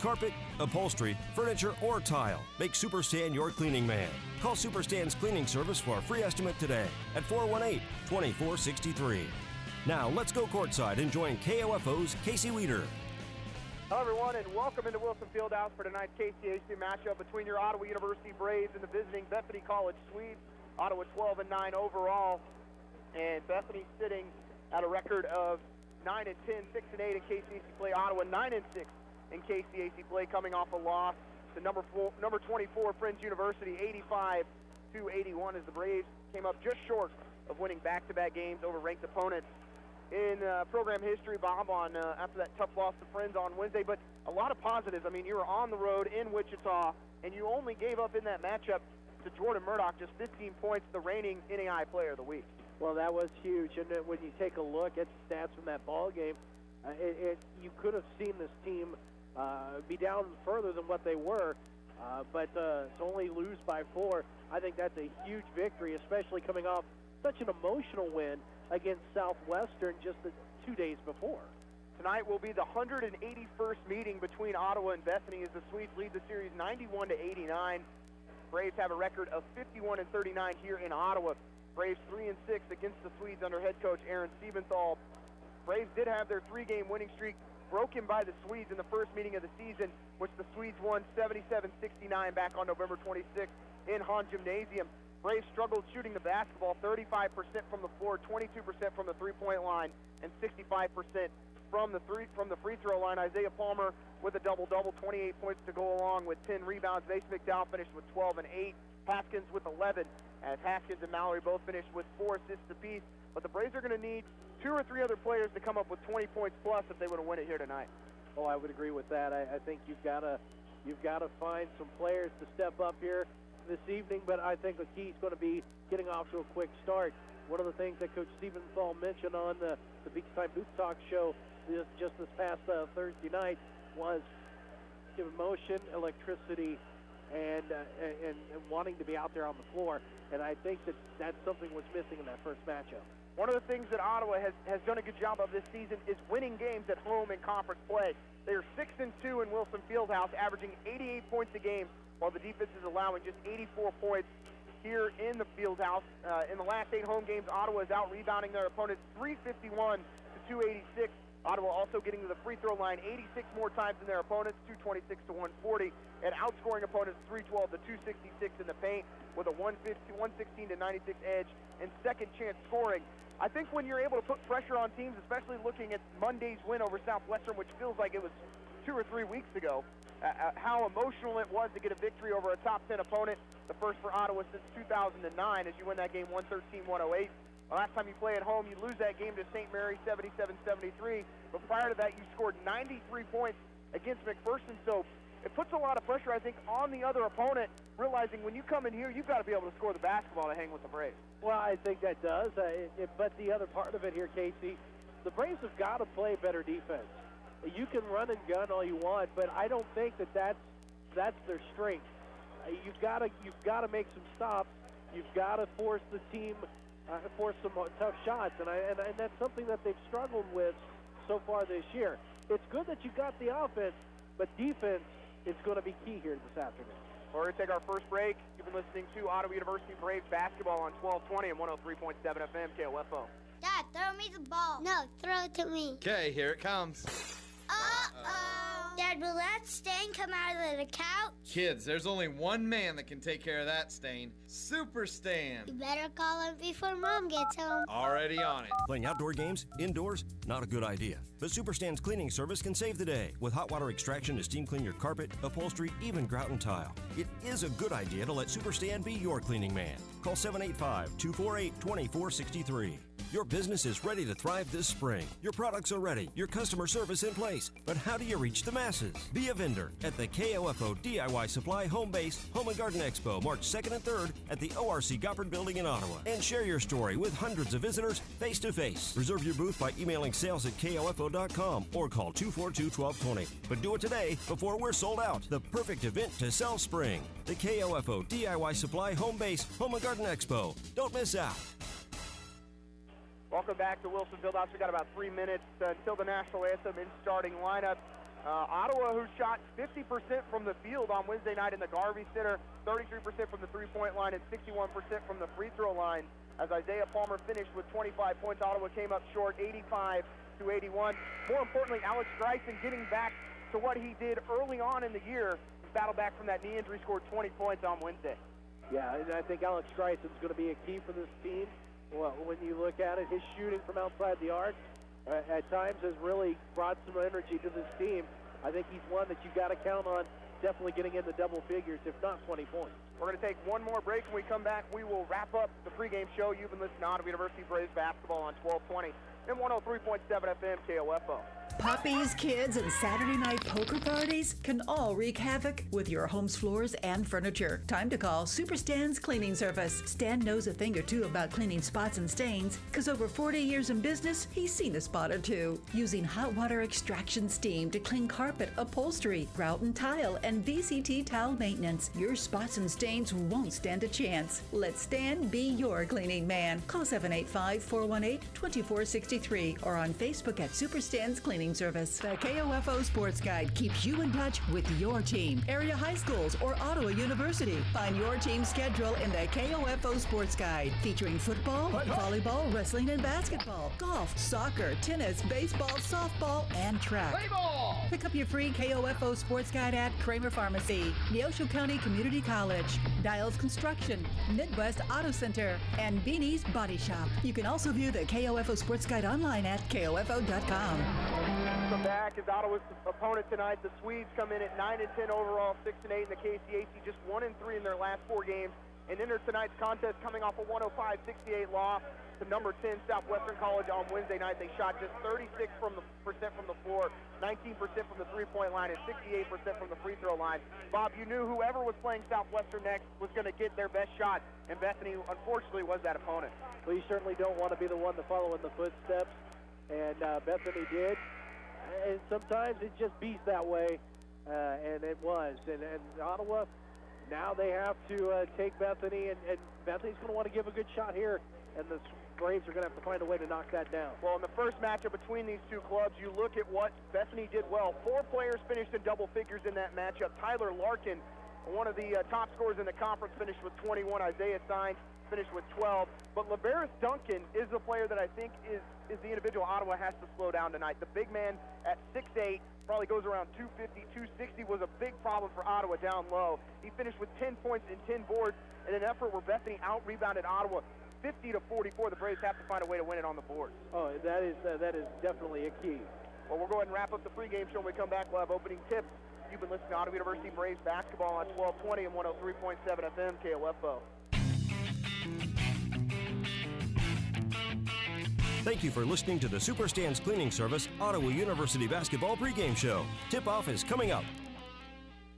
carpet, upholstery, furniture, or tile, make Superstan your cleaning man. Call Superstan's cleaning service for a free estimate today at 418-2463. Now, let's go courtside and join KOFO's Casey Weeder. Hello, everyone, and welcome into Wilson Fieldhouse for tonight's KCAC matchup between your Ottawa University Braves and the visiting Bethany College Swedes. Ottawa 12-9 overall, and Bethany sitting at a record of 9-10, 6-8 in KCAC play. Ottawa 9-6 in KCAC play, coming off a loss to number 24 Friends University, 85-81, as the Braves came up just short of winning back-to-back games over ranked opponents in program history, Bob, on after that tough loss to Friends on Wednesday. But a lot of positives. I mean, you were on the road in Wichita, and you only gave up in that matchup to Jordan Murdoch just 15 points, the reigning NAI Player of the Week. Well, that was huge. And when you take a look at the stats from that ball game, you could have seen this team be down further than what they were. But to only lose by 4, I think that's a huge victory, especially coming off such an emotional win against Southwestern just 2 days before. Tonight will be the 181st meeting between Ottawa and Bethany as the Swedes lead the series 91-89. Braves have a record of 51-39 here in Ottawa. Braves 3-6 against the Swedes under head coach Aaron Siebenthal. Braves did have their 3-game winning streak broken by the Swedes in the first meeting of the season, which the Swedes won 77-69 back on November 26th in Hahn Gymnasium. Braves struggled shooting the basketball, 35% from the floor, 22% from the three-point line, and 65% from the free throw line. Isaiah Palmer with a double-double, 28 points to go along with 10 rebounds. Mace McDowell finished with 12 and 8. Haskins with 11, as Haskins and Mallory both finished with 4 assists apiece. But the Braves are going to need 2 or 3 other players to come up with 20 points plus if they want to win it here tonight. Oh, I would agree with that. I think you've got to find some players to step up here this evening, but I think the key is going to be getting off to a quick start. One of the things that Coach Siebenthal mentioned on the Beach Time Booth Talk show just this past Thursday night was emotion, electricity, and wanting to be out there on the floor. And I think that's something was missing in that first matchup. One of the things that Ottawa has done a good job of this season is winning games at home in conference play. They are 6-2 in Wilson Fieldhouse, averaging 88 points a game, while the defense is allowing just 84 points here in the Fieldhouse. In the last 8 home games, Ottawa is out-rebounding their opponents 351 to 286. Ottawa also getting to the free throw line 86 more times than their opponents, 226 to 140, and outscoring opponents 312 to 266 in the paint with a 116 to 96 edge and second chance scoring. I think when you're able to put pressure on teams, especially looking at Monday's win over Southwestern, which feels like it was 2 or 3 weeks ago, how emotional it was to get a victory over a top 10 opponent, the first for Ottawa since 2009, as you win that game 113-108. The last time you play at home, you lose that game to St. Mary 77-73, but prior to that, you scored 93 points against McPherson. So it puts a lot of pressure, I think, on the other opponent, realizing when you come in here, you've got to be able to score the basketball to hang with the Braves. Well, I think that does. But the other part of it here, Casey, the Braves have got to play better defense. You can run and gun all you want, but I don't think that's their strength. You've got to make some stops. You've got to force the team, force some tough shots, and that's something that they've struggled with so far this year. It's good that you got the offense, but defense is going to be key here this afternoon. We're going to take our first break. You've been listening to Ottawa University Braves basketball on 1220 and 103.7 FM KOFO. Dad, throw me the ball. No, throw it to me. Okay, here it comes. Uh-oh. Dad, will that stain come out of the couch? Kids, there's only one man that can take care of that stain. Super Stan. You better call him before Mom gets home. Already on it. Playing outdoor games, indoors, not a good idea. But Superstan's cleaning service can save the day with hot water extraction to steam clean your carpet, upholstery, even grout and tile. It is a good idea to let Superstan be your cleaning man. Call 785-248-2463. Your business is ready to thrive this spring. Your products are ready, your customer service in place. But how do you reach the masses? Be a vendor at the KOFO DIY Supply Home Base Home and Garden Expo, March 2nd and 3rd at the ORC Gofford Building in Ottawa. And share your story with hundreds of visitors face to face. Reserve your booth by emailing sales@kofo.com or call 242-1220. But do it today before we're sold out. The perfect event to sell spring. The KOFO DIY Supply Home Base Home and Garden Expo. Don't miss out. Welcome back to Wilson Fieldhouse. We've got about 3 minutes until the national anthem in starting lineup. Ottawa, who shot 50% from the field on Wednesday night in the Garvey Center, 33% from the three-point line, and 61% from the free throw line. As Isaiah Palmer finished with 25 points, Ottawa came up short, 85-81. More importantly, Alex Greisen getting back to what he did early on in the year. He battled back from that knee injury, scored 20 points on Wednesday. Yeah, and I think Alex Greisen's going to be a key for this team. Well, when you look at it, his shooting from outside the arc at times has really brought some energy to this team. I think he's one that you got to count on definitely getting in the double figures, if not 20 points. We're going to take one more break. When we come back, we will wrap up the pregame show. You've been listening to Ottawa University Braves basketball on 1220 and 103.7 FM KOFO. Puppies, kids, and Saturday night poker parties can all wreak havoc with your home's floors and furniture. Time to call Super Stan's Cleaning Service. Stan knows a thing or two about cleaning spots and stains, because over 40 years in business, he's seen a spot or two. Using hot water extraction steam to clean carpet, upholstery, grout and tile, and VCT towel maintenance, your spots and stains won't stand a chance. Let Stan be your cleaning man. Call 785-418-2463 or on Facebook at Super Stan's Cleaning Service. The KOFO Sports Guide keeps you in touch with your team, area high schools, or Ottawa University. Find your team's schedule in the KOFO Sports Guide, featuring football, volleyball, wrestling, and basketball, golf, soccer, tennis, baseball, softball, and track. Pick up your free KOFO Sports Guide at Kramer Pharmacy, Neosho County Community College, Dials Construction, Midwest Auto Center, and Beanie's Body Shop. You can also view the KOFO Sports Guide online at KOFO.com. Welcome back as Ottawa's opponent tonight. The Swedes come in at 9-10 overall, 6-8 in the KCAC, just 1-3 in their last 4 games, and enter tonight's contest coming off a 105-68 loss to number 10 Southwestern College on Wednesday night. They shot just 36% from the floor, 19% from the three-point line, and 68% from the free throw line. Bob, you knew whoever was playing Southwestern next was going to get their best shot, and Bethany, unfortunately, was that opponent. Well, you certainly don't want to be the one to follow in the footsteps, and Bethany did. And sometimes it just beats that way, and it was. And Ottawa, now they have to take Bethany, and Bethany's going to want to give a good shot here, and the Braves are going to have to find a way to knock that down. Well, in the first matchup between these two clubs, you look at what Bethany did well. 4 players finished in double figures in that matchup. Tyler Larkin, one of the top scorers in the conference, finished with 21. Isaiah Sainz finished with 12. But LeBaris Duncan is the player that I think is the individual Ottawa has to slow down tonight. The big man at 6'8", probably goes around 250, 260, was a big problem for Ottawa down low. He finished with 10 points and 10 boards in an effort where Bethany out-rebounded Ottawa 50-44. The Braves have to find a way to win it on the board. Oh, that is definitely a key. Well, we'll go ahead and wrap up the pregame show. When we come back, we'll have opening tips. You've been listening to Ottawa University Braves basketball on 1220 and 103.7 FM KOFO. Thank you for listening to the Super Stan's Cleaning Service Ottawa University Basketball pregame show. Tip-off is coming up.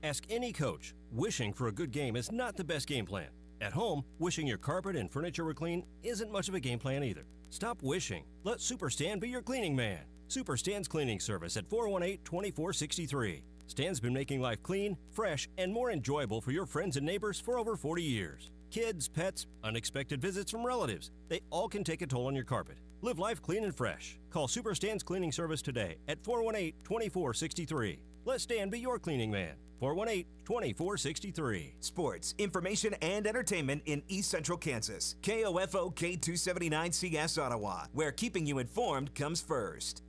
Ask any coach. Wishing for a good game is not the best game plan. At home, wishing your carpet and furniture were clean isn't much of a game plan either. Stop wishing. Let Super Stan be your cleaning man. Super Stan's Cleaning Service at 418-2463. Stan's been making life clean, fresh, and more enjoyable for your friends and neighbors for over 40 years. Kids, pets, unexpected visits from relatives, they all can take a toll on your carpet. Live life clean and fresh. Call Super Stan's Cleaning Service today at 418-2463. Let Stan be your cleaning man. 418-2463. Sports, information, and entertainment in East Central Kansas. KOFO K279CS Ottawa, where keeping you informed comes first.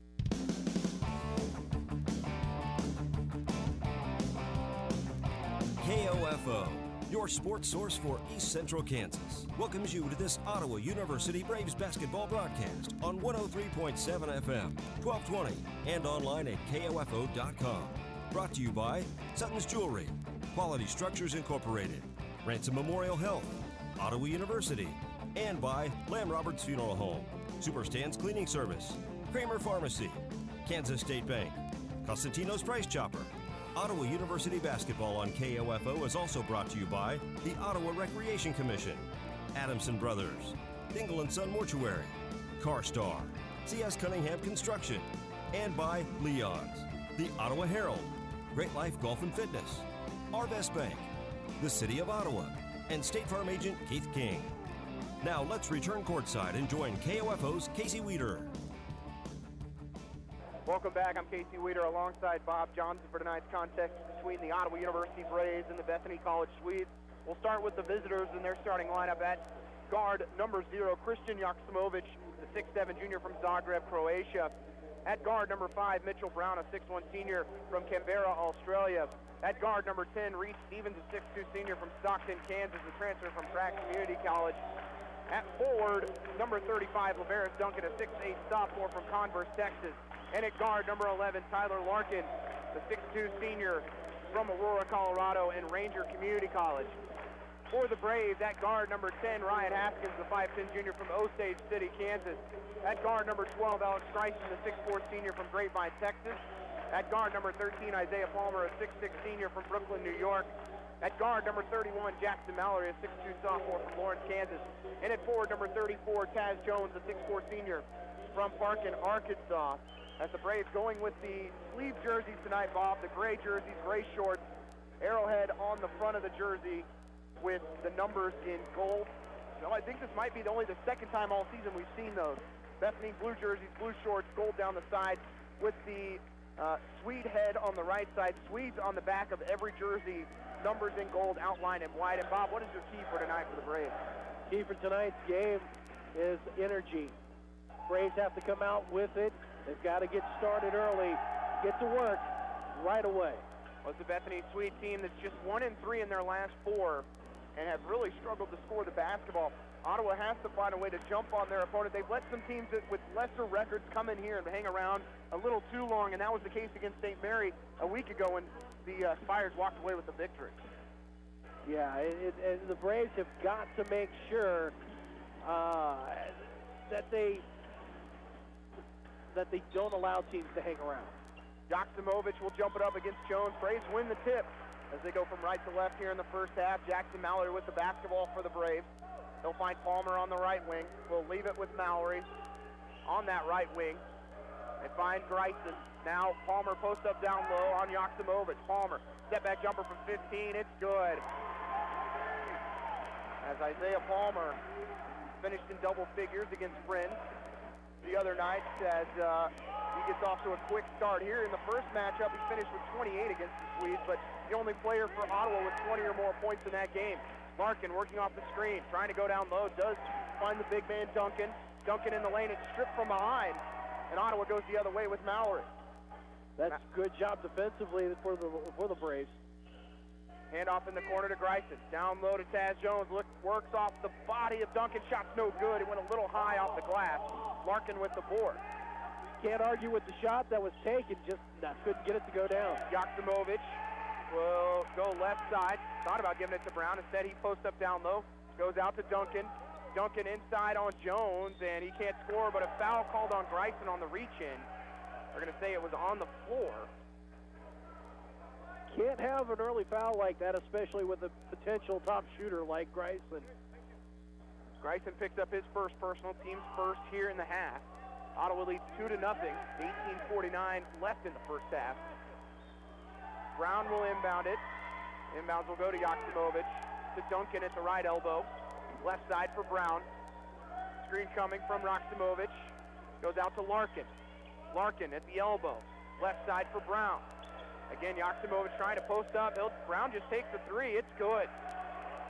KOFO, your sports source for East Central Kansas, welcomes you to this Ottawa University Braves basketball broadcast on 103.7 FM, 1220, and online at KOFO.com. Brought to you by Sutton's Jewelry, Quality Structures Incorporated, Ransom Memorial Health, Ottawa University, and by Lamb Roberts Funeral Home, Super Stan's Cleaning Service, Kramer Pharmacy, Kansas State Bank, Costantino's Price Chopper. Ottawa University basketball on KOFO is also brought to you by the Ottawa Recreation Commission, Adamson Brothers, Dingle & Son Mortuary, CarStar, C.S. Cunningham Construction, and by Leon's, the Ottawa Herald, Great Life Golf and Fitness, Arvest Bank, the City of Ottawa, and State Farm Agent Keith King. Now let's return courtside and join KOFO's Casey Weeder. Welcome back. I'm Casey Weeder alongside Bob Johnson for tonight's contest between the Ottawa University Braves and the Bethany College Swedes. We'll start with the visitors and their starting lineup. At guard, number 0, Christian Jaksimovic, the 6'7" junior from Zagreb, Croatia. At guard, number 5, Mitchell Brown, a 6'1" senior from Canberra, Australia. At guard, number 10, Reese Stevens, a 6'2" senior from Stockton, Kansas, a transfer from Pratt Community College. At forward, number 35, Laverace Duncan, a 6'8" sophomore from Converse, Texas. And at guard, number 11, Tyler Larkin, the 6'2" senior from Aurora, Colorado, and Ranger Community College. For the Braves, at guard, number 10, Ryan Haskins, the 5'10" junior from Osage City, Kansas. At guard, number 12, Alex Streisand, the 6'4" senior from Grapevine, Texas. At guard, number 13, Isaiah Palmer, a 6'6" senior from Brooklyn, New York. At guard, number 31, Jackson Mallory, a 6'2" sophomore from Lawrence, Kansas. And at forward, number 34, Taz Jones, a 6'4" senior from Parkin, Arkansas. As the Braves going with the sleeve jerseys tonight, Bob, the gray jerseys, gray shorts, arrowhead on the front of the jersey with the numbers in gold. So I think this might be only the second time all season we've seen those. Bethany blue jerseys, blue shorts, gold down the side with the Swede head on the right side, Swedes on the back of every jersey, numbers in gold, outline in white. And Bob, what is your key for tonight for the Braves? Key for tonight's game is energy. Braves have to come out with it. They've got to get started early, get to work right away. Well, it's the Bethany Swede team that's just 1-3 in their last 4 and have really struggled to score the basketball. Ottawa has to find a way to jump on their opponent. They've let some teams with lesser records come in here and hang around a little too long, and that was the case against St. Mary a week ago when the Spires walked away with the victory. Yeah, and the Braves have got to make sure that they don't allow teams to hang around. Jaksimovic will jump it up against Jones. Braves win the tip as they go from right to left here in the first half. Jackson Mallory with the basketball for the Braves. They'll find Palmer on the right wing. We'll leave it with Mallory on that right wing. They find Greisen. Now Palmer posts up down low on Jaksimovic. Palmer, step back jumper from 15. It's good. As Isaiah Palmer finished in double figures against Friends the other night, as he gets off to a quick start here in the first matchup. He finished with 28 against the Swedes, but the only player for Ottawa with 20 or more points in that game. Larkin working off the screen, trying to go down low, does find the big man Duncan. Duncan in the lane, it's stripped from behind, and Ottawa goes the other way with Mallory. That's a good job defensively for the Braves. Hand off in the corner to Greisen. Down low to Taz Jones. Works off the body of Duncan. Shot's no good. It went a little high off the glass. Larkin with the board. Can't argue with the shot that was taken. Just couldn't get it to go down. Jaksimovic will go left side. Thought about giving it to Brown. Instead, he posts up down low. Goes out to Duncan. Duncan inside on Jones, and he can't score, but a foul called on Greisen on the reach-in. They're going to say it was on the floor. Can't have an early foul like that, especially with a potential top shooter like Greisen. Greisen picks up his first personal, team's first here in the half. Ottawa leads 2-0, 18:49 left in the first half. Brown will inbound it. Inbounds will go to Jaksimovic, to Duncan at the right elbow. Left side for Brown. Screen coming from Jaksimovic. Goes out to Larkin. Larkin at the elbow. Left side for Brown. Again, Jaksimovic trying to post up. Brown just takes the three. It's good.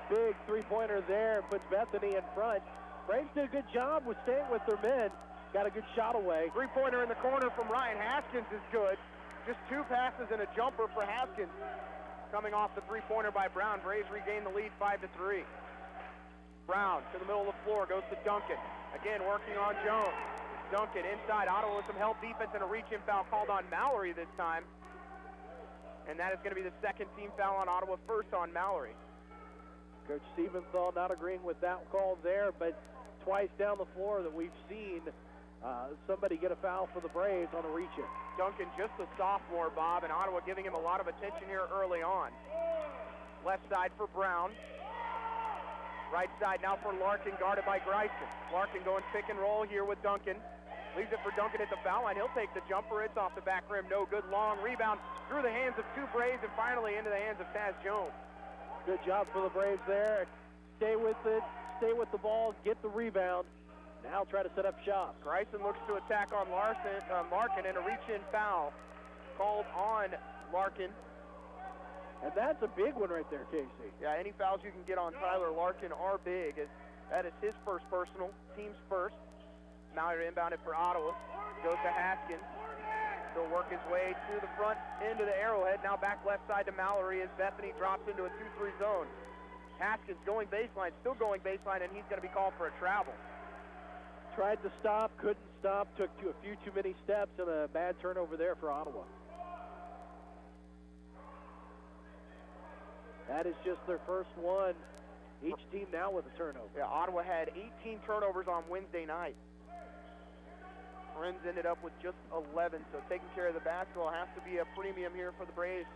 Big three-pointer there. Puts Bethany in front. Braves did a good job with staying with their men. Got a good shot away. Three-pointer in the corner from Ryan Haskins is good. Just 2 passes and a jumper for Haskins. Coming off the three-pointer by Brown. Braves regain the lead 5-3. Brown to the middle of the floor. Goes to Duncan. Again, working on Jones. Duncan inside. Ottawa with some help defense and a reach-in foul called on Mallory this time. And that is going to be the second team foul on Ottawa, first on Mallory. Coach Stephenthal not agreeing with that call there, but twice down the floor that we've seen somebody get a foul for the Braves on a reach-in. Duncan just a sophomore, Bob, and Ottawa giving him a lot of attention here early on. Left side for Brown. Right side now for Larkin, guarded by Greisen. Larkin going pick and roll here with Duncan. Leaves it for Duncan at the foul line. He'll take the jumper. It's off the back rim. No good. Long rebound through the hands of 2 Braves and finally into the hands of Taz Jones. Good job for the Braves there. Stay with it. Stay with the ball. Get the rebound. Now try to set up shop. Bryson looks to attack on Larkin, and a reach-in foul called on Larkin. And that's a big one right there, Casey. Yeah, any fouls you can get on Tyler Larkin are big. That is his first personal, team's first. Mallory inbounded for Ottawa. Goes to Haskins. He'll work his way to the front end of the Arrowhead. Now back left side to Mallory as Bethany drops into a 2-3 zone. Haskins going baseline, still going baseline, and he's going to be called for a travel. Tried to stop, couldn't stop, took a few too many steps, and a bad turnover there for Ottawa. That is just their first one. Each team now with a turnover. Yeah, Ottawa had 18 turnovers on Wednesday night. Friends ended up with just 11, so taking care of the basketball has to be a premium here for the Braves.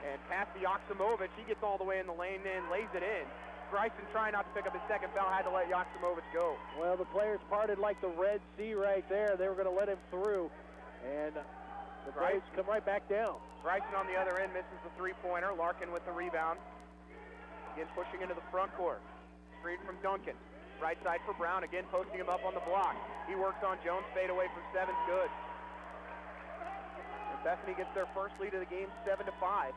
And past the Yoksimovic, he gets all the way in the lane and lays it in. Bryson trying not to pick up his second foul, had to let Yoksimovic go. Well, the players parted like the Red Sea right there. They were going to let him through, and the Braves come right back down. Bryson on the other end misses the three-pointer. Larkin with the rebound. Again pushing into the front court. Screen from Duncan. Right side for Brown, again posting him up on the block. He works on Jones, fade away from 7, good. And Bethany gets their first lead of the game, 7-5.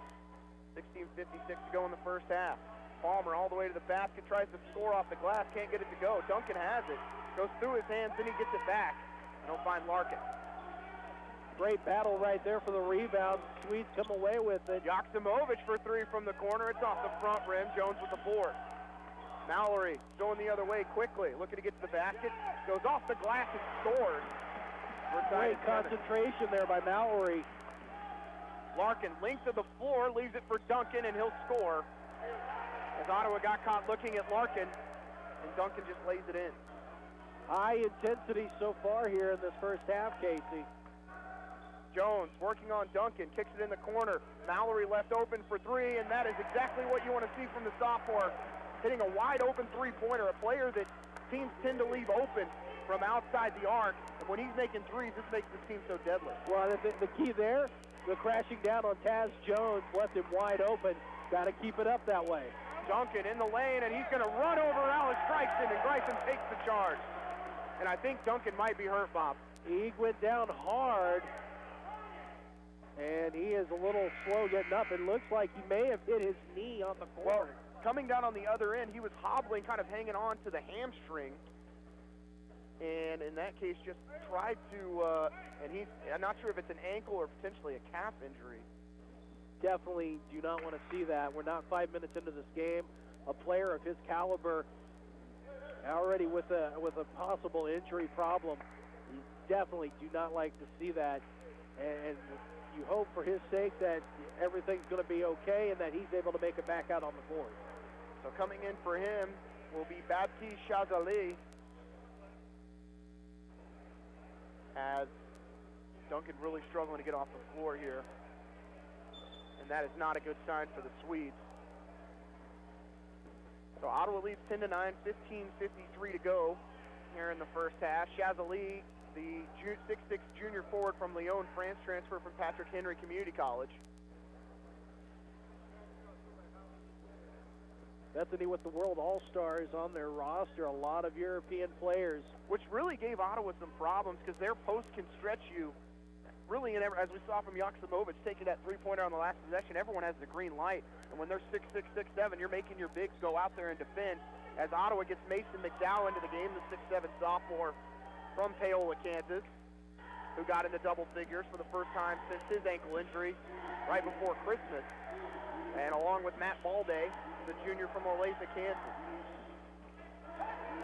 16:56 to go in the first half. Palmer all the way to the basket, tries to score off the glass, can't get it to go. Duncan has it, goes through his hands, then he gets it back. And he'll find Larkin. Great battle right there for the rebound. Swedes come away with it. Yoksimovic for 3 from the corner. It's off the front rim. Jones with the board. Mallory going the other way quickly, looking to get to the basket. Goes off the glass and scores. Great concentration there by Mallory. Larkin, length of the floor, leaves it for Duncan, and he'll score. As Ottawa got caught looking at Larkin, and Duncan just lays it in. High intensity so far here in this first half, Casey. Jones working on Duncan, kicks it in the corner. Mallory left open for 3, and that is exactly what you want to see from the sophomore. Hitting a wide open three-pointer, a player that teams tend to leave open from outside the arc. And when he's making threes, this makes this team so deadly. Well, the key there, the crashing down on Taz Jones left him wide open. Got to keep it up that way. Duncan in the lane, and he's going to run over Alex Bryson, and Bryson takes the charge. And I think Duncan might be hurt, Bob. He went down hard, and he is a little slow getting up. It looks like he may have hit his knee on the court. Well, coming down on the other end, he was hobbling, kind of hanging on to the hamstring. And in that case, just tried to, I'm not sure if it's an ankle or potentially a calf injury. Definitely do not want to see that. We're not 5 minutes into this game. A player of his caliber already with a possible injury problem. You definitely do not like to see that. And you hope for his sake that everything's going to be okay and that he's able to make it back out on the court. So coming in for him will be Baptiste Chazali, as Duncan really struggling to get off the floor here. And that is not a good sign for the Swedes. So Ottawa leads 10-9, 15:53 to go here in the first half. Chazali, the 6'6" junior forward from Lyon, France, transfer from Patrick Henry Community College. Bethany with the World All-Stars on their roster, a lot of European players. Which really gave Ottawa some problems because their post can stretch you. Really, as we saw from Yoksimovic taking that three-pointer on the last possession, everyone has the green light. And when they're 6'6", 6'7", you're making your bigs go out there and defend. As Ottawa gets Mason McDowell into the game, the 6'7" sophomore from Paola, Kansas, who got into double figures for the first time since his ankle injury right before Christmas. And along with Matt Balday, the junior from Olathe, Kansas.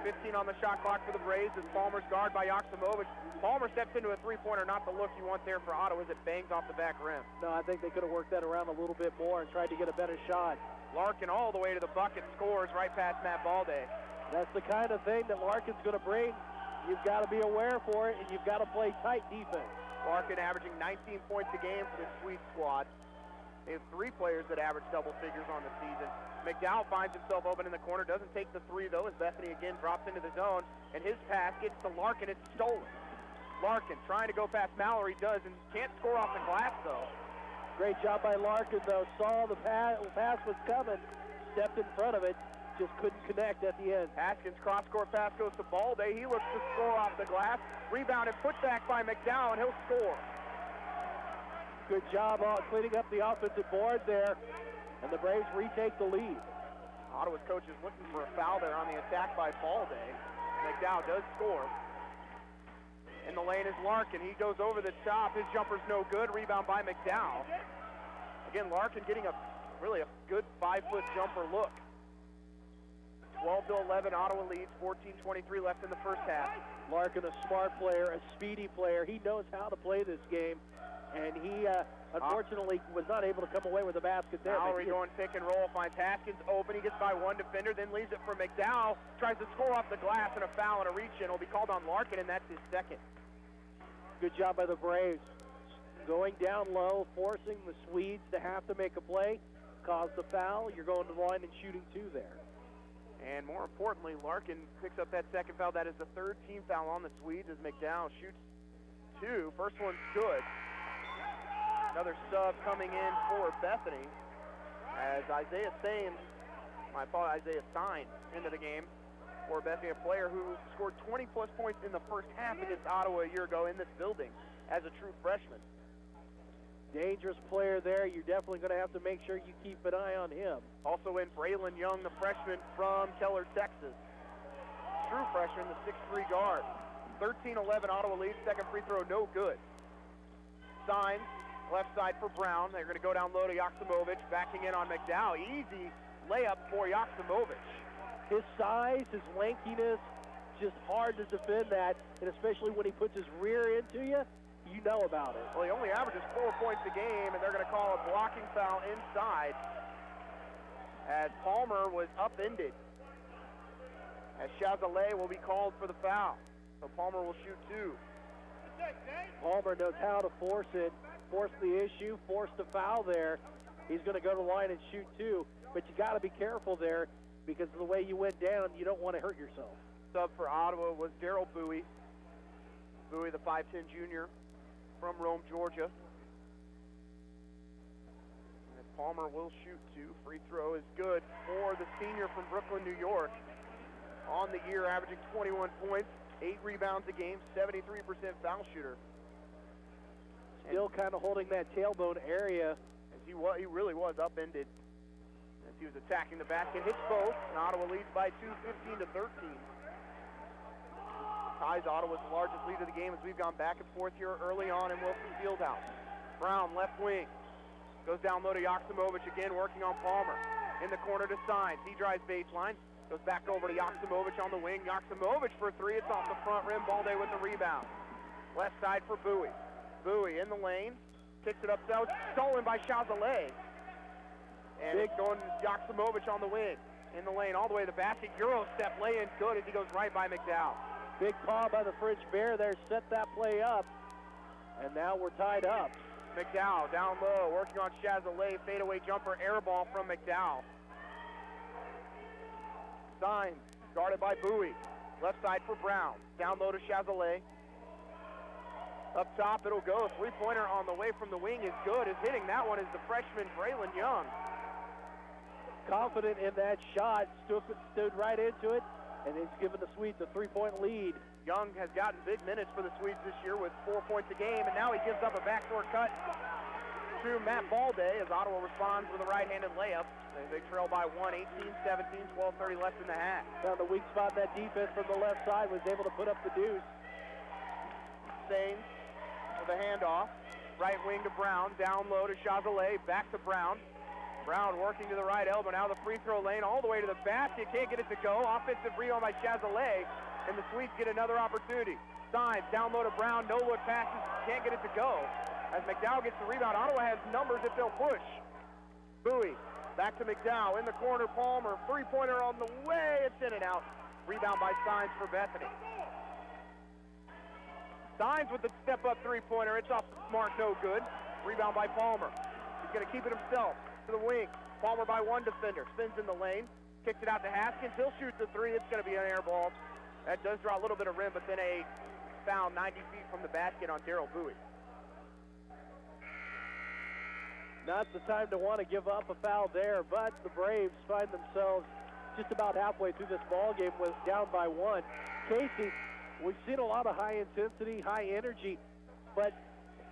15 on the shot clock for the Braves as Palmer's guarded by Yoksimovic. Palmer steps into a three-pointer, not the look you want there for Ottawa as it bangs off the back rim. No, I think they could have worked that around a little bit more and tried to get a better shot. Larkin all the way to the bucket, scores right past Matt Balday. That's the kind of thing that Larkin's going to bring. You've got to be aware for it, and you've got to play tight defense. Larkin averaging 19 points a game for this Swede squad. They have 3 players that average double figures on the season. McDowell finds himself open in the corner, doesn't take the 3 though, as Bethany again drops into the zone, and his pass gets to Larkin, it's stolen. Larkin trying to go past Mallory, does, and can't score off the glass though. Great job by Larkin though, saw the pass was coming, stepped in front of it, just couldn't connect at the end. Haskins cross-court pass goes to Balde. He looks to score off the glass. Rebound and put back by McDowell, and he'll score. Good job on cleaning up the offensive board there, and the Braves retake the lead. Ottawa's coach is looking for a foul there on the attack by Balde. McDowell does score. In the lane is Larkin. He goes over the top. His jumper's no good. Rebound by McDowell. Again, Larkin getting really a good 5-foot jumper look. 12-11, Ottawa leads, 14:23 left in the first half. Larkin, a smart player, a speedy player. He knows how to play this game, and he unfortunately was not able to come away with a basket there. Lowry going pick and roll, finds Haskins open. He gets by one defender, then leaves it for McDowell. Tries to score off the glass, and a foul and a reach-in will be called on Larkin, and that's his second. Good job by the Braves. Going down low, forcing the Swedes to have to make a play. Caused the foul. You're going to the line and shooting two there. And more importantly, Larkin picks up that second foul. That is the third team foul on the Swedes as McDowell shoots two. First one's good. Another sub coming in for Bethany as Isaiah Stein into the game for Bethany, a player who scored 20-plus points in the first half against Ottawa a year ago in this building as a true freshman. Dangerous player there. You're definitely going to have to make sure you keep an eye on him. Also in Braylon Young, the freshman from Keller, Texas. True freshman, the 6'3 guard. 13-11, Ottawa leads. Second free throw, no good. Stein, left side for Brown. They're going to go down low to Yoksimovic, backing in on McDowell. Easy layup for Yoksimovic. His size, his lankiness, just hard to defend that, and especially when he puts his rear into you, you know about it. Well, he only averages 4 points a game, and they're going to call a blocking foul inside as Palmer was upended. As Chazelle will be called for the foul. So Palmer will shoot two. Palmer knows how to force it, force the issue, force the foul there. He's going to go to the line and shoot two, but you got to be careful there because of the way you went down, you don't want to hurt yourself. Sub for Ottawa was Daryl Bowie. Bowie, the 5'10 junior from Rome, Georgia. And Palmer will shoot two. Free throw is good for the senior from Brooklyn, New York. On the year, averaging 21 points, 8 rebounds a game, 73% foul shooter. Still kind of holding that tailbone area. As he really was upended as he was attacking the basket. Hits both, and Ottawa leads by 2, 15-13. Ties Ottawa's largest lead of the game as we've gone back and forth here early on in Wilson Fieldhouse. Brown, left wing. Goes down low to Yoksimovic again, working on Palmer. In the corner to Stein. He drives baseline. Goes back over to Yoksimovic on the wing. Yoksimovic for three. It's off the front rim. Balde with the rebound. Left side for Bowie. Bowie in the lane. Kicks it up. Stolen by Chazelle. And it's going to Yoksimovic on the wing. In the lane all the way to the basket. Euro step lay in good as he goes right by McDowell. Big paw by the French Bear there, set that play up. And now we're tied up. McDowell down low, working on Chazelle. Fadeaway jumper, air ball from McDowell. Stein, guarded by Bowie. Left side for Brown. Down low to Chazelle. Up top, it'll go. Three-pointer on the way from the wing is good. Is hitting that one is the freshman, Braylon Young. Confident in that shot, stood right into it, and he's given the Swedes a 3-point lead. Young has gotten big minutes for the Swedes this year with 4 points a game, and now he gives up a backdoor cut to Matt Balde as Ottawa responds with a right-handed layup. They trail by 1, 18-17, 12:30 left in the half. Found the weak spot in that defense from the left side, was able to put up the deuce. Sains with a handoff. Right wing to Brown, down low to Chazelle, back to Brown. Brown working to the right elbow, now the free throw lane all the way to the basket, can't get it to go. Offensive rebound by Chazelle, and the Swedes get another opportunity. Stein down low to Brown, no look passes, can't get it to go. As McDowell gets the rebound, Ottawa has numbers if they'll push. Bowie, back to McDowell, in the corner, Palmer, three-pointer on the way, it's in and out. Rebound by Steins for Bethany. Steins with the step-up three-pointer, it's off the mark, no good. Rebound by Palmer. He's gonna keep it himself. To the wing. Palmer by one defender. Spins in the lane. Kicks it out to Haskins. He'll shoot the three. It's going to be an air ball. That does draw a little bit of rim, but then a foul 90 feet from the basket on Daryl Bowie. Not the time to want to give up a foul there, but the Braves find themselves just about halfway through this ball game, was down by 1. Casey, we've seen a lot of high intensity, high energy, but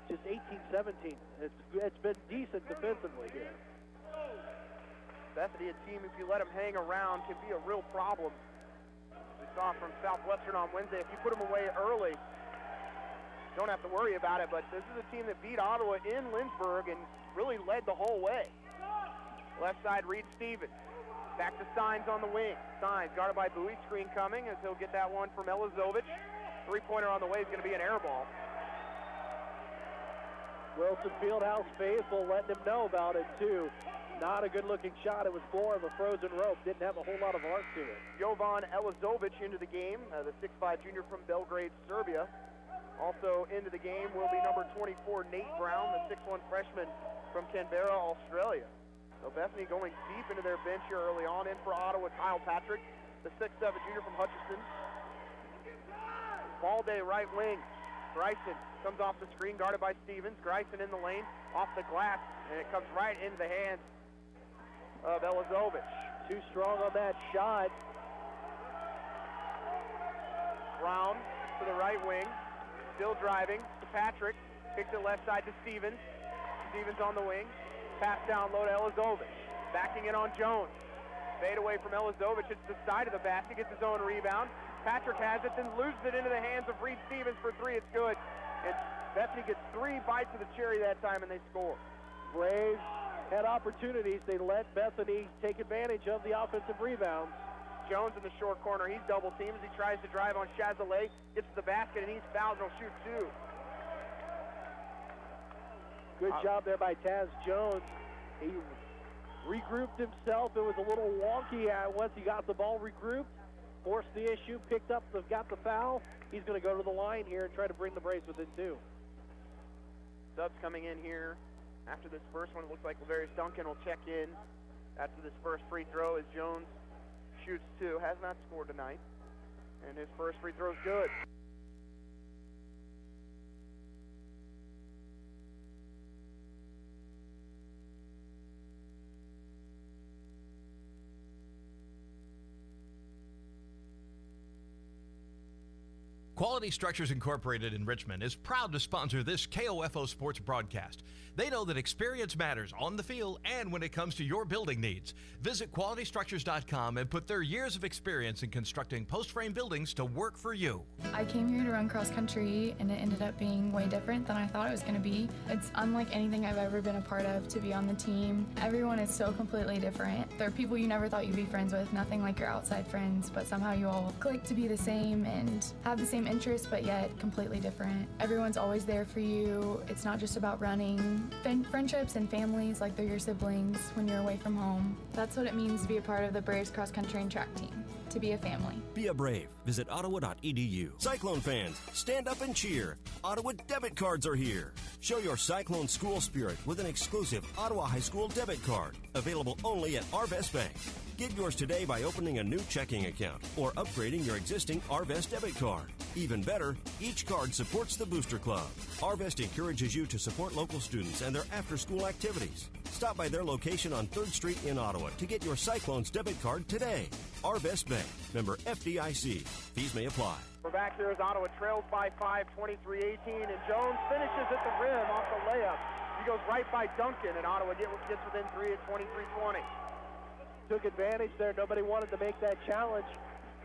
just 18-17. It's been decent defensively here. Bethany, a team, if you let them hang around, can be a real problem. We saw from Southwestern on Wednesday, if you put them away early, don't have to worry about it, but this is a team that beat Ottawa in Lynchburg and really led the whole way. Left side, Reed Stevens. Back to Steins on the wing. Steins guarded by Bowie. Screen coming as he'll get that one from Elizovic. Three-pointer on the way is going to be an air ball. Wilson Fieldhouse faithful letting him know about it, too. Not a good-looking shot. It was more of a frozen rope. Didn't have a whole lot of arc to it. Jovan Elizovic into the game, the 6'5 junior from Belgrade, Serbia. Also into the game will be number 24, Nate Brown, the 6'1 freshman from Canberra, Australia. So Bethany going deep into their bench here early on. In for Ottawa, Kyle Patrick, the 6'7 junior from Hutchinson. Balde, right wing. Greisen comes off the screen, guarded by Stevens. Greisen in the lane, off the glass, and it comes right into the hands of Elizovic. Too strong on that shot. Brown to the right wing, still driving to Patrick. Kicks it left side to Stevens. Stevens on the wing. Pass down low to Elizovic. Backing it on Jones. Fade away from Elizovic. It's the side of the basket. Gets his own rebound. Patrick has it, then loses it into the hands of Reed Stevens for three. It's good. And Bethany gets 3 bites of the cherry that time, and they score. Braves had opportunities. They let Bethany take advantage of the offensive rebounds. Jones in the short corner. He's double teamed as he tries to drive on Chazelle. Gets to the basket, and he's fouled, and he'll shoot 2. Good job there by Taz Jones. He regrouped himself. It was a little wonky once he got the ball regrouped. Forced the issue, got the foul. He's going to go to the line here and try to bring the Braves within 2. Subs coming in here after this first one. It looks like Lavarius Duncan will check in after this first free throw as Jones shoots 2. Has not scored tonight. And his first free throw is good. Quality Structures Incorporated in Richmond is proud to sponsor this KOFO sports broadcast. They know that experience matters on the field and when it comes to your building needs. Visit qualitystructures.com and put their years of experience in constructing post-frame buildings to work for you. I came here to run cross country and it ended up being way different than I thought it was going to be. It's unlike anything I've ever been a part of to be on the team. Everyone is so completely different. There are people you never thought you'd be friends with, nothing like your outside friends, but somehow you all click to be the same and have the same interests, but yet completely different. Everyone's always there for you. It's not just about running. Friendships and families like they're your siblings when you're away from home. That's what it means to be a part of the Braves cross country and track team. To be a family. Be a Brave. Visit ottawa.edu. Cyclone fans, stand up and cheer. Ottawa debit cards are here. Show your Cyclone school spirit with an exclusive Ottawa High School debit card. Available only at Arvest Bank. Get yours today by opening a new checking account or upgrading your existing Arvest debit card. Even better, each card supports the Booster Club. Arvest encourages you to support local students and their after-school activities. Stop by their location on 3rd Street in Ottawa to get your Cyclones debit card today. Arvest Bank, member FDIC. Fees may apply. We're back here as Ottawa trails by 5, 23-18, and Jones finishes at the rim off the layup. He goes right by Duncan, and Ottawa gets within 3 at 23-20. Took advantage there. Nobody wanted to make that challenge,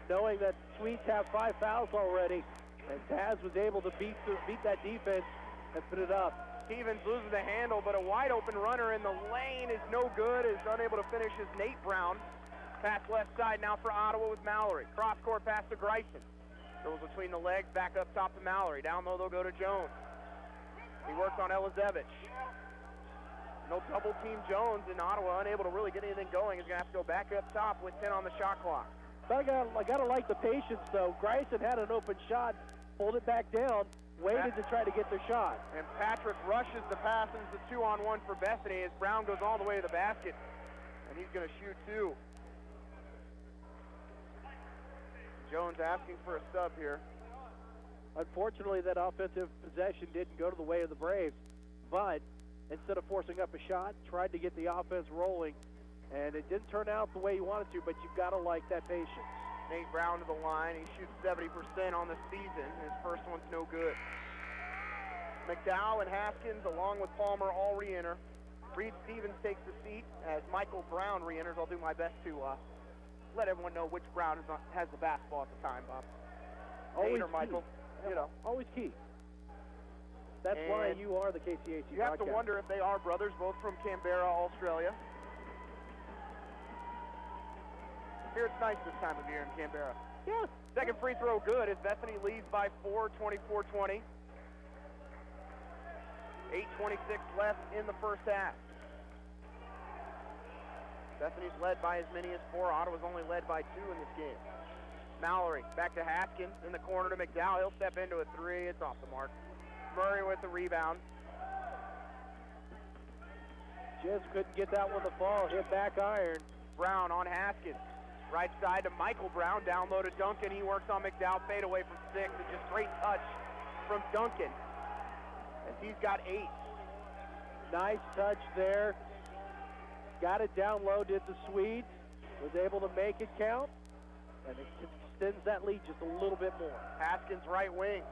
knowing that Sweets have 5 fouls already, and Taz was able to beat that defense and put it up. Stevens loses the handle, but a wide-open runner in the lane is no good, is unable to finish as Nate Brown. Pass left side now for Ottawa with Mallory. Cross-court pass to Greisen. Goes between the legs, back up top to Mallory. Down low, they'll go to Jones. He works on Elizovic. No double-team Jones, in Ottawa unable to really get anything going. He's going to have to go back up top with 10 on the shot clock. I gotta like the patience, though. Greisen had an open shot, pulled it back down, waited to try to get their shot. And Patrick rushes the pass, and it's a 2-on-1 for Bethany as Brown goes all the way to the basket, and he's going to shoot 2. Jones asking for a sub here. Unfortunately, that offensive possession didn't go to the way of the Braves, but instead of forcing up a shot, tried to get the offense rolling, and And it didn't turn out the way you wanted to, but you've got to like that patience. Nate Brown to the line. He shoots 70% on the season. His first one's no good. McDowell and Haskins, along with Palmer, all re-enter. Reed Stevens takes the seat as Michael Brown re-enters. I'll do my best to let everyone know which Brown has the basketball at the time, Bob. Always Nate or Michael, key. you know. Always key. That's why you are the KCAC You have to broadcaster. wonder if they are brothers, both from Canberra, Australia. Here it's nice this time of year in Canberra. Yeah. Second free throw good as Bethany leads by 4, 24-20. 8:26 left in the first half. Bethany's led by as many as 4. Ottawa's only led by 2 in this game. Mallory back to Haskins in the corner to McDowell. He'll step into a 3. It's off the mark. Murray with the rebound. Just couldn't get that one to fall. Hit back iron. Brown on Haskins. Right side to Michael Brown. Down low to Duncan. He works on McDowell. Fade away from 6. And just great touch from Duncan as he's got 8. Nice touch there. Got it down low, did the Swedes. Was able to make it count. And it extends that lead just a little bit more. Haskins right wing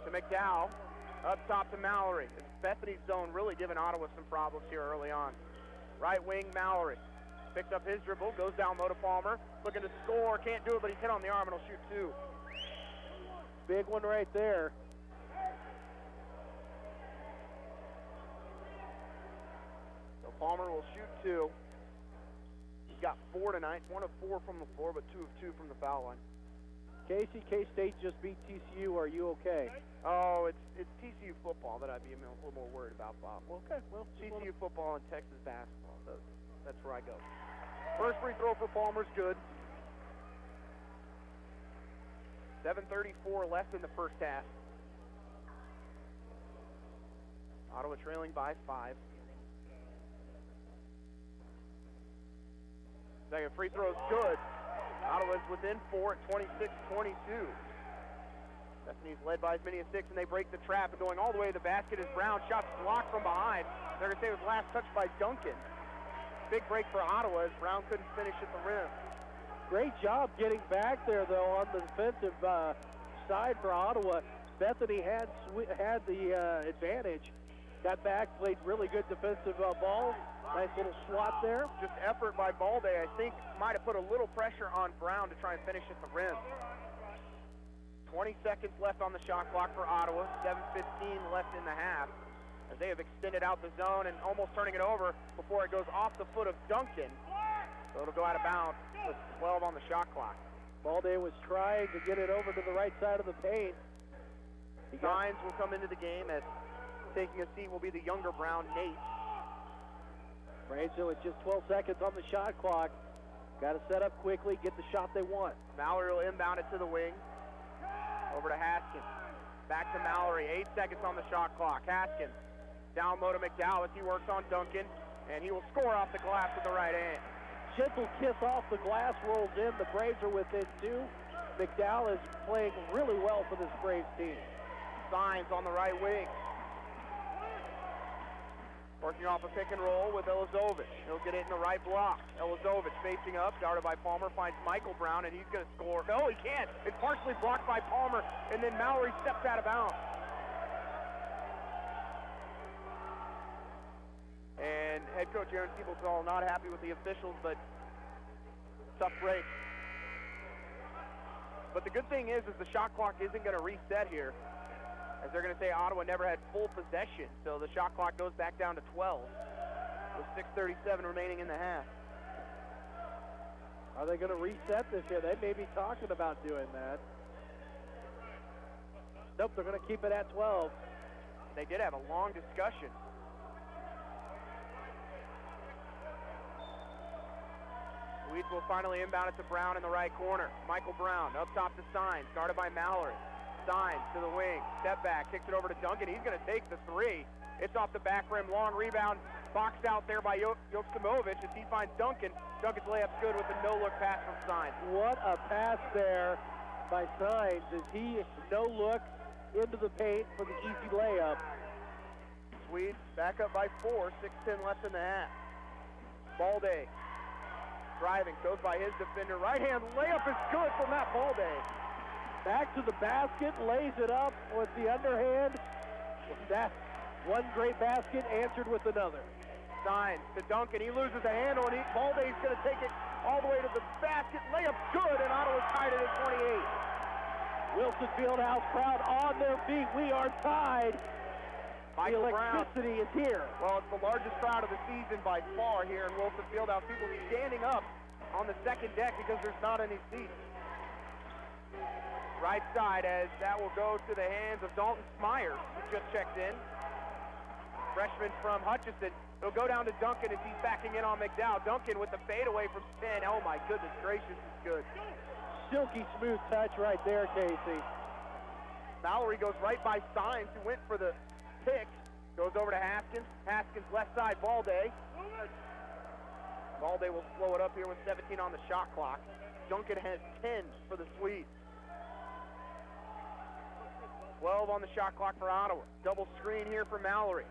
to McDowell. Up top to Mallory. Bethany's zone really giving Ottawa some problems here early on. Right wing Mallory. Picks up his dribble, goes down low to Palmer. Looking to score, can't do it, but he's hit on the arm and he'll shoot 2. Big one right there. So Palmer will shoot 2. He's got 4 tonight, 1 of 4 from the floor, but 2 of 2 from the foul line. Casey, K-State just beat TCU. Are you okay? Oh, it's TCU football that I'd be a little more worried about, Bob. Okay, well, TCU football and Texas basketball. That's where I go. First free throw for Palmer's good. 7:34 left in the first half. Ottawa trailing by 5. Second free throw is good. Ottawa's within 4 at 26-22. Bethany's led by as many as 6, and they break the trap. And going all the way to the basket is Brown. Shots blocked from behind. They're going to say it was last touched by Duncan. Big break for Ottawa as Brown couldn't finish at the rim. Great job getting back there, though, on the defensive side for Ottawa. Bethany had the advantage. Got back, played really good defensive ball. Nice little swat there. Just effort by Balde, I think, might have put a little pressure on Brown to try and finish at the rim. 20 seconds left on the shot clock for Ottawa. 7:15 left in the half. As they have extended out the zone and almost turning it over before it goes off the foot of Duncan. So it'll go out of bounds with 12 on the shot clock. Balde was trying to get it over to the right side of the paint. Signs will come into the game as taking a seat will be the younger Brown, Nate. Right, so it's just 12 seconds on the shot clock. Got to set up quickly, get the shot they want. Mallory will inbound it to the wing. Over to Haskins. Back to Mallory. 8 seconds on the shot clock. Haskins down low to McDowell as he works on Duncan, and he will score off the glass with the right hand. Gentle kiss off the glass, rolls in. The Braves are within 2. McDowell is playing really well for this Braves team. Signs on the right wing. Working off a pick and roll with Elizovic. He'll get it in the right block. Elizovic facing up, guarded by Palmer, finds Michael Brown, and he's going to score. No, he can't. It's partially blocked by Palmer, and then Mallory steps out of bounds. And head coach Aaron Siebelthal not happy with the officials, but tough break. But the good thing is the shot clock isn't going to reset here, as they're going to say Ottawa never had full possession. So the shot clock goes back down to 12 with 6:37 remaining in the half. Are they going to reset this year? They may be talking about doing that. Nope, they're going to keep it at 12. They did have a long discussion. Swedes will finally inbound it to Brown in the right corner. Michael Brown up top to Signs, guarded by Mallory. Signs to the wing, step back, kicks it over to Duncan. He's going to take the 3. It's off the back rim, long rebound, boxed out there by Joksimovic as he finds Duncan. Duncan's layup's good with a no-look pass from Signs. What a pass there by Signs as he no-look into the paint for the easy layup. Swedes back up by 4, 6:10 left in the half. Balde driving, goes by his defender. Right hand layup is good for Matt Balde. Back to the basket, lays it up with the underhand. That one great basket answered with another. Stein to Duncan. He loses a handle, and Balde's going to take it all the way to the basket. Layup good, and Ottawa's tied it at 28. Wilson Fieldhouse crowd on their feet. We are tied. Michael the electricity Brown is here. Well, it's the largest crowd of the season by far here in Wilson Fieldhouse. People standing up on the second deck because there's not any seats. Right side, as that will go to the hands of Dalton Smyers, who just checked in. Freshman from Hutchinson. It'll go down to Duncan as he's backing in on McDowell. Duncan with the fadeaway from 10. Oh my goodness gracious, it's good. Silky smooth touch right there, Casey. Mallory goes right by Steins, who went for the pick. Goes over to Haskins. Haskins left side, Balde. Balde will slow it up here with 17 on the shot clock. Duncan has 10 for the Swedes. 12 on the shot clock for Ottawa. Double screen here for Mallory.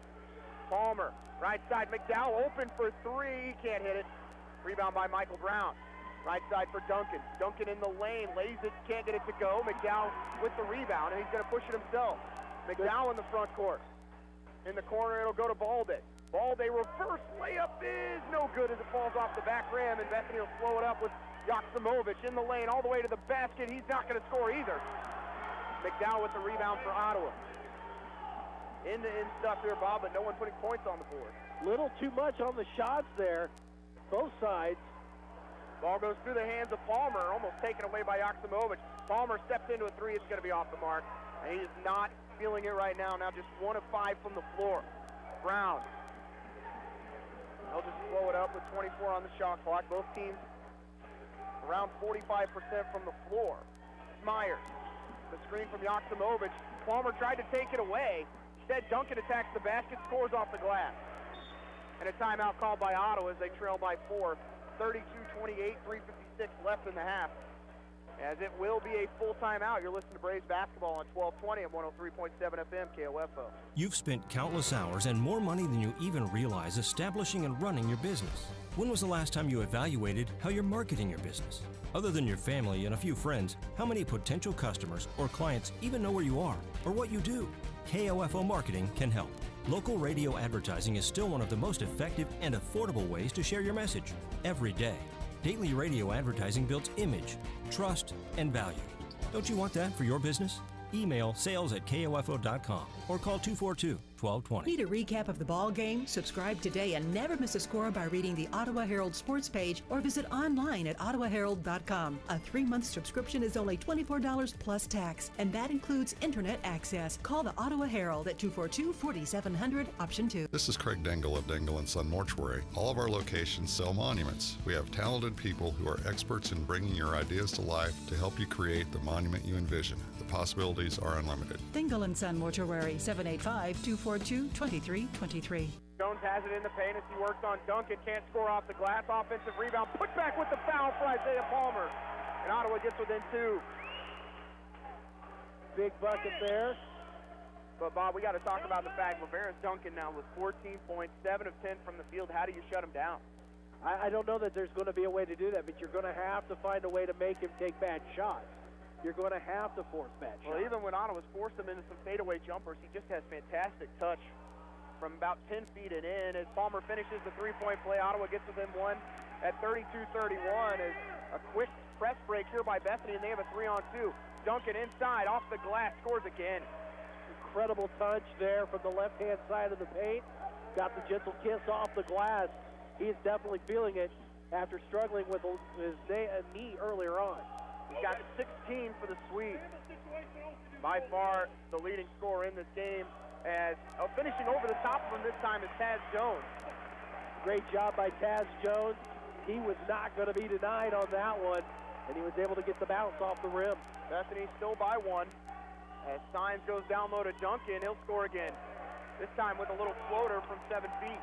Palmer, right side, McDowell open for three. He can't hit it. Rebound by Michael Brown. Right side for Duncan. Duncan in the lane, lays it, can't get it to go. McDowell with the rebound, and he's going to push it himself. McDowell in the front court. In the corner, it'll go to Balde. Balde reverse layup is no good as it falls off the back rim, and Bethany will slow it up with Joksimovic in the lane all the way to the basket. He's not going to score either. McDowell with the rebound for Ottawa. In stuff here, Bob, but no one putting points on the board. Little too much on the shots there, both sides. Ball goes through the hands of Palmer, almost taken away by Joksimovic. Palmer steps into a three, it's going to be off the mark. And he is not feeling it right now. Now just 1 of 5 from the floor. Brown. They'll just slow it up with 24 on the shot clock. Both teams around 45% from the floor. Myers. The screen from Joksimovic. Palmer tried to take it away. Instead, Duncan attacks the basket, scores off the glass. And a timeout called by Ottawa as they trail by 4. 32-28, 3:56 left in the half. As it will be a full timeout. You're listening to Braves basketball on 1220 and 103.7 FM KOFO. You've spent countless hours and more money than you even realize establishing and running your business. When was the last time you evaluated how you're marketing your business? Other than your family and a few friends, how many potential customers or clients even know where you are or what you do? KOFO Marketing can help. Local radio advertising is still one of the most effective and affordable ways to share your message every day. Daily radio advertising builds image, trust, and value. Don't you want that for your business? Email sales@kofo.com or call 242-1220. Need a recap of the ball game? Subscribe today and never miss a score by reading the Ottawa Herald sports page or visit online at ottawaherald.com. A 3-month subscription is only $24 plus tax, and that includes internet access. Call the Ottawa Herald at 242-4700, option 2. This is Craig Dingle of Dingle & Son Mortuary. All of our locations sell monuments. We have talented people who are experts in bringing your ideas to life to help you create the monument you envision. The possibilities are unlimited. Dingle & Son Mortuary, 785-242-2323. Jones has it in the paint as he works on Duncan. Can't score off the glass. Offensive rebound. Put back with the foul for Isaiah Palmer. And Ottawa gets within 2. Big bucket there. But, Bob, we got to talk about the fact Lavera's Duncan now with 14 points, 7 of 10 from the field. How do you shut him down? I don't know that there's going to be a way to do that, but you're going to have to find a way to make him take bad shots. You're going to have to force bad shots. Well, even when Ottawa's forced him into some fadeaway jumpers, he just has fantastic touch from about 10 feet and in. As Palmer finishes the three-point play, Ottawa gets within 1 at 32-31. As a quick press break here by Bethany, and they have a 3-on-2. Duncan inside, off the glass, scores again. Incredible touch there from the left-hand side of the paint. Got the gentle kiss off the glass. He is definitely feeling it after struggling with his knee earlier on. He's got 16 for the Swedes. By far the leading scorer in this game, as finishing over the top of him this time is Taz Jones. Great job by Taz Jones. He was not going to be denied on that one, and he was able to get the bounce off the rim. Bethany still by 1. As Steins goes down low to Duncan, he'll score again. This time with a little floater from 7 feet.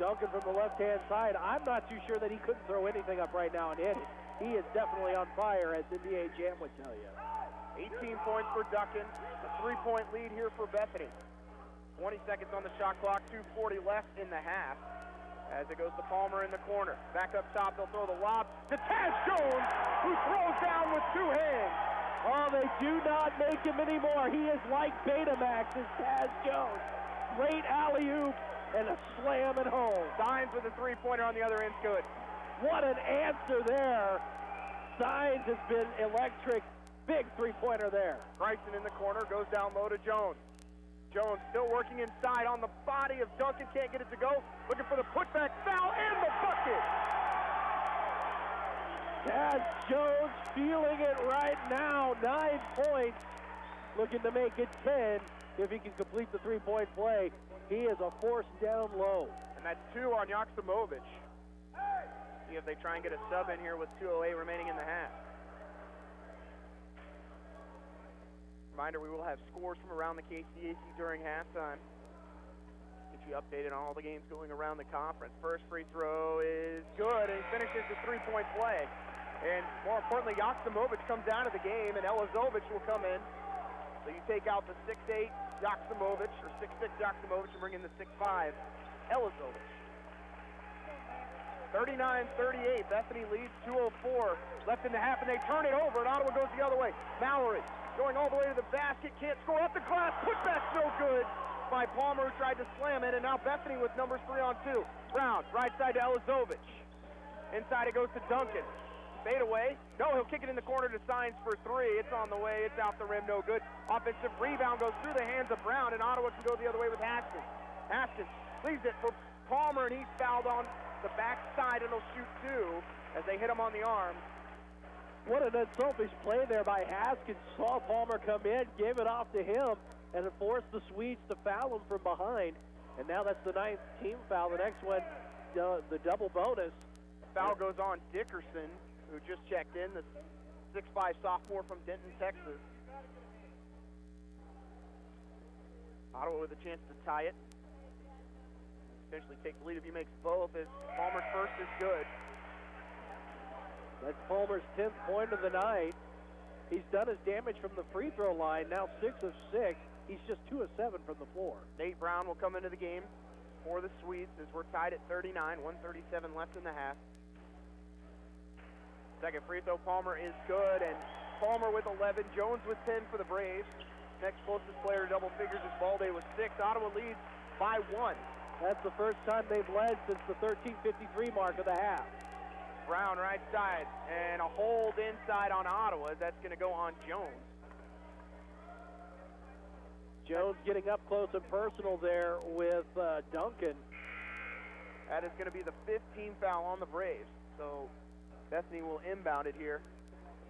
Duncan from the left-hand side. I'm not too sure that he couldn't throw anything up right now and hit it. He is definitely on fire, as NBA Jam would tell you. 18 points for Duncan. A 3-point lead here for Bethany. 20 seconds on the shot clock, 2:40 left in the half. As it goes to Palmer in the corner. Back up top, they'll throw the lob to Taz Jones, who throws down with two hands. Oh, they do not make him anymore. He is like Betamax, is Taz Jones. Great alley-oop and a slam at home. Signs with a three-pointer on the other end's good. What an answer there. Signs has been electric. Big three-pointer there. Bryson in the corner, goes down low to Jones. Jones still working inside on the body of Duncan, can't get it to go. Looking for the putback, foul, and the bucket! Taz Jones feeling it right now. 9 points, looking to make it 10 if he can complete the three-point play. He is a force down low. And that's 2 on Yaksimovich. See if they try and get a sub in here with 2:08 remaining in the half. Reminder, we will have scores from around the KCAC during halftime. Get you updated on all the games going around the conference. First free throw is good, and he finishes the three-point play. And more importantly, Yaksimovich comes out of the game, and Elizovich will come in. So you take out the 6'8 Yaksimovich, or 6'6 Yaksimovich, and bring in the 6'5 Elizovich. 39-38, Bethany leads, 2:04 left in the half, and they turn it over, and Ottawa goes the other way. Mallory going all the way to the basket, can't score up the glass, putback's no good by Palmer, who tried to slam it, and now Bethany with numbers 3 on 2. Brown, right side to Elizovich. Inside it goes to Duncan. Fade away. No, he'll kick it in the corner to Signs for 3. It's on the way, it's out the rim, no good. Offensive rebound goes through the hands of Brown, and Ottawa can go the other way with Haskins. Haskins leaves it for Palmer, and he's fouled on the backside, and he'll shoot 2 as they hit him on the arm. What an unselfish play there by Haskins. Saw Palmer come in, gave it off to him, and it forced the Swedes to foul him from behind. And now that's the 9th team foul. The next one, the double bonus. Foul goes on Dickerson, who just checked in, the 6'5 sophomore from Denton, Texas. Ottawa with a chance to tie it. Potentially take the lead if he makes both, as Palmer's first is good. That's Palmer's 10th point of the night. He's done his damage from the free throw line, now 6 of 6. He's just 2 of 7 from the floor. Nate Brown will come into the game for the Swedes as we're tied at 39, 1:37 left in the half. Second free throw, Palmer is good, and Palmer with 11, Jones with 10 for the Braves. Next closest player to double figures is Balde with 6. Ottawa leads by 1. That's the first time they've led since the 13:53 mark of the half. Brown right side, and a hold inside on Ottawa. That's going to go on Jones. Jones getting up close and personal there with Duncan. That is going to be the 15th foul on the Braves. So Bethany will inbound it here.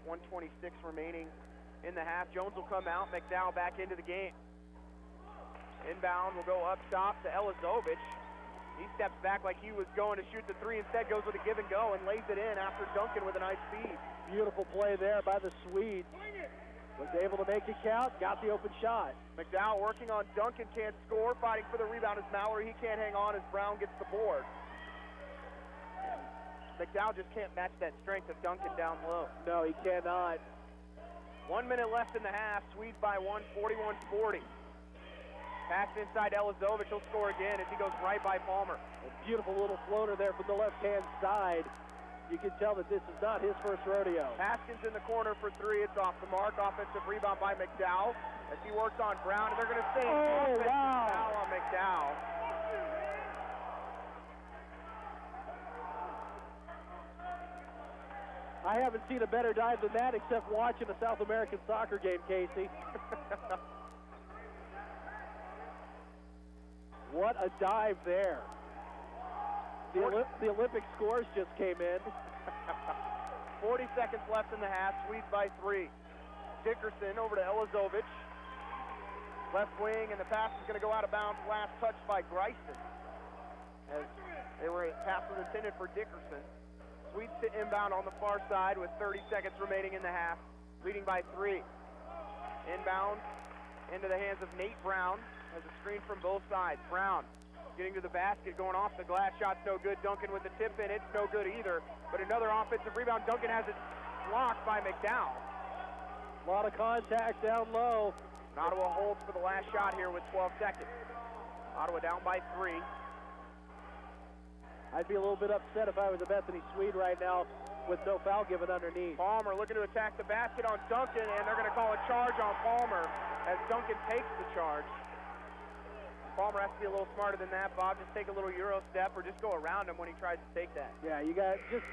1:26 remaining in the half. Jones will come out. McDowell back into the game. Inbound will go up top to Elizovich. He steps back like he was going to shoot the 3, instead goes with a give and go and lays it in after Duncan with a nice feed. Beautiful play there by the Swedes. Was able to make it count, got the open shot. McDowell working on Duncan, can't score. Fighting for the rebound is Mallory. He can't hang on as Brown gets the board. McDowell just can't match that strength of Duncan down low. No, he cannot. 1 minute left in the half. Swedes by 1, 41-40. Pass inside Elizovich, he'll score again as he goes right by Palmer. A beautiful little floater there from the left-hand side. You can tell that this is not his first rodeo. Haskins in the corner for 3, it's off the mark. Offensive rebound by McDowell as he works on Brown, and they're going to say foul on McDowell. I haven't seen a better dive than that except watching a South American soccer game, Casey. What a dive there. The Olympic scores just came in. 40 seconds left in the half. Swedes by 3. Dickerson over to Elizovich. Left wing, and the pass is going to go out of bounds. Last touch by Greiston. As pass was intended for Dickerson. Swedes to inbound on the far side with 30 seconds remaining in the half. Leading by 3. Inbound into the hands of Nate Brown. Has a screen from both sides. Brown getting to the basket, going off the glass. Shot's no good. Duncan with the tip in. It's no good either. But another offensive rebound. Duncan has it blocked by McDowell. A lot of contact down low. And Ottawa holds for the last shot here with 12 seconds. Ottawa down by 3. I'd be a little bit upset if I was a Bethany Swede right now with no foul given underneath. Palmer looking to attack the basket on Duncan, and they're going to call a charge on Palmer as Duncan takes the charge. Palmer has to be a little smarter than that, Bob. Just take a little Euro step or just go around him when he tries to take that. Yeah, you got just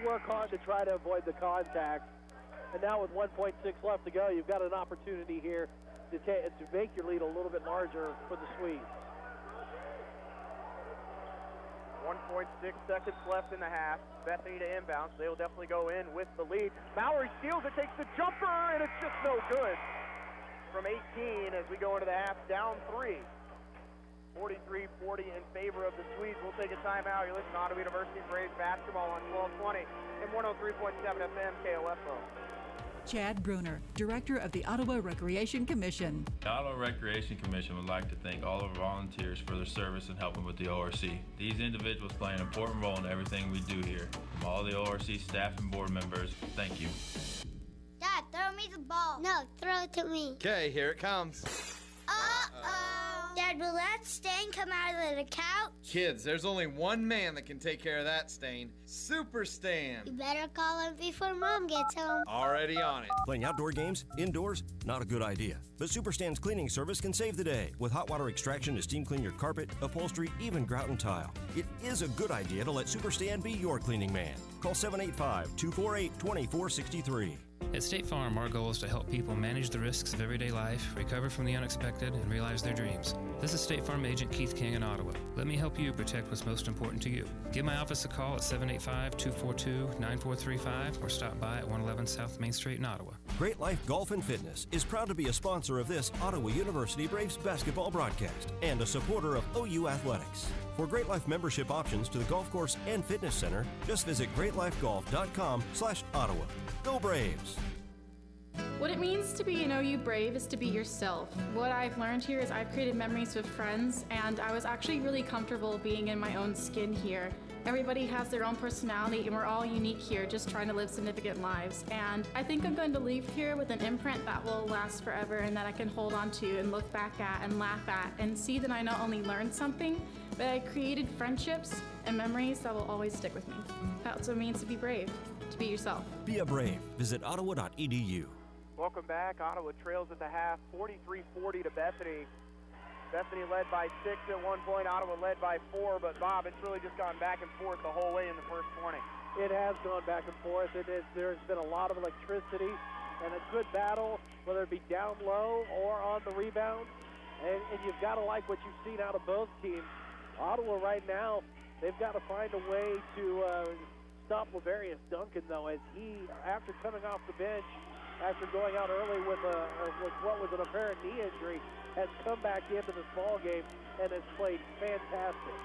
work hard to try to avoid the contact. And now with 1.6 left to go, you've got an opportunity here to make your lead a little bit larger for the Swedes. 1.6 seconds left in the half. Bethany to inbound, so they will definitely go in with the lead. Mallory steals it, takes the jumper, and it's just no good. From 18 as we go into the half, down 3. 43-40 in favor of the Swedes. We'll take a timeout. You're listening to Ottawa University Braves basketball on 1220 and 103.7 FM KOFO. Chad Bruner, Director of the Ottawa Recreation Commission. The Ottawa Recreation Commission would like to thank all of our volunteers for their service in helping with the ORC. These individuals play an important role in everything we do here. From all the ORC staff and board members, thank you. Dad, throw me the ball. No, throw it to me. Okay, here it comes. Uh-oh. Dad, will that stain come out of the couch? Kids, there's only one man that can take care of that stain. Super Stan. You better call him before Mom gets home. Already on it. Playing outdoor games? Indoors? Not a good idea. But Super Stan's cleaning service can save the day with hot water extraction to steam clean your carpet, upholstery, even grout and tile. It is a good idea to let Super Stan be your cleaning man. Call 785-248-2463. At State Farm, our goal is to help people manage the risks of everyday life, recover from the unexpected, and realize their dreams. This is State Farm Agent Keith King in Ottawa. Let me help you protect what's most important to you. Give my office a call at 785-242-9435 or stop by at 111 South Main Street in Ottawa. Great Life Golf and Fitness is proud to be a sponsor of this Ottawa University Braves basketball broadcast and a supporter of OU Athletics. For Great Life membership options to the golf course and fitness center, just visit greatlifegolf.com/Ottawa. Go Braves! What it means to be an OU Brave is to be yourself. What I've learned here is I've created memories with friends, and I was actually really comfortable being in my own skin here. Everybody has their own personality, and we're all unique here, just trying to live significant lives. And I think I'm going to leave here with an imprint that will last forever and that I can hold on to and look back at and laugh at and see that I not only learned something, but I created friendships and memories that will always stick with me. That's what it means to be brave, to be yourself. Be a Brave. Visit ottawa.edu. Welcome back. Ottawa trails at the half, 43-40 to Bethany. Bethany led by 6 at one point. Ottawa led by 4. But, Bob, it's really just gone back and forth the whole way in the first 20. It has gone back and forth. There's been a lot of electricity and a good battle, whether it be down low or on the rebound. And you've got to like what you've seen out of both teams. Ottawa right now, they've got to find a way to stop Laverius Duncan, though, as he, after coming off the bench, after going out early with what was an apparent knee injury, has come back into this ball game and has played fantastic.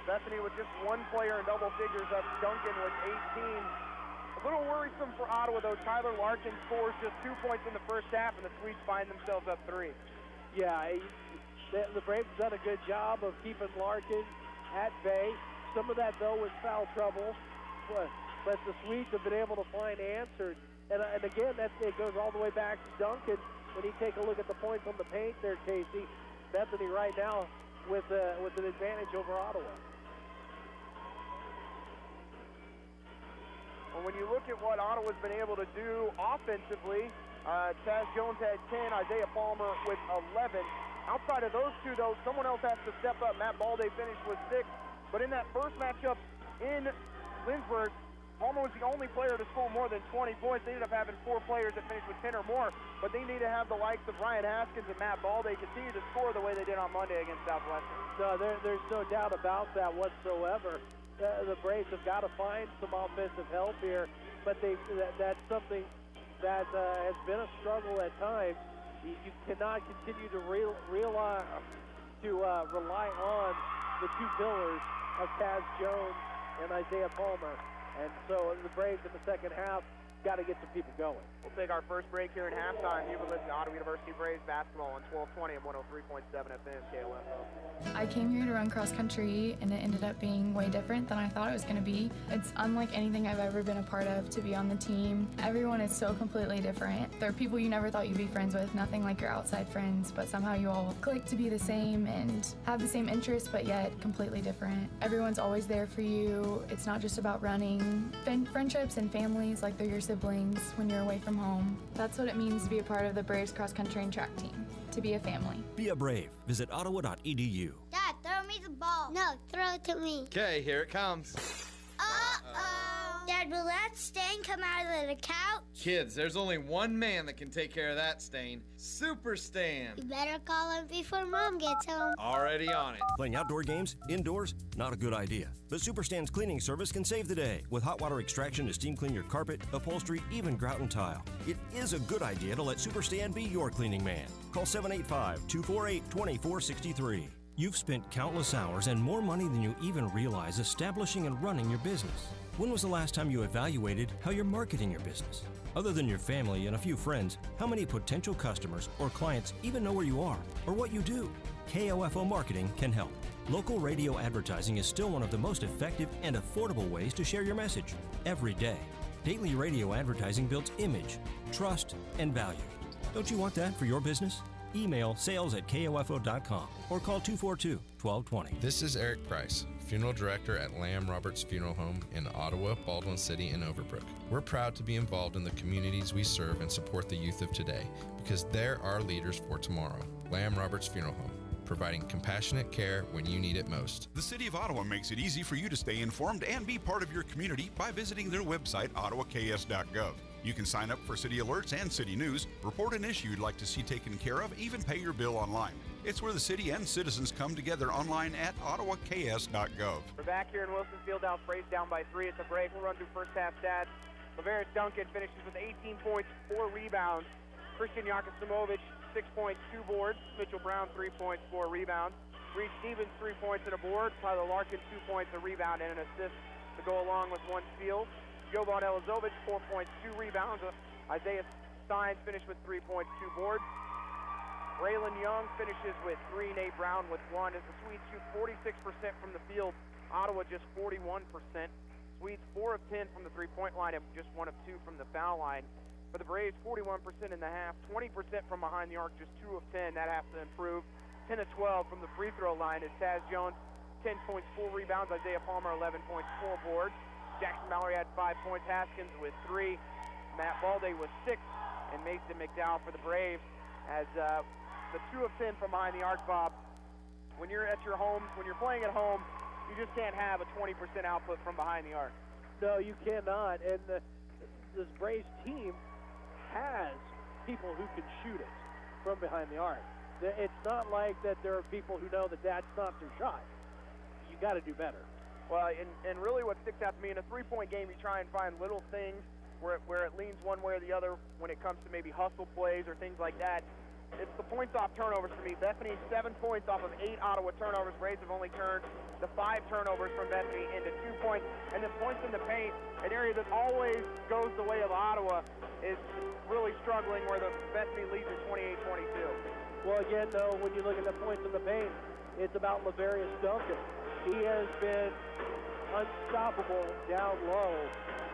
Bethany with just one player in double figures up. Duncan with 18. A little worrisome for Ottawa, though. Tyler Larkin scores just 2 points in the first half, and the Swedes find themselves up 3. Yeah, the Braves have done a good job of keeping Larkin at bay. Some of that, though, was foul trouble, but the Swedes have been able to find answers. And again, it goes all the way back to Duncan. When you take a look at the points on the paint there, Casey, Bethany right now with an advantage over Ottawa. Well, when you look at what Ottawa's been able to do offensively, Chaz Jones had 10, Isaiah Palmer with 11. Outside of those two, though, someone else has to step up. Matt Balde finished with 6. But in that first matchup in Lindsborg, Palmer was the only player to score more than 20 points. They ended up having 4 players that finished with 10 or more, but they need to have the likes of Ryan Haskins and Matt Balde continue to score the way they did on Monday against Southwestern. No, there's no doubt about that whatsoever. The Braves have got to find some offensive help here, but that's something that has been a struggle at times. You cannot continue to rely on the two pillars of Chaz Jones and Isaiah Palmer. And so the Braves in the second half got to get some people going. We'll take our first break here in halftime. You've been listening to Ottawa University Braves basketball on 1220 and 103.7 FM KOFO. I came here to run cross country, and it ended up being way different than I thought it was going to be. It's unlike anything I've ever been a part of to be on the team. Everyone is so completely different. There are people you never thought you'd be friends with, nothing like your outside friends, but somehow you all click to be the same and have the same interests, but yet completely different. Everyone's always there for you. It's not just about running. Friendships and families, like they're your siblings when you're away from home. That's what it means to be a part of the Braves cross country and track team, to be a family. Be a Brave. Visit ottawa.edu. Dad, throw me the ball. No, throw it to me. Okay, here it comes. Uh-oh. Dad, will that stain come out of the couch? Kids, there's only one man that can take care of that stain. Super Stan. You better call him before Mom gets home. Already on it. Playing outdoor games, indoors, not a good idea. But Super Stan's cleaning service can save the day with hot water extraction to steam clean your carpet, upholstery, even grout and tile. It is a good idea to let Super Stan be your cleaning man. Call 785-248-2463. You've spent countless hours and more money than you even realize establishing and running your business. When was the last time you evaluated how you're marketing your business? Other than your family and a few friends, how many potential customers or clients even know where you are or what you do? KOFO Marketing can help. Local radio advertising is still one of the most effective and affordable ways to share your message every day. Daily radio advertising builds image, trust, and value. Don't you want that for your business? Email sales@kofo.com or call 242-1220. This is Eric Price, Funeral Director at Lamb Roberts Funeral Home in Ottawa, Baldwin City, and Overbrook. We're proud to be involved in the communities we serve and support the youth of today because they're our leaders for tomorrow. Lamb Roberts Funeral Home, providing compassionate care when you need it most. The City of Ottawa makes it easy for you to stay informed and be part of your community by visiting their website, ottawaks.gov. You can sign up for city alerts and city news, report an issue you'd like to see taken care of, even pay your bill online. It's where the city and citizens come together online at ottawaks.gov. We're back here in Wilson Fieldhouse. Braves down by 3 at the break. We'll run through first half stats. Lavarius Duncan finishes with 18 points, 4 rebounds. Christian Yakasimovic, 6 points, 2 boards. Mitchell Brown, 3 points, 4 rebounds. Reese Stevens, 3 points and a board. Tyler Larkin, 2 points, a rebound, and an assist to go along with 1 steal. Jovan Elizovic, 4 points, 2 rebounds. Isaiah Stein finished with 3 points, 2 boards. Braylon Young finishes with 3. Nate Brown with 1. As the Swedes shoot 46% from the field, Ottawa just 41%. Swedes 4 of 10 from the three-point line and just 1 of 2 from the foul line. For the Braves, 41% in the half, 20% from behind the arc, just 2 of 10. That has to improve. 10 of 12 from the free throw line is Taz Jones, 10 points, 4 rebounds. Isaiah Palmer, 11 points, 4 boards. Jackson Mallory had 5 points. Haskins with 3. Matt Balde with 6. And Mason McDowell for the Braves as the 2 of 10 from behind the arc, Bob. When you're at your home, when you're playing at home, you just can't have a 20% output from behind the arc. No, you cannot. And this Braves team has people who can shoot it from behind the arc. It's not like that there are people who know that that's not their shot. You got to do better. Well, and really what sticks out to me in a three-point game, you try and find little things where it leans one way or the other when it comes to maybe hustle plays or things like that. It's the points off turnovers for me. Bethany, 7 points off of 8 Ottawa turnovers. Braves have only turned the 5 turnovers from Bethany into 2 points. And then points in the paint, an area that always goes the way of Ottawa, is really struggling where the Bethany leads at 28-22. Well, again, though, when you look at the points in the paint, it's about Lavarius Duncan. He has been unstoppable down low,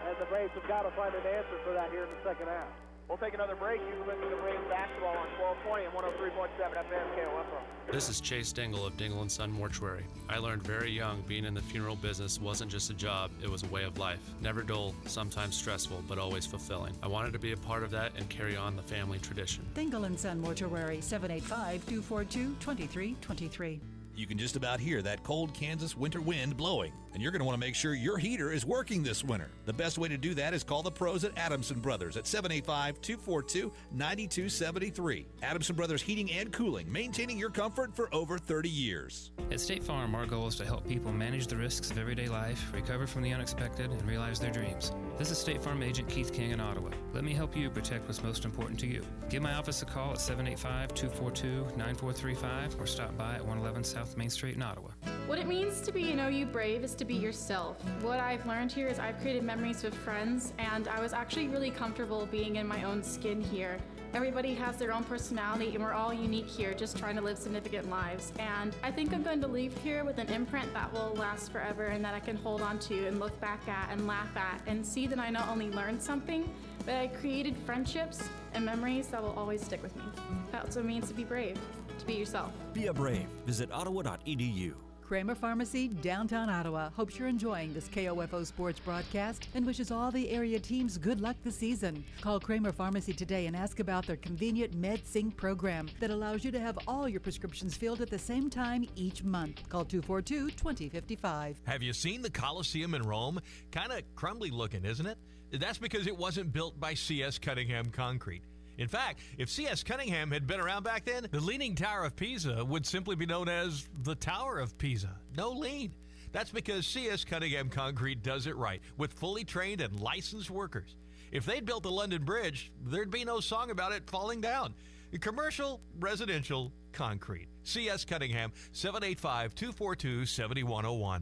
and the Braves have got to find an answer for that here in the second half. We'll take another break. You can listen to Braves basketball on 1220 and 103.7 FM KOFO. This is Chase Dingle of Dingle & Son Mortuary. I learned very young being in the funeral business wasn't just a job, it was a way of life. Never dull, sometimes stressful, but always fulfilling. I wanted to be a part of that and carry on the family tradition. Dingle & Son Mortuary, 785-242-2323. You can just about hear that cold Kansas winter wind blowing, and you're going to want to make sure your heater is working this winter. The best way to do that is call the pros at Adamson Brothers at 785-242-9273. Adamson Brothers Heating and Cooling, maintaining your comfort for over 30 years. At State Farm, our goal is to help people manage the risks of everyday life, recover from the unexpected, and realize their dreams. This is State Farm Agent Keith King in Ottawa. Let me help you protect what's most important to you. Give my office a call at 785-242-9435 or stop by at 111 South Main Street in Ottawa. What it means to be an OU Brave is to to be yourself. What I've learned here is I've created memories with friends, and I was actually really comfortable being in my own skin here. Everybody has their own personality, and we're all unique here, just trying to live significant lives. And I think I'm going to leave here with an imprint that will last forever and that I can hold on to and look back at and laugh at and see that I not only learned something, but I created friendships and memories that will always stick with me. That's what it means to be brave, to be yourself. Be a brave. Visit ottawa.edu. Kramer Pharmacy, downtown Ottawa, hopes you're enjoying this KOFO Sports broadcast and wishes all the area teams good luck this season. Call Kramer Pharmacy today and ask about their convenient MedSync program that allows you to have all your prescriptions filled at the same time each month. Call 242-2055. Have you seen the Coliseum in Rome? Kind of crumbly looking, isn't it? That's because it wasn't built by C.S. Cunningham Concrete. In fact, if C.S. Cunningham had been around back then, the Leaning Tower of Pisa would simply be known as the Tower of Pisa. No lean. That's because C.S. Cunningham Concrete does it right with fully trained and licensed workers. If they'd built the London Bridge, there'd be no song about it falling down. Commercial, residential, concrete. C.S. Cunningham, 785-242-7101.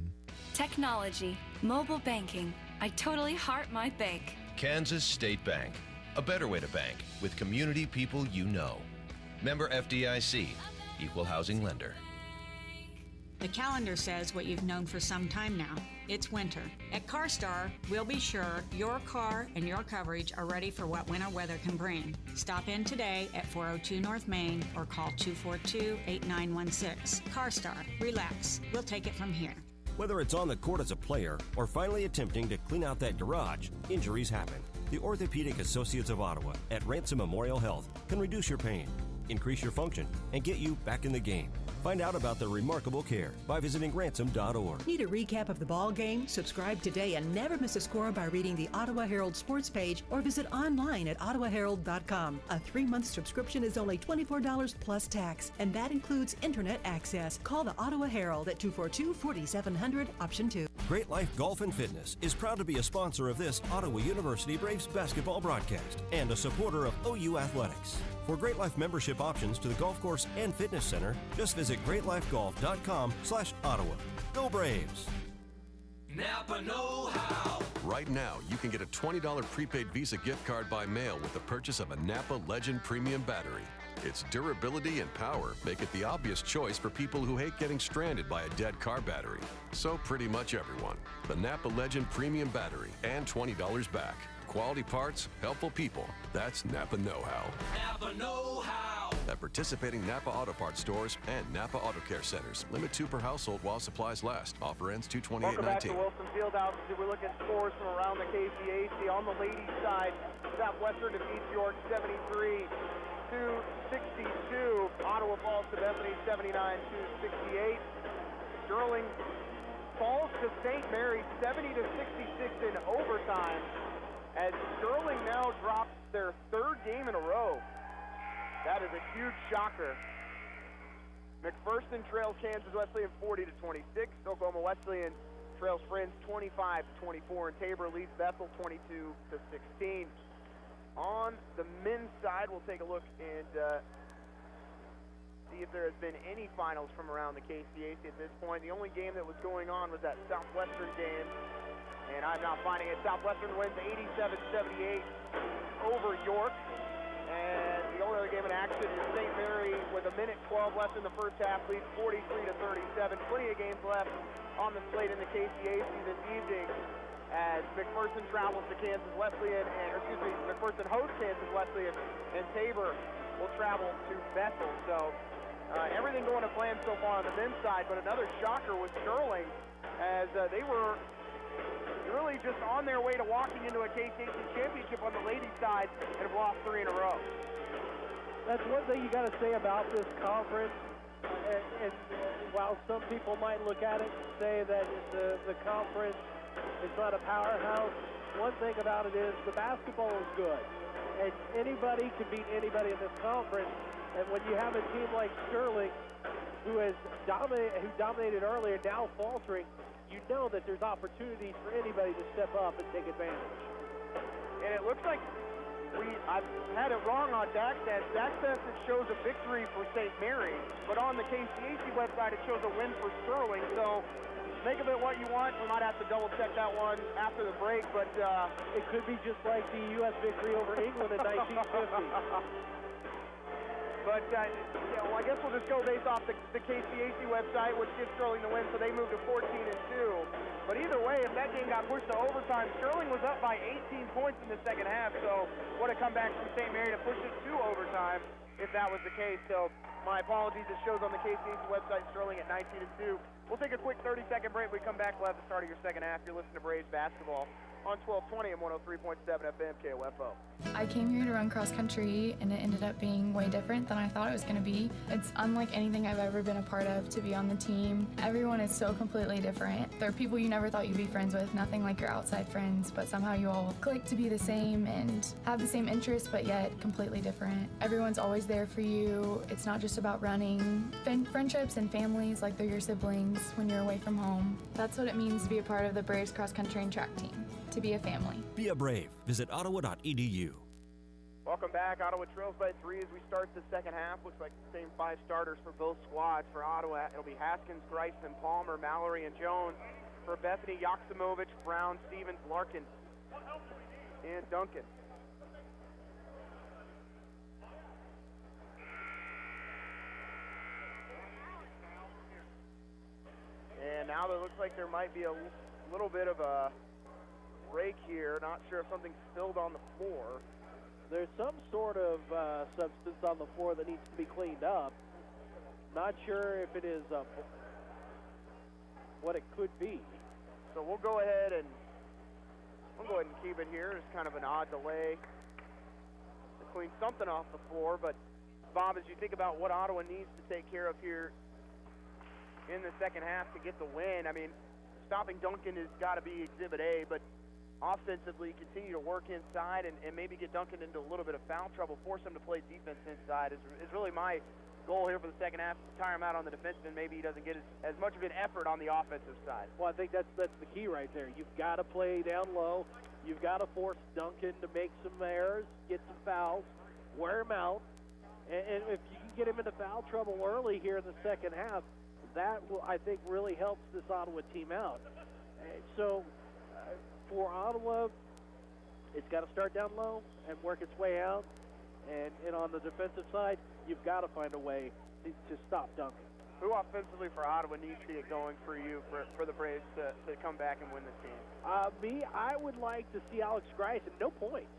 Technology, mobile banking. I totally heart my bank. Kansas State Bank. A better way to bank with community people you know. Member FDIC, Equal Housing Lender. The calendar says what you've known for some time now. It's winter. At CarStar, we'll be sure your car and your coverage are ready for what winter weather can bring. Stop in today at 402 North Main or call 242-8916. CarStar, relax. We'll take it from here. Whether it's on the court as a player or finally attempting to clean out that garage, injuries happen. The Orthopedic Associates of Ottawa at Ransom Memorial Health can reduce your pain, increase your function, and get you back in the game. Find out about their remarkable care by visiting ransom.org. Need a recap of the ball game? Subscribe today and never miss a score by reading the Ottawa Herald sports page or visit online at ottawaherald.com. A 3-month subscription is only $24 plus tax, and that includes internet access. Call the Ottawa Herald at 242-4700, option 2. Great Life Golf and Fitness is proud to be a sponsor of this Ottawa University Braves basketball broadcast and a supporter of OU Athletics. For Great Life membership options to the golf course and fitness center, just visit greatlifegolf.com/Ottawa. Go Braves! Napa know-how. Right now, you can get a $20 prepaid Visa gift card by mail with the purchase of a Napa Legend Premium battery. Its durability and power make it the obvious choice for people who hate getting stranded by a dead car battery. So pretty much everyone. The Napa Legend Premium battery and $20 back. Quality parts, helpful people. That's Napa know-how. Napa know-how. At participating Napa Auto Parts stores and Napa Auto Care Centers. Limit 2 per household while supplies last. Offer ends 2/28/19. Welcome back to Wilson Fieldhouse. We look at scores from around the KCAC. On the ladies' side, Southwestern defeats York 73-62. Ottawa falls to Bethany 79-68. Sterling falls to St. Mary 70-66 in overtime, as Sterling now drops their 3rd game in a row. That is a huge shocker. McPherson trails Kansas Wesleyan 40-26. Oklahoma Wesleyan trails Friends 25-24, and Tabor leads Bethel 22-16. On the men's side, we'll take a look and see if there has been any finals from around the KCAC at this point. The only game that was going on was that Southwestern game, and I'm not finding it. Southwestern wins 87-78 over York. And the only other game in action is St. Mary with 1:12 left in the first half, leads 43-37. Plenty of games left on the slate in the KCAC this evening, as McPherson travels to Kansas Wesleyan, McPherson hosts Kansas Wesleyan, and Tabor will travel to Bethel. So everything going to plan so far on the men's side, but another shocker was Sterling, as they were really just on their way to walking into a KCAC championship on the ladies' side and have lost 3 in a row. That's one thing you got to say about this conference. And while some people might look at it and say that the conference is not a powerhouse, one thing about it is the basketball is good. And anybody can beat anybody in this conference. And when you have a team like Sterling, who dominated earlier, now faltering, you know that there's opportunities for anybody to step up and take advantage. And it looks like I've had it wrong on DAX-Stats. DAX-Stats, it shows a victory for St. Mary, but on the KCAC website, it shows a win for Sterling. So make of it what you want. We might have to double-check that one after the break, but it could be just like the U.S. victory over England in 1950. But well, I guess we'll just go based off the KCAC website, which gives Sterling the win, so they moved to 14-2. But either way, if that game got pushed to overtime, Sterling was up by 18 points in the second half, so what a comeback from St. Mary to push it to overtime if that was the case. So my apologies, it shows on the KCAC website, Sterling at 19-2. We'll take a quick 30-second break. When we come back, we'll have the start of your second half. You're listening to Braves basketball on 1220 and 103.7 FM KOFO. I came here to run cross country and it ended up being way different than I thought it was going to be. It's unlike anything I've ever been a part of to be on the team. Everyone is so completely different. There are people you never thought you'd be friends with, nothing like your outside friends, but somehow you all click to be the same and have the same interests, but yet completely different. Everyone's always there for you. It's not just about running. Friendships and families like they're your siblings when you're away from home. That's what it means to be a part of the Braves cross country and track team. To be a family. Be a Brave. Visit ottawa.edu. Welcome back. Ottawa trails by 3 as we start the second half. Looks like the same 5 starters for both squads. For Ottawa, it'll be Haskins, Bryson, Palmer, Mallory, and Jones. For Bethany, Yoksimovich, Brown, Stevens, Larkin, and Duncan. And now it looks like there might be a little bit of a break here. Not sure if something spilled on the floor. There's some sort of substance on the floor that needs to be cleaned up. Not sure if it is what it could be. So we'll go ahead and keep it here. It's kind of an odd delay to clean something off the floor. But Bob, as you think about what Ottawa needs to take care of here in the second half to get the win, I mean, stopping Duncan has got to be Exhibit A, but offensively continue to work inside and maybe get Duncan into a little bit of foul trouble, force him to play defense inside is really my goal here for the second half. Tire him out on the defensive, and maybe he doesn't get as much of an effort on the offensive side. Well, I think that's the key right there. You've got to play down low. You've got to force Duncan to make some errors, get some fouls, wear him out. And if you can get him into foul trouble early here in the second half, that will, I think, really helps this Ottawa team out. So for Ottawa, it's got to start down low and work its way out. And on the defensive side, you've got to find a way to stop Duncan. Who offensively for Ottawa needs to get going for you, for the Braves to come back and win this game? I would like to see Alex Grice at no points.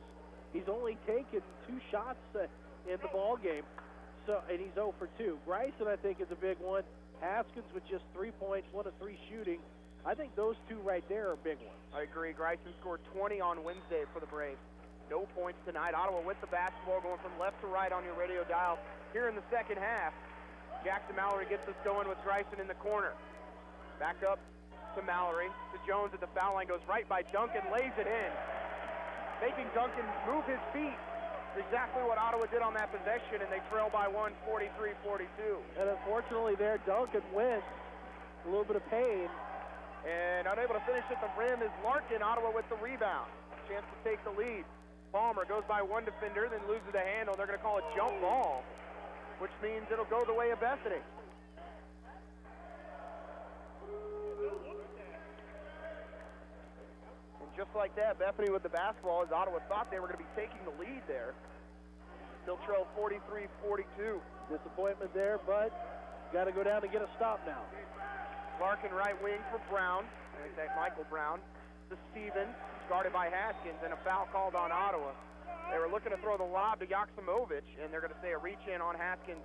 He's only taken 2 shots in the ball game, and he's 0 for 2. Bryson, I think, is a big one. Haskins with just 3 points, 1 of 3 shooting. I think those 2 right there are big ones. I agree. Bryson scored 20 on Wednesday for the Braves. No points tonight. Ottawa with the basketball, going from left to right on your radio dial here in the second half. Jackson Mallory gets us going with Bryson in the corner. Back up to Mallory, to Jones at the foul line, goes right by Duncan, lays it in. Making Duncan move his feet. Exactly what Ottawa did on that possession, and they trail by 1, 43-42. And unfortunately there, Duncan wins. A little bit of pain. And unable to finish at the rim is Larkin. Ottawa with the rebound. Chance to take the lead. Palmer goes by 1 defender, then loses the handle. They're going to call a jump ball, which means it'll go the way of Bethany. And just like that, Bethany with the basketball, as Ottawa thought they were going to be taking the lead there. Still trail 43-42. Disappointment there, but got to go down to get a stop now. Larkin right wing for Brown. I think that's Michael Brown. To Stevens, guarded by Haskins, and a foul called on Ottawa. They were looking to throw the lob to Yoksimovich, and they're going to say a reach-in on Haskins.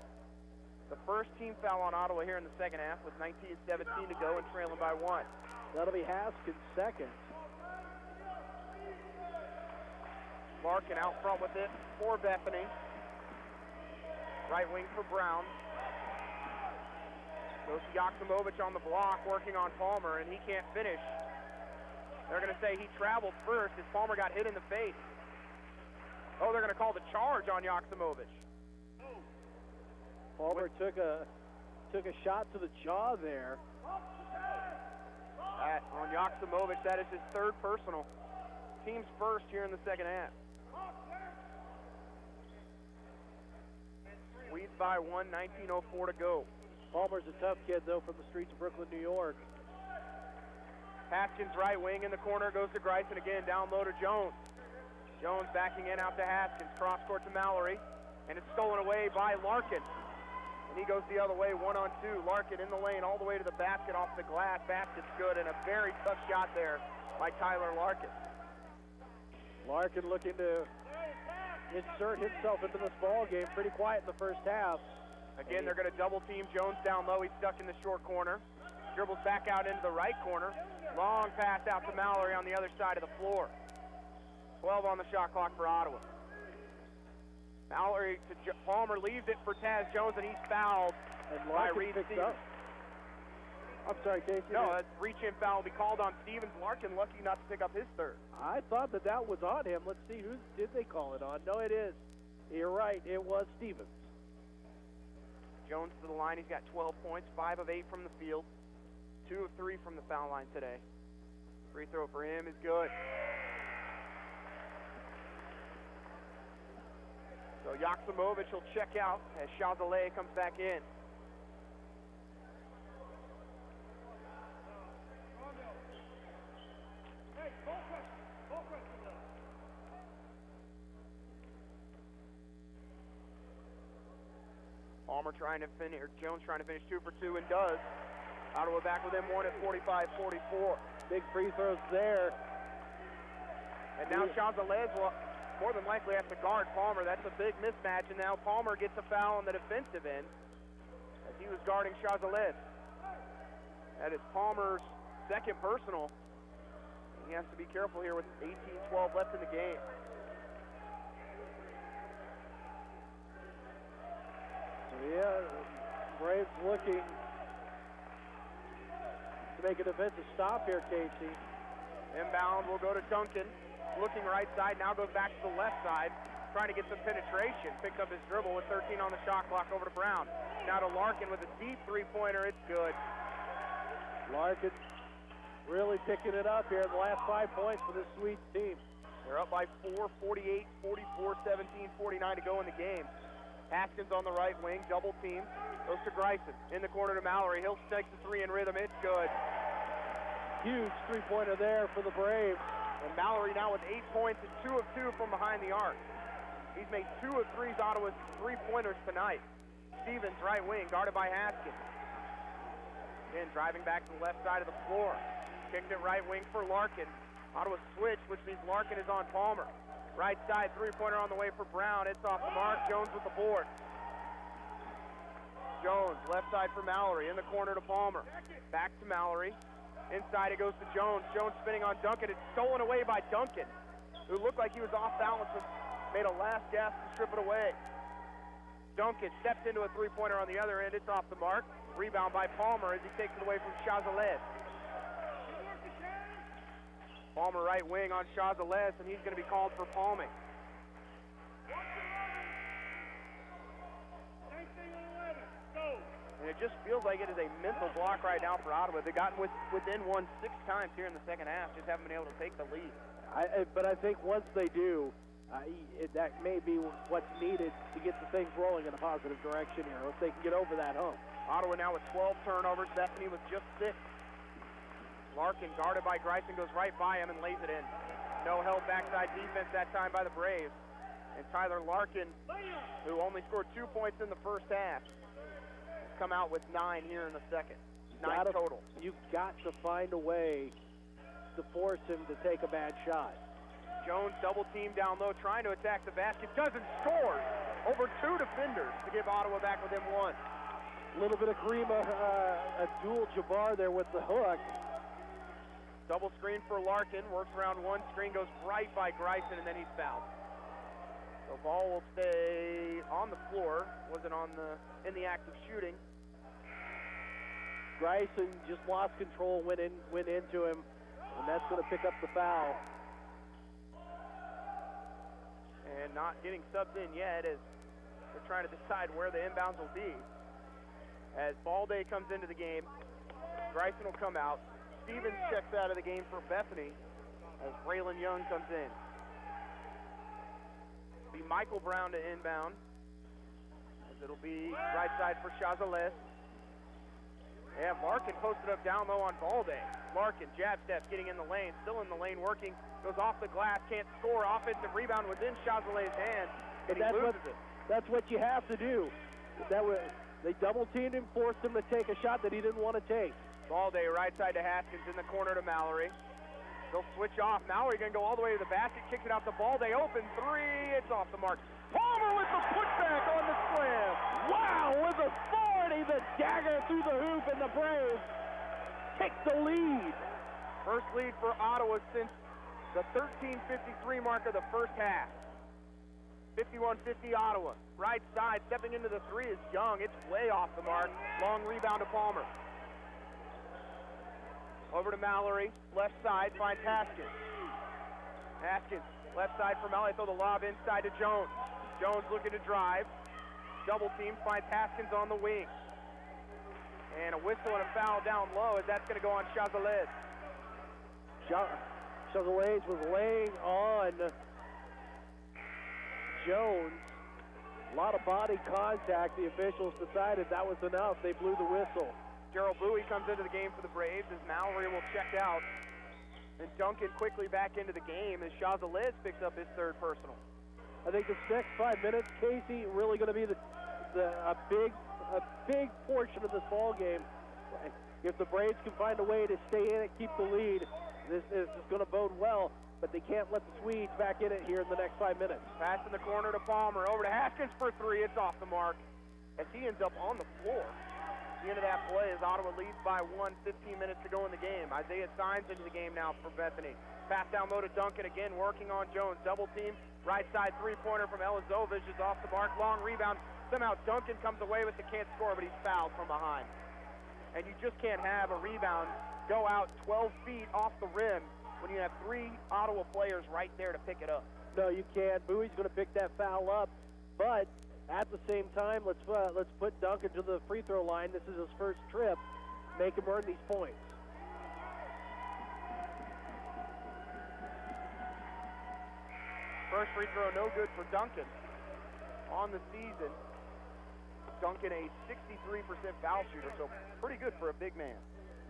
The first team foul on Ottawa here in the second half with 19:17 to go and trailing by 1. That'll be Haskins' second. Larkin out front with it for Bethany. Right wing for Brown. Goes to Yoksimovich on the block, working on Palmer, and he can't finish. They're going to say he traveled first as Palmer got hit in the face. Oh, they're going to call the charge on Yoksimovich. Palmer took a shot to the jaw there. On Yoksimovich, that is his 3rd personal. Team's first here in the second half. Leads by 1, 19:04 to go. Palmer's a tough kid, though, from the streets of Brooklyn, New York. Haskins right wing in the corner, goes to Greisen again, down low to Jones. Jones backing in out to Haskins, cross court to Mallory, and it's stolen away by Larkin. And he goes the other way, 1-on-2. Larkin in the lane all the way to the basket, off the glass. Basket's good, and a very tough shot there by Tyler Larkin. Larkin looking to insert himself into this ball game. Pretty quiet in the first half. Again, they're going to double team Jones down low. He's stuck in the short corner. Dribbles back out into the right corner. Long pass out to Mallory on the other side of the floor. 12 on the shot clock for Ottawa. Mallory to Palmer, leaves it for Taz Jones, and he's fouled by Reed Stevens. I'm sorry, Casey. No, that reach-in foul will be called on Stevens. Larkin lucky not to pick up his third. I thought that was on him. Let's see, who did they call it on? No, it is. You're right, it was Stevens. Jones to the line. He's got 12 points, 5 of 8 from the field, 2 of 3 from the foul line today. Free throw for him is good. So Yaksimovic will check out as Chazelle comes back in. Palmer trying to finish, or Jones trying to finish 2 for 2, and does. Ottawa back within 1 at 45-44. Big free throws there. And now Chazelle will more than likely have to guard Palmer. That's a big mismatch, and now Palmer gets a foul on the defensive end as he was guarding Chazelle. That is Palmer's second personal. He has to be careful here with 18-12 left in the game. So yeah, Braves looking to make a defensive stop here, Casey. Inbound will go to Duncan. Looking right side, now goes back to the left side, trying to get some penetration. Picks up his dribble with 13 on the shot clock over to Brown. Now to Larkin with a deep three-pointer. It's good. Larkin really picking it up here in the last 5 points for this Swedes team. They're up by 4, 48, 44, 17, 49 to go in the game. Haskins on the right wing, double team. Goes to Greisen. In the corner to Mallory. He'll take the 3 in rhythm. It's good. Huge three-pointer there for the Braves. And Mallory now with 8 points and 2 of 2 from behind the arc. He's made 2 of 3 Ottawa's three-pointers tonight. Stevens, right wing, guarded by Haskins. Again, driving back to the left side of the floor. Kicked it right wing for Larkin. Ottawa switch, which means Larkin is on Palmer. Right side, three-pointer on the way for Brown. It's off the mark. Jones with the board. Jones, left side for Mallory. In the corner to Palmer. Back to Mallory. Inside it goes to Jones. Jones spinning on Duncan. It's stolen away by Duncan, who looked like he was off balance and made a last gasp to strip it away. Duncan steps into a three-pointer on the other end. It's off the mark. Rebound by Palmer as he takes it away from Chazelle. Palmer right wing on Chazelle, and he's going to be called for palming. And it just feels like it is a mental block right now for Ottawa. They've gotten within 1 6 times here in the second half, just haven't been able to take the lead. But I think once they do, that may be what's needed to get the things rolling in a positive direction here, if they can get over that hump. Ottawa now with 12 turnovers. Bethany with just 6. Larkin, guarded by Greisen, goes right by him and lays it in. No help backside defense that time by the Braves. And Tyler Larkin, who only scored 2 points in the first half, come out with 9 here in the second. 9 total. You've got to find a way to force him to take a bad shot. Jones double team down low, trying to attack the basket. Doesn't score. Over 2 defenders to give Ottawa back within 1. A little bit of Grima, Abdul-Jabbar there with the hook. Double screen for Larkin. Works around one. Screen goes right by Greisen, and then he's fouled. So ball will stay on the floor. Wasn't in the act of shooting. Greisen just lost control, went into him, and that's going to pick up the foul. And not getting subbed in yet as they're trying to decide where the inbounds will be. As Balde comes into the game, Greisen will come out. Stevens checks out of the game for Bethany as Braylon Young comes in. Be Michael Brown to inbound, as it'll be right side for Chazelle. They have Larkin posted up down low on Balde. Larkin, jab step, getting in the lane, still in the lane, working, goes off the glass, can't score. Offensive rebound within Chazelet's hand, and he loses it. That's what you have to do. They double-teamed him, forced him to take a shot that he didn't want to take. Balde right side to Haskins, in the corner to Mallory. They'll switch off. Mallory going to go all the way to the basket, kicks it out to Balde, open three, it's off the mark. Palmer with the putback on the slam. Wow, with authority, the dagger through the hoop, and the Braves take the lead. First lead for Ottawa since the 13:53 mark of the first half. 51-50 Ottawa. Right side, stepping into the three is Young. It's way off the mark. Long rebound to Palmer. Over to Mallory. Left side, finds Haskins. Haskins, left side for Mallory. Throw the lob inside to Jones. Jones looking to drive. Double team, finds Haskins on the wing. And a whistle and a foul down low, as that's going to go on Chazelet. Chazelet was laying on Jones. A lot of body contact. The officials decided that was enough. They blew the whistle. Gerald Bowie comes into the game for the Braves as Mallory will check out. And Duncan quickly back into the game as Chazelet picks up his third personal. I think this next 5 minutes, Casey, really going to be a big portion of this ball game. If the Braves can find a way to stay in it, keep the lead, this is going to bode well. But they can't let the Swedes back in it here in the next 5 minutes. Pass in the corner to Palmer, over to Haskins for three. It's off the mark as he ends up on the floor. The end of that play as Ottawa leads by 15 minutes to go in the game. Isaiah Signs into the game now for Bethany. Pass down low to Duncan, again working on Jones. Double team, right side three-pointer from Elizovich is off the mark. Long rebound. Somehow Duncan comes away with it, can't score, but he's fouled from behind. And you just can't have a rebound go out 12 feet off the rim when you have three Ottawa players right there to pick it up. No, you can't. Bowie's going to pick that foul up, but at the same time, let's put Duncan to the free throw line. This is his first trip. Make him earn these points. First free throw, no good for Duncan on the season. Duncan, a 63% foul shooter, so pretty good for a big man.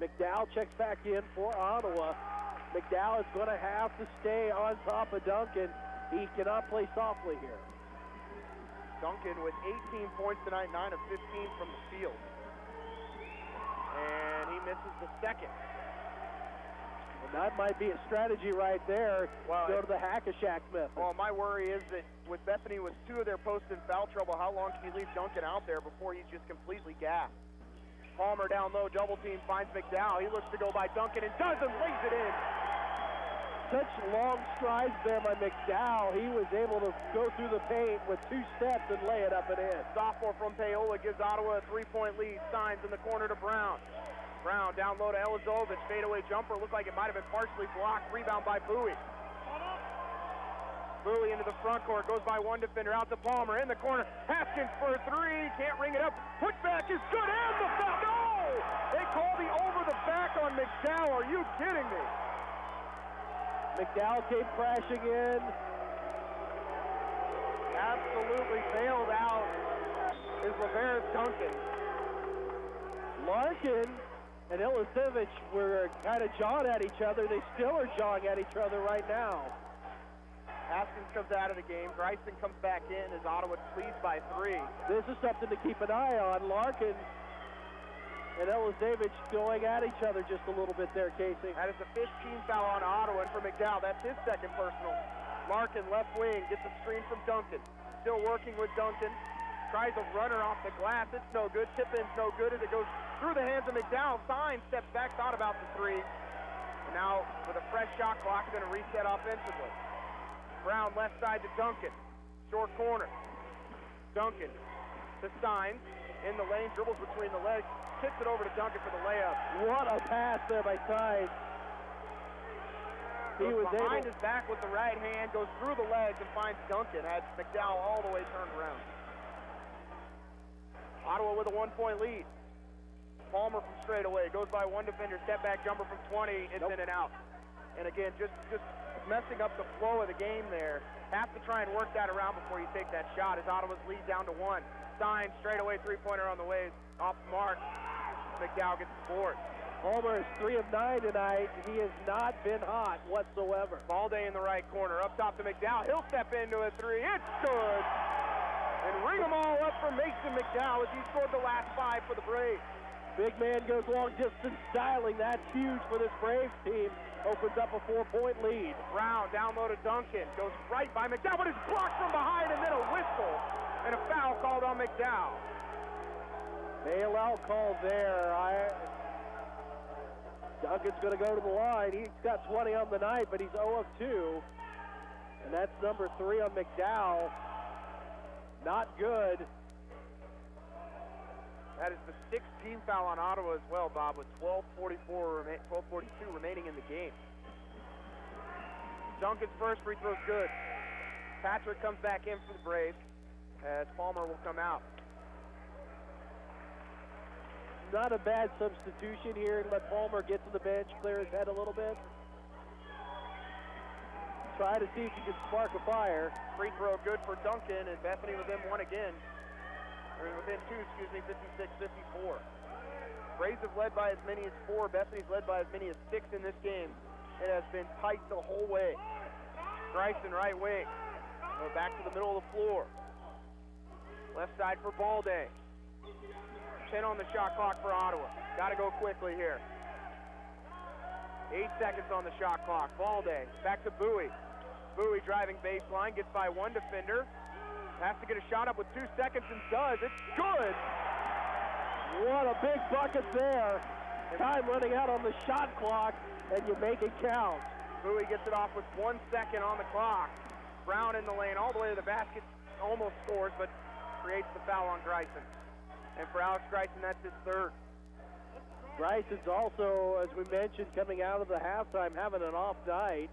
McDowell checks back in for Ottawa. McDowell is going to have to stay on top of Duncan. He cannot play softly here. Duncan with 18 points tonight, 9 of 15 from the field. And he misses the second. And that might be a strategy right there. Well, go to the hack-a-shack method. Well, my worry is that with Bethany with two of their posts in foul trouble, how long can you leave Duncan out there before he's just completely gassed? Palmer down low, double team, finds McDowell. He looks to go by Duncan and doesn't, lays it in. Such long strides there by McDowell. He was able to go through the paint with 2 steps and lay it up and in. Sophomore from Paola gives Ottawa a 3-point lead. Signs in the corner to Brown. Brown down low to Elizovich. Fadeaway jumper. Looked like it might have been partially blocked. Rebound by Bowie. Bowie into the front court. Goes by one defender. Out to Palmer. In the corner. Haskins for a three. Can't ring it up. Putback is good. And the foul. No! They call the over the back on McDowell. Are you kidding me? McDowell came crashing in. Absolutely bailed out is Lavera's Duncan. Larkin and Ilizevich were kind of jawing at each other. They still are jawing at each other right now. Haskins comes out of the game. Bryson comes back in as Ottawa leads by 3. This is something to keep an eye on. Larkin and Elizevich going at each other just a little bit there, Casey. That is a 15 foul on Ottawa, and for McDowell, that's his second personal. Larkin, left wing, gets a screen from Duncan. Still working with Duncan. Tries a runner off the glass. It's no good. Tip-in's no good as it goes through the hands of McDowell. Signs, steps back, thought about the three. And now, with a fresh shot clock, going to reset offensively. Brown, left side to Duncan. Short corner. Duncan to Signs. In the lane, dribbles between the legs. Kicks it over to Duncan for the layup. What a pass there by Signs. He was behind his back with the right hand, goes through the legs and finds Duncan. Had McDowell all the way turned around. Ottawa with a 1-point lead. Palmer from straight away. Goes by one defender. Step back jumper from 20. It's in and out. And again, just messing up the flow of the game there. Have to try and work that around before you take that shot as Ottawa's lead down to 1. Signs straight away 3-pointer on the way. Off the mark. McDowell gets the board. Palmer is 3 of 9 tonight. He has not been hot whatsoever. Balday in the right corner, up top to McDowell. He'll step into a three. It's good. And ring them all up for Mason McDowell as he scored the last 5 for the Braves. Big man goes long distance styling. That's huge for this Braves team. Opens up a 4-point lead. Brown down low to Duncan. Goes right by McDowell, but it's blocked from behind, and then a whistle. And a foul called on McDowell. Bailout call there. Duncan's going to go to the line. He's got 20 on the night, but he's 0 of 2. And that's number 3 on McDowell. Not good. That is the 16th foul on Ottawa as well, Bob, with 12:42 remaining in the game. Duncan's first free throw is good. Patrick comes back in for the Braves as Palmer will come out. Not a bad substitution here. Let Palmer get to the bench, clear his head a little bit. Try to see if he can spark a fire. Free throw good for Duncan, and Bethany within 1 again. Or within 2, 56-54. Braves have led by as many as 4. Bethany's led by as many as 6 in this game. It has been tight the whole way. Bryson, right wing. Go back to the middle of the floor. Left side for Balday. 10 on the shot clock for Ottawa. Got to go quickly here. 8 seconds on the shot clock. Balday back to Bowie. Bowie driving baseline, gets by 1 defender. Has to get a shot up with 2 seconds and does. It's good. What a big bucket there. Time running out on the shot clock, and you make it count. Bowie gets it off with 1 second on the clock. Brown in the lane all the way to the basket. Almost scores, but creates the foul on Greisen. And for Alex Greisen, that's his 3rd. Greisen's also, as we mentioned, coming out of the halftime, having an off night.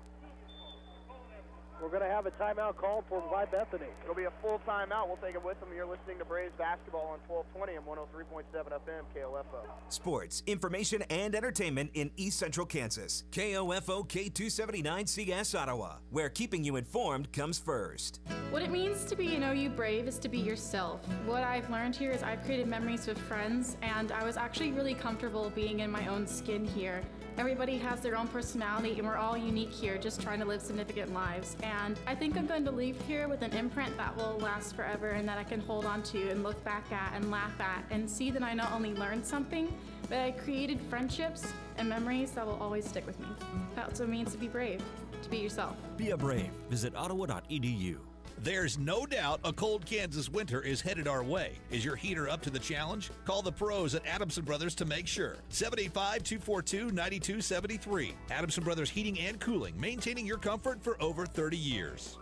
We're going to have a timeout called for by Bethany. It'll be a full timeout. We'll take it with them. You're listening to Braves basketball on 1220 and 103.7 FM KOFO. Sports, information, and entertainment in East Central Kansas. KOFO K279CS Ottawa, where keeping you informed comes first. What it means to be an OU Brave is to be yourself. What I've learned here is I've created memories with friends, and I was actually really comfortable being in my own skin here. Everybody has their own personality, and we're all unique here, just trying to live significant lives. And I think I'm going to leave here with an imprint that will last forever and that I can hold on to and look back at and laugh at and see that I not only learned something, but I created friendships and memories that will always stick with me. That's what it means to be brave, to be yourself. Be a Brave. Visit ottawa.edu. There's no doubt a cold Kansas winter is headed our way. Is your heater up to the challenge? Call the pros at Adamson Brothers to make sure. 785-242-9273. Adamson Brothers Heating and Cooling, maintaining your comfort for over 30 years.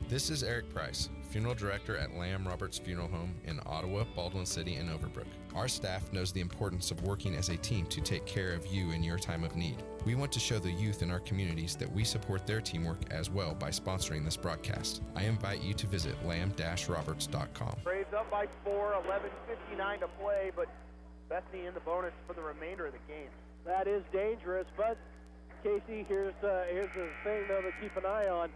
This is Eric Price, Funeral Director at Lamb Roberts Funeral Home in Ottawa, Baldwin City, and Overbrook. Our staff knows the importance of working as a team to take care of you in your time of need. We want to show the youth in our communities that we support their teamwork as well by sponsoring this broadcast. I invite you to visit lamb-roberts.com. Braves up by 4, 11:59 to play, but Bethany in the bonus for the remainder of the game. That is dangerous, but Casey, here's the thing though to keep an eye on.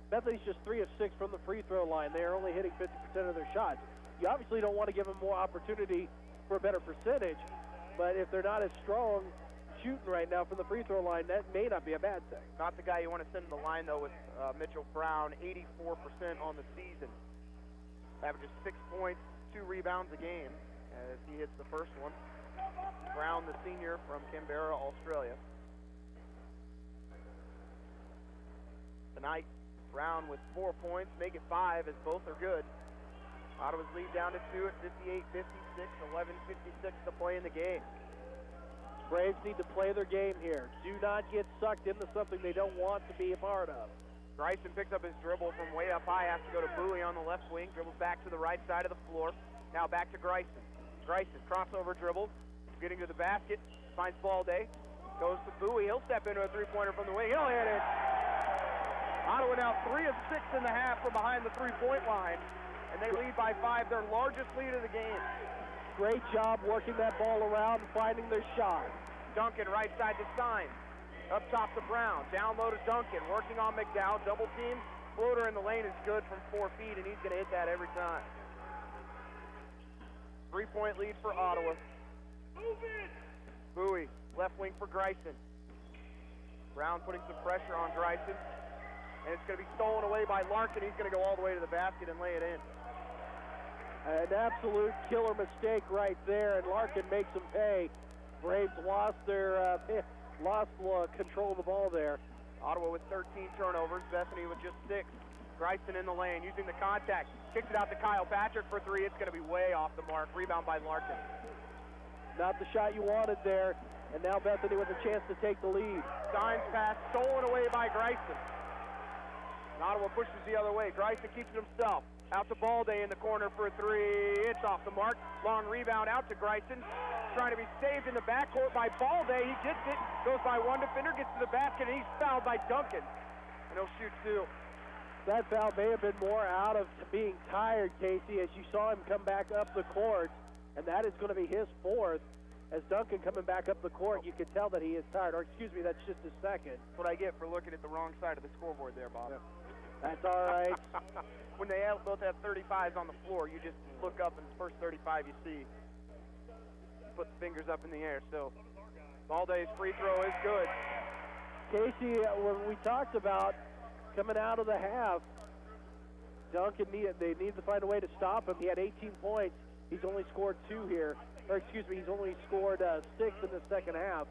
Bethany's just 3 of 6 from the free throw line. They're only hitting 50% of their shots. You obviously don't want to give them more opportunity for a better percentage, but if they're not as strong shooting right now from the free throw line, that may not be a bad thing. Not the guy you want to send to the line, though, with Mitchell Brown, 84% on the season. Averages 6 points, 2 rebounds a game as he hits the first one. Brown, the senior from Canberra, Australia. Tonight, Brown with 4 points, make it 5 as both are good. Ottawa's lead down to 2 at 58-56, 11:56 to play in the game. Braves need to play their game here. Do not get sucked into something they don't want to be a part of. Greisen picks up his dribble from way up high, has to go to Bowie on the left wing, dribbles back to the right side of the floor. Now back to Greisen. Greisen, crossover dribble, getting to the basket, finds Balday, goes to Bowie. He'll step into a three-pointer from the wing. He'll hit it. Ottawa now 3 of 6 in the half from behind the three-point line, and they lead by 5, their largest lead of the game. Great job working that ball around and finding their shot. Duncan right side to Stein. Up top to Brown. Down low to Duncan. Working on McDowell. Double team. Floater in the lane is good from 4 feet, and he's going to hit that every time. 3-point lead for Ottawa. Bowie Left wing for Greisen. Brown putting some pressure on Greisen. And it's going to be stolen away by Larkin. He's going to go all the way to the basket and lay it in. An absolute killer mistake right there, and Larkin makes them pay. Braves lost their control of the ball there. Ottawa with 13 turnovers. Bethany with just 6. Greisen in the lane, using the contact. Kicks it out to Kyle Patrick for 3. It's going to be way off the mark. Rebound by Larkin. Not the shot you wanted there. And now Bethany with a chance to take the lead. Stein's pass stolen away by Greisen. And Ottawa pushes the other way. Greisen keeps it himself. Out to Balde in the corner for 3. It's off the mark. Long rebound out to Greisen. Trying to be saved in the backcourt by Balde. He gets it. Goes by one defender. Gets to the basket. And he's fouled by Duncan. And he'll shoot 2. That foul may have been more out of being tired, Casey, as you saw him come back up the court. And that is going to be his 4th. As Duncan coming back up the court, you can tell that he is tired. Or excuse me, that's just his 2nd. That's what I get for looking at the wrong side of the scoreboard there, Bob. Yeah. That's all right. When they both have 35s on the floor, you just look up and the first 35 you see. Put the fingers up in the air. So Balde's free throw is good. Casey, when we talked about coming out of the half, Duncan they need to find a way to stop him. He had 18 points. He's only scored 2 here. Or excuse me, he's only scored 6 in the second half.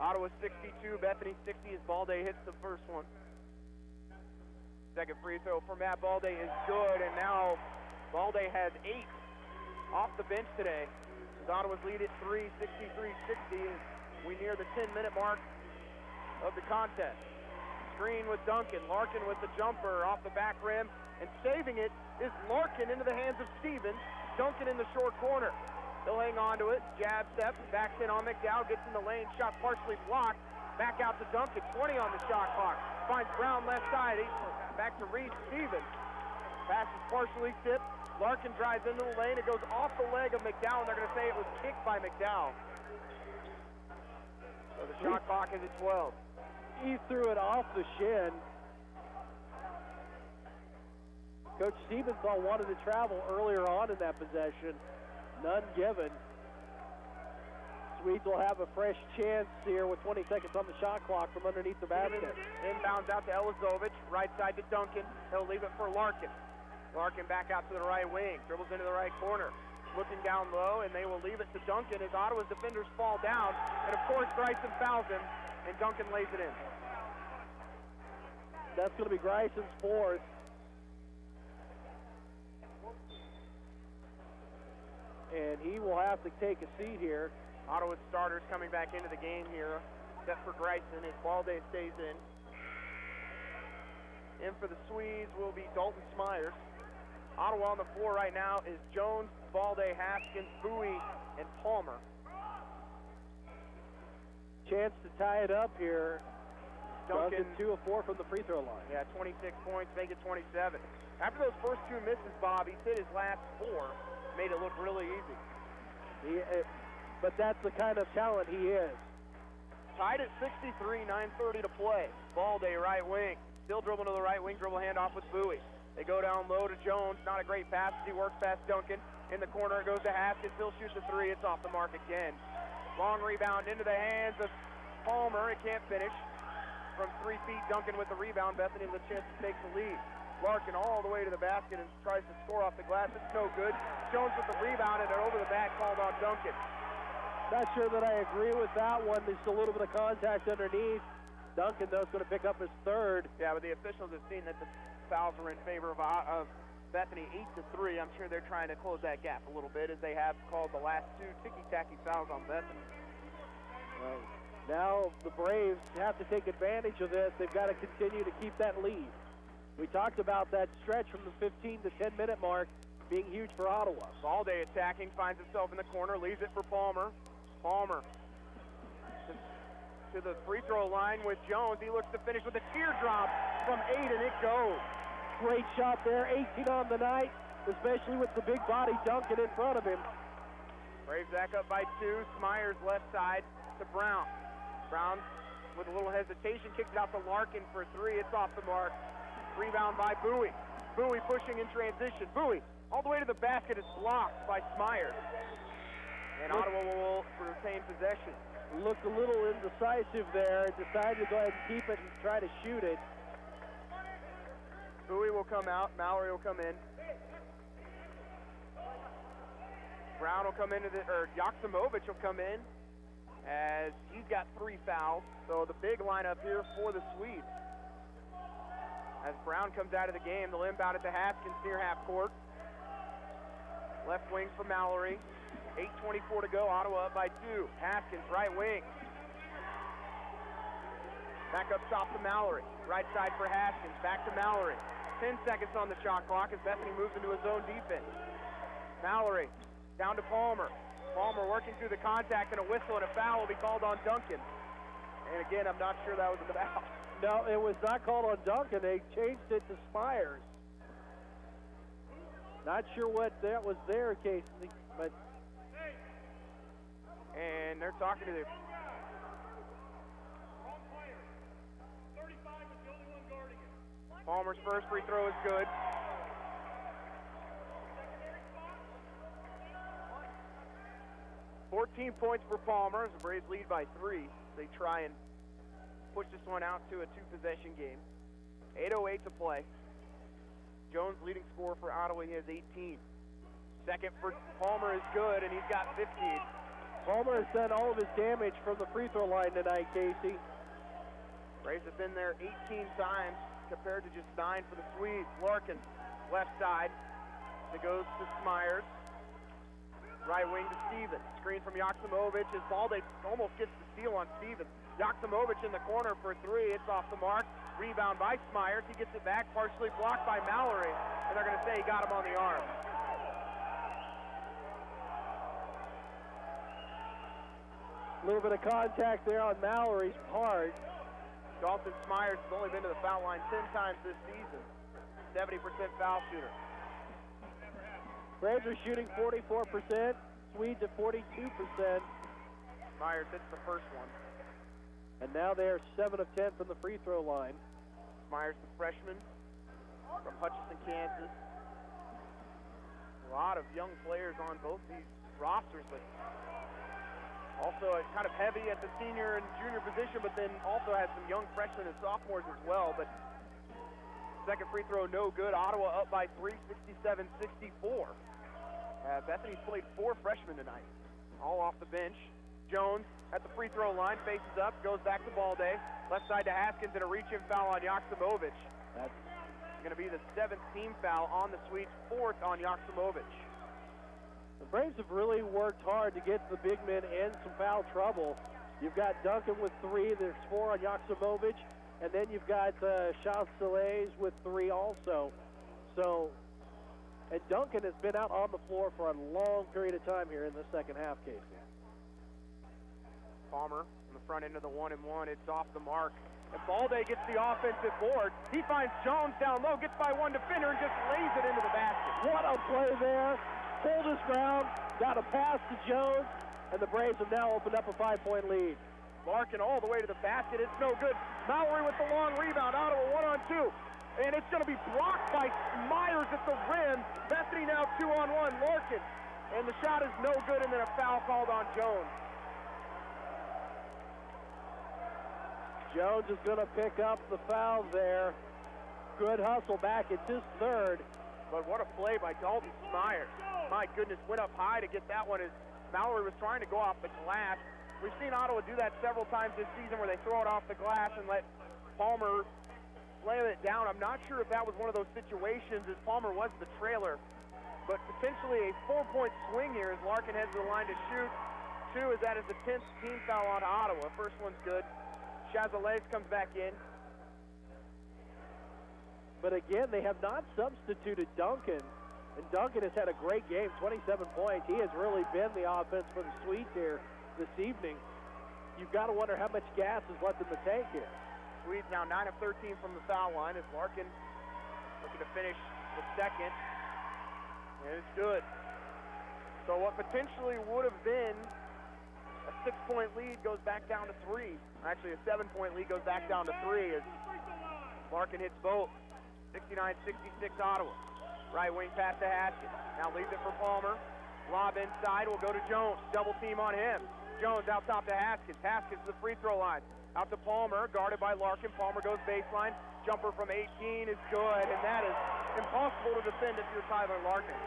Ottawa 62, Bethany 60 as Balde hits the first one. Second free throw for Matt Balde is good, and now Balde has 8 off the bench today. As Ottawa's lead at 3, 63-60. We near the 10-minute mark of the contest. Screen with Duncan. Larkin with the jumper off the back rim, and saving it is Larkin into the hands of Stevens. Duncan in the short corner. He'll hang on to it. Jab step, backs in on McDowell, gets in the lane, shot partially blocked. Back out to Duncan, 20 on the shot clock. Finds Brown left side. Back to Reed Stevens. Pass is partially tipped. Larkin drives into the lane. It goes off the leg of McDowell, and they're going to say it was kicked by McDowell. So the shot clock is at 12. He threw it off the shin. Coach Stevenson wanted to travel earlier on in that possession. None given. Swedes will have a fresh chance here with 20 seconds on the shot clock from underneath the basket. Inbounds out to Elizovic, right side to Duncan. He'll leave it for Larkin. Larkin back out to the right wing, dribbles into the right corner. Looking down low, and they will leave it to Duncan as Ottawa's defenders fall down. And of course, Greisen fouls him, and Duncan lays it in. That's going to be Greisen's 4th. And he will have to take a seat here. Ottawa's starters coming back into the game here, except for Greisen as Balde stays in. In for the Swedes will be Dalton Smyers. Ottawa on the floor right now is Jones, Balde, Haskins, Bowie, and Palmer. Chance to tie it up here. Duncan 2 of 4 from the free throw line. Yeah, 26 points, make it 27. After those first 2 misses, Bob, he hit his last 4. Made it look really easy. But that's the kind of talent he is. Tied at 63, 9:30 to play. Balde, right wing. Still dribbling to the right wing, dribble handoff with Bowie. They go down low to Jones. Not a great pass as he works past Duncan. In the corner, it goes to Haskins. He'll shoot the 3. It's off the mark again. Long rebound into the hands of Palmer. It can't finish. From 3 feet, Duncan with the rebound. Bethany with a chance to take the lead. Larkin all the way to the basket and tries to score off the glass. It's no good. Jones with the rebound and an over the back called on Duncan. Not sure that I agree with that one. There's a little bit of contact underneath. Duncan, though, is going to pick up his 3rd. Yeah, but the officials have seen that the fouls are in favor of Bethany 8-3. I'm sure they're trying to close that gap a little bit as they have called the last 2 ticky-tacky fouls on Bethany. Now the Braves have to take advantage of this. They've got to continue to keep that lead. We talked about that stretch from the 15 to 10-minute mark being huge for Ottawa. Balde attacking, finds himself in the corner, leaves it for Palmer. Palmer to the free throw line with Jones. He looks to finish with a teardrop from 8, and it goes. Great shot there, 18 on the night, especially with the big body Duncan in front of him. Braves back up by 2. Smyers left side to Brown. Brown with a little hesitation kicks it out to Larkin for 3. It's off the mark. Rebound by Bowie. Bowie pushing in transition. Bowie all the way to the basket is blocked by Smyers. And Ottawa will retain possession. looked a little indecisive there, decided to go ahead and keep it and try to shoot it. Bowie will come out, Mallory will come in. Brown will come into Joksimovic will come in as he's got 3 fouls. So the big lineup here for the Swedes. As Brown comes out of the game, they'll inbound it to Haskins near half court. Left wing for Mallory. 8:24 to go, Ottawa up by 2. Haskins, right wing. Back up top to Mallory. Right side for Haskins, back to Mallory. 10 seconds on the shot clock as Bethany moves into a zone defense. Mallory, down to Palmer. Palmer working through the contact, and a whistle and a foul will be called on Duncan. And again, I'm not sure that was a foul. No, it was not called on Duncan. They changed it to Smyers. Not sure what that was there, Casey, but... And they're talking to the... Palmer's first free throw is good. $14 points for Palmer as the Braves lead by 3. They try and push this one out to a 2-possession game. 8:08 to play. Jones leading scorer for Ottawa, he has 18. Second for Palmer is good, and he's got 15. Palmer has done all of his damage from the free throw line tonight, Casey. Braves have been there 18 times compared to just 9 for the Swedes. Larkin, left side. It goes to Smyers. Right wing to Stevens. Screen from Joksimovic. His ball almost gets the steal on Stevens. Joksimovic in the corner for 3. It's off the mark. Rebound by Smyers. He gets it back, partially blocked by Mallory. And they're going to say he got him on the arm. A little bit of contact there on Mallory's part. Dalton Smyers has only been to the foul line 10 times this season. 70% foul shooter. Braves are shooting 44%. Swedes at 42%. Smyers hits the first one. And now they are 7 of 10 from the free throw line. Smyers, the freshman from Hutchinson, Kansas. A lot of young players on both these rosters, but also kind of heavy at the senior and junior position, but then also has some young freshmen and sophomores as well. But second free throw, no good. Ottawa up by 3, 67-64. Bethany's played 4 freshmen tonight, all off the bench. Jones at the free throw line, faces up, goes back to Balde. Left side to Haskins and a reach-in foul on Joksimovic. That's going to be the 7th team foul on the Swedes, 4th on Joksimovic. The Braves have really worked hard to get the big men in some foul trouble. You've got Duncan with 3, there's 4 on Joksimovic, and then you've got Chancellais with 3 also. So, and Duncan has been out on the floor for a long period of time here in the second half, Casey. Palmer on the front end of the 1-and-1, it's off the mark. And Balde gets the offensive board. He finds Jones down low, gets by one defender, and just lays it into the basket. What a play there. Pulled his ground, got a pass to Jones, and the Braves have now opened up a 5-point lead. Larkin all the way to the basket. It's no good. Mallory with the long rebound. Ottawa 1-on-2. And it's going to be blocked by Myers at the rim. Bethany now 2-on-1. Larkin. And the shot is no good, and then a foul called on Jones. Jones is going to pick up the foul there. Good hustle back. It's his 3rd. But what a play by Dalton Smyers. My goodness, went up high to get that one as Mallory was trying to go off the glass. We've seen Ottawa do that several times this season where they throw it off the glass and let Palmer slam it down. I'm not sure if that was one of those situations as Palmer was the trailer. But potentially a 4-point swing here as Larkin heads to the line to shoot. 2 as that is the 10th team foul on Ottawa. First one's good. Chancellais comes back in. But again, they have not substituted Duncan. And Duncan has had a great game, 27 points. He has really been the offense for the Swedes here this evening. You've got to wonder how much gas is left in the tank here. Swedes now 9 of 13 from the foul line as Larkin looking to finish the second. And it's good. So what potentially would have been a 6-point lead goes back down to 3. Actually, a 7-point lead goes back down to 3 as Larkin hits both. 69-66 Ottawa. Right wing pass to Haskins. Now leaves it for Palmer. Lob inside will go to Jones. Double team on him. Jones out top to Haskins. Haskins to the free throw line. Out to Palmer, guarded by Larkin. Palmer goes baseline. Jumper from 18 is good, and that is impossible to defend if you're Tyler Larkin.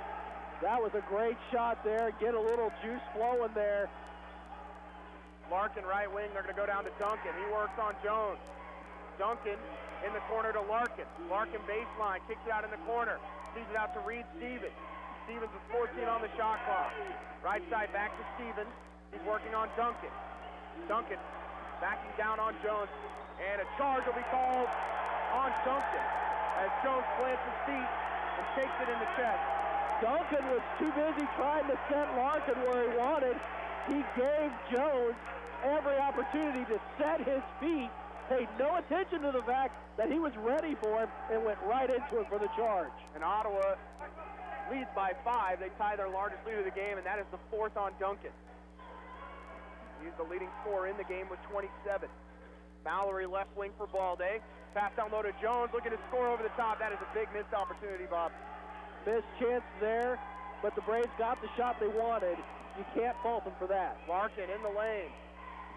That was a great shot there. Get a little juice flowing there. Larkin right wing, they're going to go down to Duncan. He works on Jones. Duncan in the corner to Larkin. Larkin baseline, kicks it out in the corner. Sees it out to Reed Stevens. Stevens with 14 on the shot clock. Right side back to Stevens. He's working on Duncan. Duncan backing down on Jones. And a charge will be called on Duncan as Jones plants his feet and takes it in the chest. Duncan was too busy trying to set Larkin where he wanted. He gave Jones every opportunity to set his feet, paid no attention to the fact that he was ready for him, and went right into it for the charge. And Ottawa leads by 5. They tie their largest lead of the game, and that is the 4th on Duncan. He's the leading scorer in the game with 27. Mallory left wing for Balde. Pass down low to Jones, looking to score over the top. That is a big missed opportunity, Bob. Missed chance there, but the Braves got the shot they wanted. You can't fault them for that. Larkin in the lane.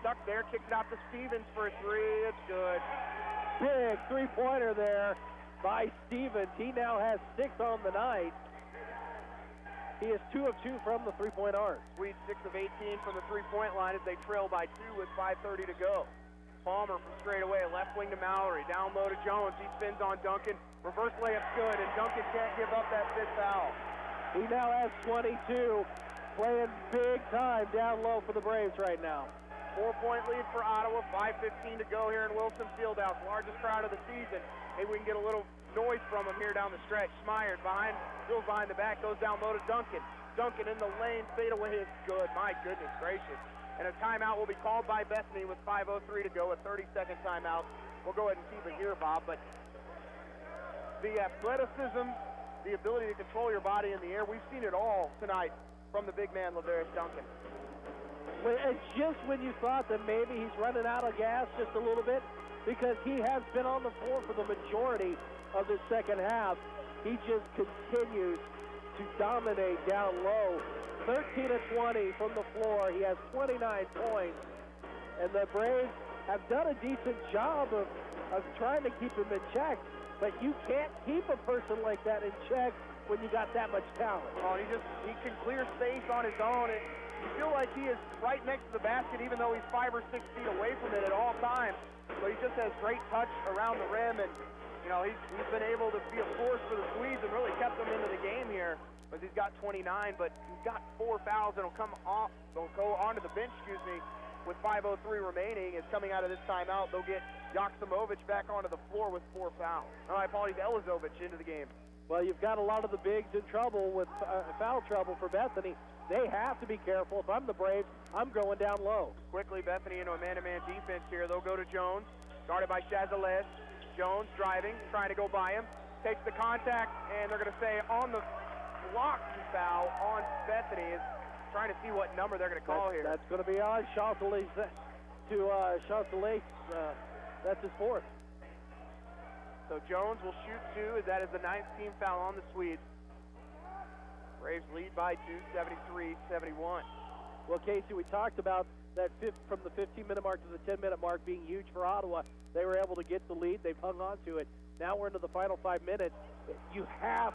Stuck there, kicks it out to Stevens for a 3. It's good. Big three-pointer there by Stevens. He now has 6 on the night. He is 2 of 2 from the three-point arc. Sweet 6 of 18 from the three-point line as they trail by 2 with 5:30 to go. Palmer from straight away, left wing to Mallory. Down low to Jones. He spins on Duncan. Reverse layup's good, and Duncan can't give up that 5th foul. He now has 22, playing big time down low for the Braves right now. 4-point lead for Ottawa, 5:15 to go here in Wilson Fieldhouse. Largest crowd of the season. Maybe we can get a little noise from him here down the stretch. Smyers still behind the back, goes down low to Duncan. Duncan in the lane, fadeaway is good. My goodness gracious. And a timeout will be called by Bethany with 5:03 to go, a 30-second timeout. We'll go ahead and keep it here, Bob, but the athleticism, the ability to control your body in the air, we've seen it all tonight from the big man, Lavarius Duncan. It's just when you thought that maybe he's running out of gas just a little bit, because he has been on the floor for the majority of the second half. He just continues to dominate down low. 13 of 20 from the floor. He has 29 points. And the Braves have done a decent job of trying to keep him in check. But you can't keep a person like that in check when you got that much talent. Oh, he can clear space on his own. And you feel like he is right next to the basket, even though he's 5 or 6 feet away from it at all times. So he just has great touch around the rim. And, you know, he's been able to be a force for the Swedes and really kept them into the game here. But he's got 29, but he's got 4 fouls that'll come off. They'll go onto the bench, with 5:03 remaining. Is coming out of this timeout. They'll get Joksimovic back onto the floor with 4 fouls. Oh, I apologize, Elizovic into the game. Well, you've got a lot of the bigs in trouble with foul trouble for Bethany. They have to be careful. If I'm the Braves, I'm going down low. Quickly, Bethany into a man-to-man defense here. They'll go to Jones, guarded by Chazalez. Jones driving, trying to go by him. Takes the contact, and they're going to say on the block foul on Bethany. Is trying to see what number they're going to call here. That's going to be on Chazalez Chazalez. That's his 4th. So Jones will shoot 2, as that is the 9th team foul on the Swedes. Braves lead by 2, 73-71. Well, Casey, we talked about that from the 15-minute mark to the 10-minute mark being huge for Ottawa. They were able to get the lead. They've hung on to it. Now we're into the final 5 minutes. You have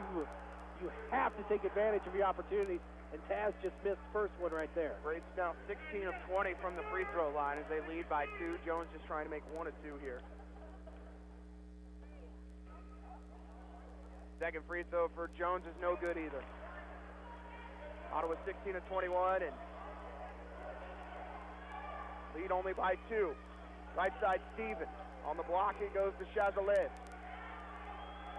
to take advantage of your opportunities, and Taz just missed the first one right there. Braves now 16 of 20 from the free throw line as they lead by 2. Jones just trying to make 1 of 2 here. Second free throw for Jones is no good either. Ottawa 16 of 21 and lead only by 2. Right side Stevens. On the block it goes to Chazalez.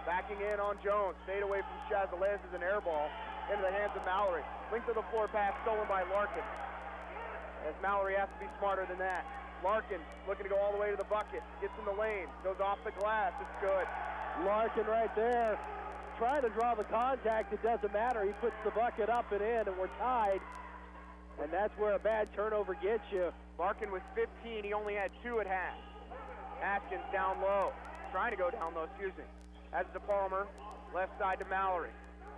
Backing in on Jones. Fade away from Chazalez is an air ball into the hands of Mallory. Link to the floor pass stolen by Larkin. As Mallory has to be smarter than that. Larkin looking to go all the way to the bucket. Gets in the lane. Goes off the glass. It's good. Larkin right there. Trying to draw the contact. It doesn't matter. He puts the bucket up and in, and we're tied. And that's where a bad turnover gets you. Larkin with 15. He only had 2 at half. Atkins down low. Trying to go down low, excuse me. As to Palmer, left side to Mallory.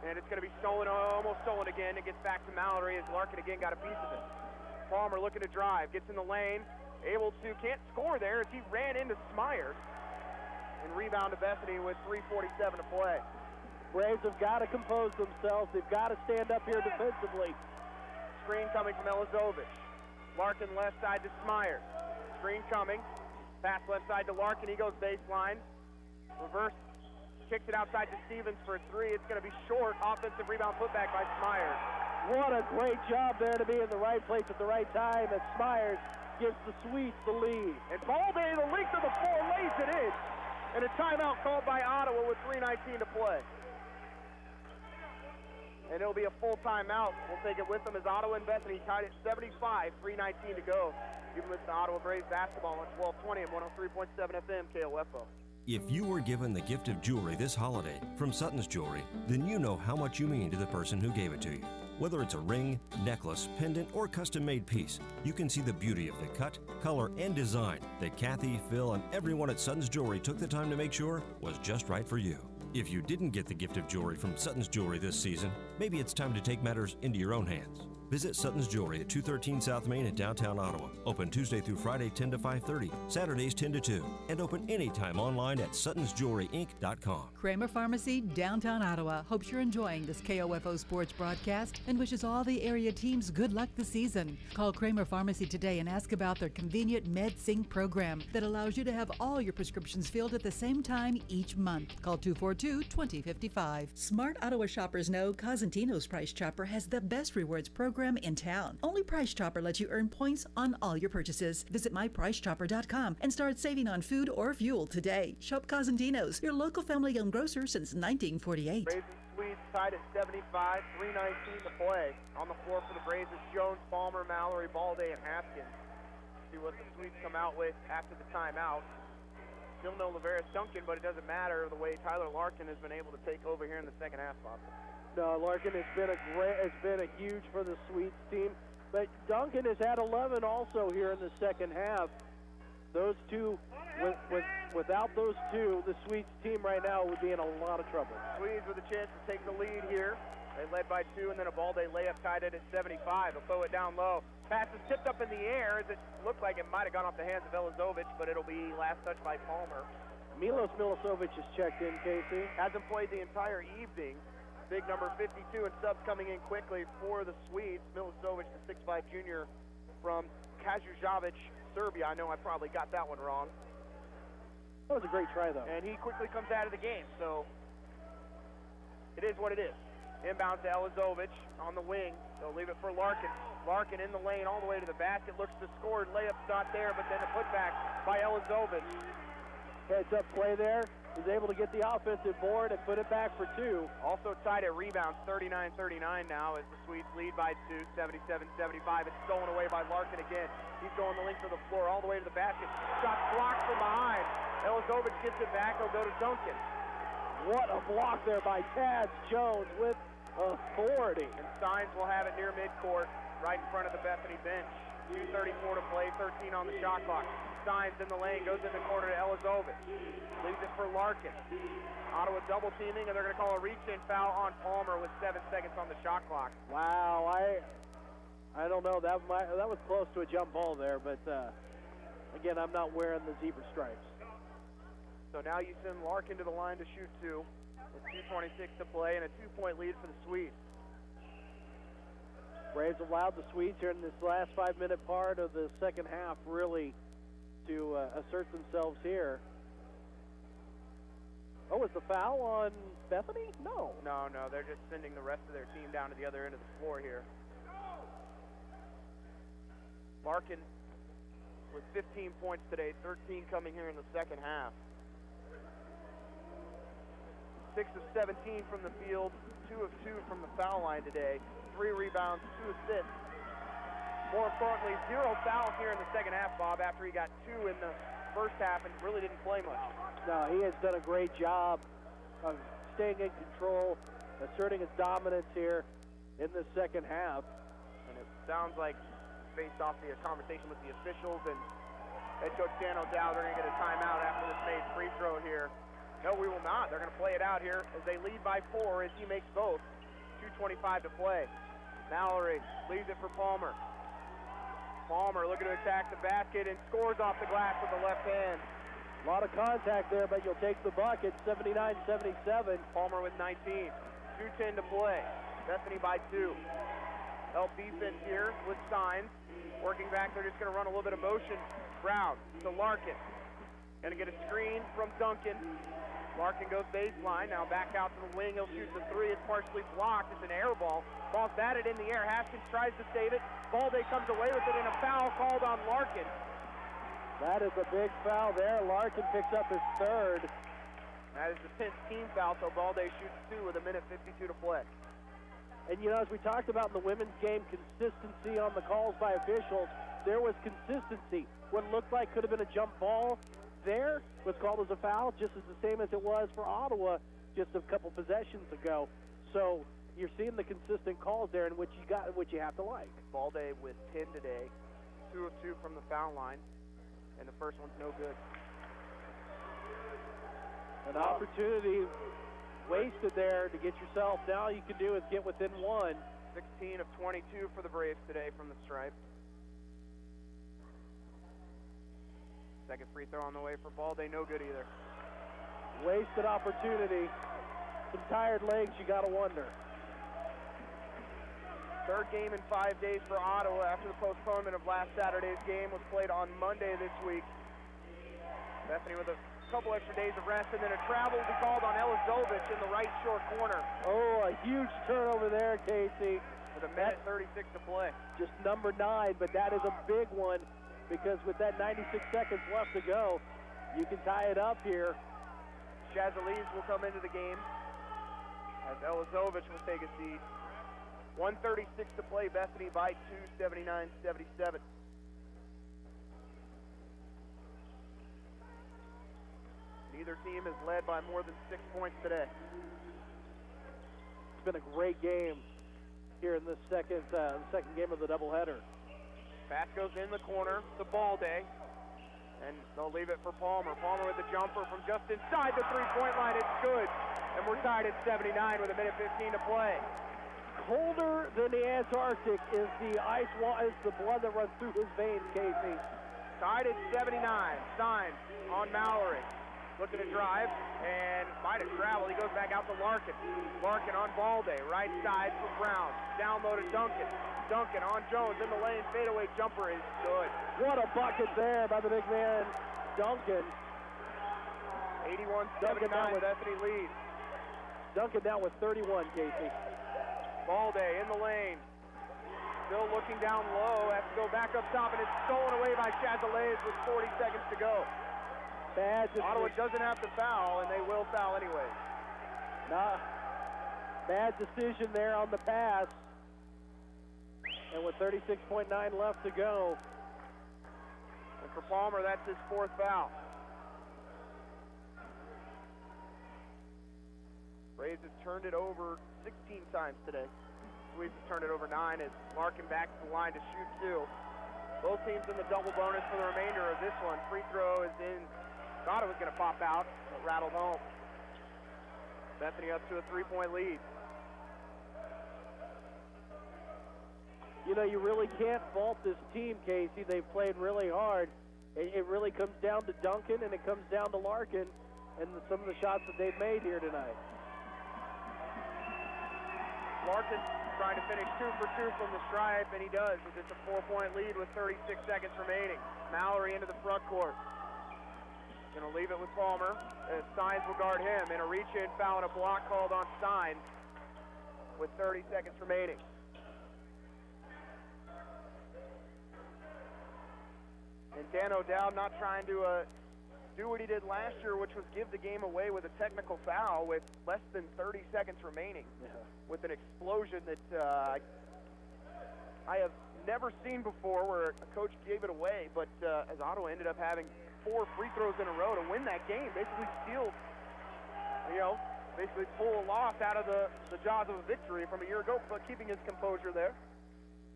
And it's going to be stolen, almost stolen again. It gets back to Mallory as Larkin again got a piece of it. Palmer looking to drive, gets in the lane, can't score there as he ran into Smyers. And rebound to Bethany with 3:47 to play. Braves have got to compose themselves. They've got to stand up here defensively. Screen coming from Elizovich. Larkin left side to Smyers. Screen coming. Pass left side to Larkin. He goes baseline. Reverse. Kicks it outside to Stevens for a three. It's going to be short. Offensive rebound putback by Smyers. What a great job there to be in the right place at the right time as Smyers gives the Swedes the lead. And Balday, the length of the floor, lays it in. And a timeout called by Ottawa with 3:19 to play. And it'll be a full timeout. We'll take it with them as Ottawa and Bethany tied at 75, 3:19 to go. You've listened to Ottawa Braves basketball on 1220 and 103.7 FM KOFO. If you were given the gift of jewelry this holiday from Sutton's Jewelry, then you know how much you mean to the person who gave it to you. Whether it's a ring, necklace, pendant, or custom-made piece, you can see the beauty of the cut, color, and design that Kathy, Phil, and everyone at Sutton's Jewelry took the time to make sure was just right for you. If you didn't get the gift of jewelry from Sutton's Jewelry this season, maybe it's time to take matters into your own hands. Visit Sutton's Jewelry at 213 South Main in downtown Ottawa. Open Tuesday through Friday 10 to 5:30, Saturdays 10 to 2, and open anytime online at suttonsjewelryinc.com. Kramer Pharmacy, downtown Ottawa, hopes you're enjoying this KOFO sports broadcast and wishes all the area teams good luck this season. Call Kramer Pharmacy today and ask about their convenient MedSync program that allows you to have all your prescriptions filled at the same time each month. Call 242-2055. Smart Ottawa shoppers know Cosentino's Price Chopper has the best rewards program in town. Only Price Chopper lets you earn points on all your purchases. Visit mypricechopper.com and start saving on food or fuel today. Shop Cosentino's, your local family-owned grocer since 1948. Braves and Swedes tied at 75, 3:19 to play. On the floor for the Braves is Jones, Palmer, Mallory, Balday, and Haskins. See what the Swedes come out with after the timeout. Still no Lavera's Duncan, but it doesn't matter the way Tyler Larkin has been able to take over here in the second half, Bob. No, Larkin has been a huge for the Swedes team, but Duncan has had 11 also here in the second half. Those two, without those two, the Swedes team right now would be in a lot of trouble. Swedes with a chance to take the lead here. They led by 2, and then a Balday layup tied it at 75. They'll throw it down low. Pass is tipped up in the air as it looked like it might have gone off the hands of Elizovich, but it'll be last touch by Palmer. Milos Milosevic has checked in, Casey. Hasn't played the entire evening. Big number 52 and subs coming in quickly for the Swedes. Milosevic, the 6'5 junior from Kajužović, Serbia. I know I probably got that one wrong. That was a great try, though. And he quickly comes out of the game, so it is what it is. Inbound to Elizovich on the wing. They'll leave it for Larkin. Larkin in the lane all the way to the basket. Looks to score. Layup's not there, but then a putback by Elizovich. Heads-up play there. He's able to get the offensive board and put it back for 2. Also tied at rebounds, 39-39 now as the Swedes lead by 2, 77-75. It's stolen away by Larkin again. He's going the length of the floor all the way to the basket. Shot blocked from behind. Elizovich gets it back. He'll go to Duncan. What a block there by Taz Jones with authority. And Steins will have it near midcourt, right in front of the Bethany bench. 2:34 to play, 13 on the shot clock. Steins in the lane, goes in the corner to Elizovich. Leaves it for Larkin. Ottawa double teaming, and they're going to call a reach-in foul on Palmer with 7 seconds on the shot clock. Wow, I don't know. That was close to a jump ball there, but again, I'm not wearing the zebra stripes. So now you send Larkin to the line to shoot 2. With 2:26 to play and a 2-point lead for the Swedes. Braves allowed the Swedes here in this last 5-minute part of the second half really to assert themselves here. Oh, is the foul on Bethany? No. No, they're just sending the rest of their team down to the other end of the floor here. Larkin with 15 points today, 13 coming here in the second half. 6 of 17 from the field, 2 of 2 from the foul line today, 3 rebounds, 2 assists. More importantly, 0 fouls here in the second half, Bob, after he got 2 in the first half and really didn't play much. No, he has done a great job of staying in control, asserting his dominance here in the second half. And it sounds like, based off the conversation with the officials and head coach Dan O'Dowd, they're going to get a timeout after this made free throw here. No, we will not. They're going to play it out here as they lead by 4 as he makes both. 2:25 to play. Mallory leaves it for Palmer. Palmer looking to attack the basket and scores off the glass with the left hand. A lot of contact there, but you'll take the bucket, 79-77. Palmer with 19. 2:10 to play. Bethany by 2. Help defense here with Signs. Working back, they're just going to run a little bit of motion. Brown to Larkin. Going to get a screen from Duncan. Larkin goes baseline. Now back out to the wing. He'll shoot the 3. It's partially blocked. It's an air ball. Ball's batted in the air. Haskins tries to save it. Balde comes away with it, and a foul called on Larkin. That is a big foul there. Larkin picks up his 3rd. That is the 10th team foul, so Balde shoots 2 with 1:52 to play. And, you know, as we talked about in the women's game, consistency on the calls by officials, there was consistency. What looked like could have been a jump ball there was called as a foul, just as the same as it was for Ottawa just a couple possessions ago. So you're seeing the consistent calls there, and which you have to like. Balde with 10 today, 2 of 2 from the foul line, and the first one's no good. An opportunity wasted there to get yourself. Now all you can do is get within 1. 16 of 22 for the Braves today from the stripe. Second free throw on the way for Balde, no good either. Wasted opportunity. Some tired legs, you gotta wonder. Third game in 5 days for Ottawa after the postponement of last Saturday's game was played on Monday this week. Bethany with a couple extra days of rest, and then a travel will be called on Elizovich in the right short corner. Oh, a huge turnover there, Casey. With 1:36 to play. Just number 9, but that is a big one because with that 96 seconds left to go, you can tie it up here. Chazalese will come into the game as Elizovich will take a seat. 1:36 to play, Bethany by 2, 79-77. Neither team has led by more than 6 points today. It's been a great game here in this second game of the doubleheader. Pass goes in the corner to Balde, and they'll leave it for Palmer. Palmer with the jumper from just inside the three-point line. It's good, and we're tied at 79 with 1:15 to play. Colder than the Antarctic is the ice is the blood that runs through his veins, Casey. Tied at 79. Signs on Mallory. Looking to drive, and might have traveled. He goes back out to Larkin. Larkin on Balde, right side for Brown. Down low to Duncan. Duncan on Jones in the lane. Fadeaway jumper is good. What a bucket there by the big man, Duncan. 81-79, Bethany lead. Duncan down with 31, Casey. Balde in the lane. Still looking down low. Has to go back up top, and it's stolen away by Chazalez with 40 seconds to go. Ottawa doesn't have to foul, and they will foul anyway. Bad decision there on the pass. And with 36.9 left to go. And for Palmer, that's his 4th foul. Braves have turned it over 16 times today. Sweeps have turned it over 9 as Larkin back to the line to shoot 2. Both teams in the double bonus for the remainder of this one. Free throw is in. Thought it was going to pop out, but rattled home. Bethany up to a 3-point lead. You know, you really can't fault this team, Casey. They've played really hard. It really comes down to Duncan, and it comes down to Larkin and some of the shots that they've made here tonight. Larkin trying to finish 2 for 2 from the stripe, and he does. It's a 4-point lead with 36 seconds remaining. Mallory into the front court. Going to leave it with Palmer. Steins will guard him. In a reach-in foul and a block called on Steins with 30 seconds remaining. And Dan O'Dowd not trying to do what he did last year, which was give the game away with a technical foul with less than 30 seconds remaining. Yeah. With an explosion that I have never seen before where a coach gave it away, but as Ottawa ended up having 4 free throws in a row to win that game, basically steal, basically pull a loss out of the jaws of a victory from a year ago, but keeping his composure there.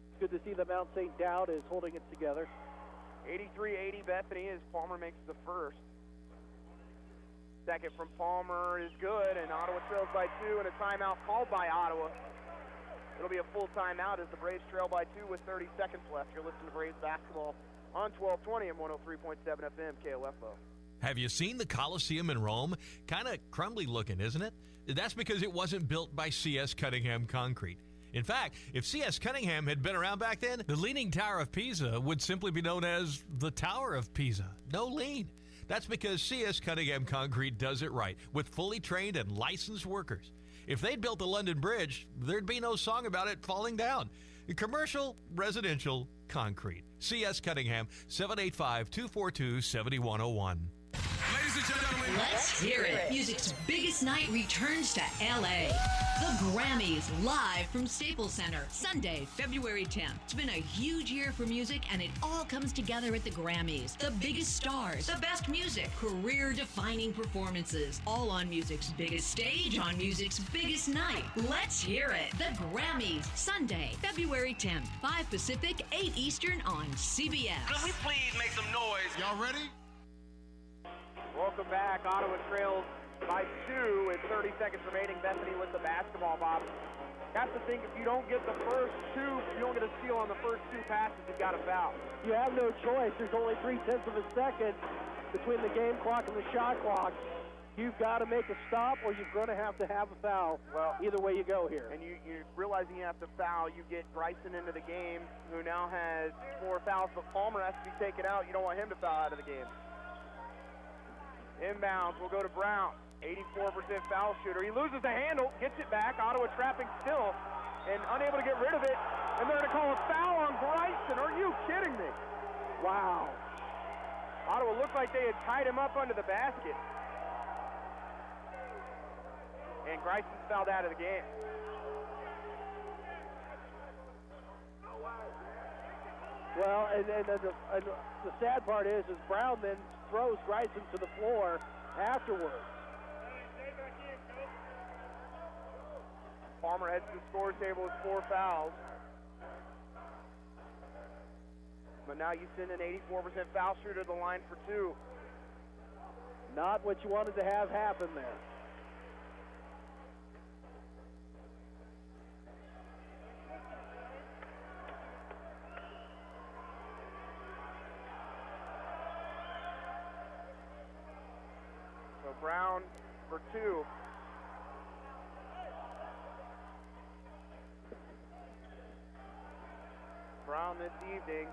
It's good to see that Mount St. Dowd is holding it together. 83-80 Bethany as Palmer makes the first. Second from Palmer is good, and Ottawa trails by 2, and a timeout called by Ottawa. It'll be a full timeout as the Braves trail by 2 with 30 seconds left. You're listening to Braves basketball on 1220 and 103.7 FM KOFO. Have you seen the Coliseum in Rome? Kind of crumbly looking, isn't it? That's because it wasn't built by C.S. Cunningham Concrete. In fact, if C.S. Cunningham had been around back then, the Leaning Tower of Pisa would simply be known as the Tower of Pisa. No lean. That's because C.S. Cunningham Concrete does it right with fully trained and licensed workers. If they'd built the London Bridge, there'd be no song about it falling down. Commercial, residential, concrete. C.S. Cunningham, 785-242-7101. Ladies and gentlemen, let's hear it. Music's biggest night returns to LA. The Grammys, live from Staples Center, Sunday, February 10th. It's been a huge year for music, and it all comes together at the Grammys. The biggest stars, the best music, career-defining performances, all on music's biggest stage, on music's biggest night. Let's hear it. The Grammys, Sunday, February 10th, 5 Pacific, 8 Eastern on CBS. Could we please make some noise? Y'all ready? Welcome back. Ottawa trails by 2 with 30 seconds remaining. Bethany with the basketball, Bob. You have to think if you don't get the first 2, if you don't get a steal on the first 2 passes, you've got a foul. You have no choice. There's only 0.3 of a second between the game clock and the shot clock. You've got to make a stop or you're going to have a foul. Well, either way you go here. And you're realizing you have to foul. You get Bryson into the game, who now has 4 fouls, but Palmer has to be taken out. You don't want him to foul out of the game. Inbounds will go to Brown, 84% foul shooter. He loses the handle, gets it back. Ottawa trapping still and unable to get rid of it. And they're going to call a foul on Bryson. Are you kidding me? Wow. Ottawa looked like they had tied him up under the basket. And Bryson's fouled out of the game. Well, and the sad part is Brown then throws Bryson to the floor afterwards. Palmer heads to the score table with 4 fouls. But now you send an 84% foul shooter to the line for 2. Not what you wanted to have happen there. Brown for 2. Brown this evening,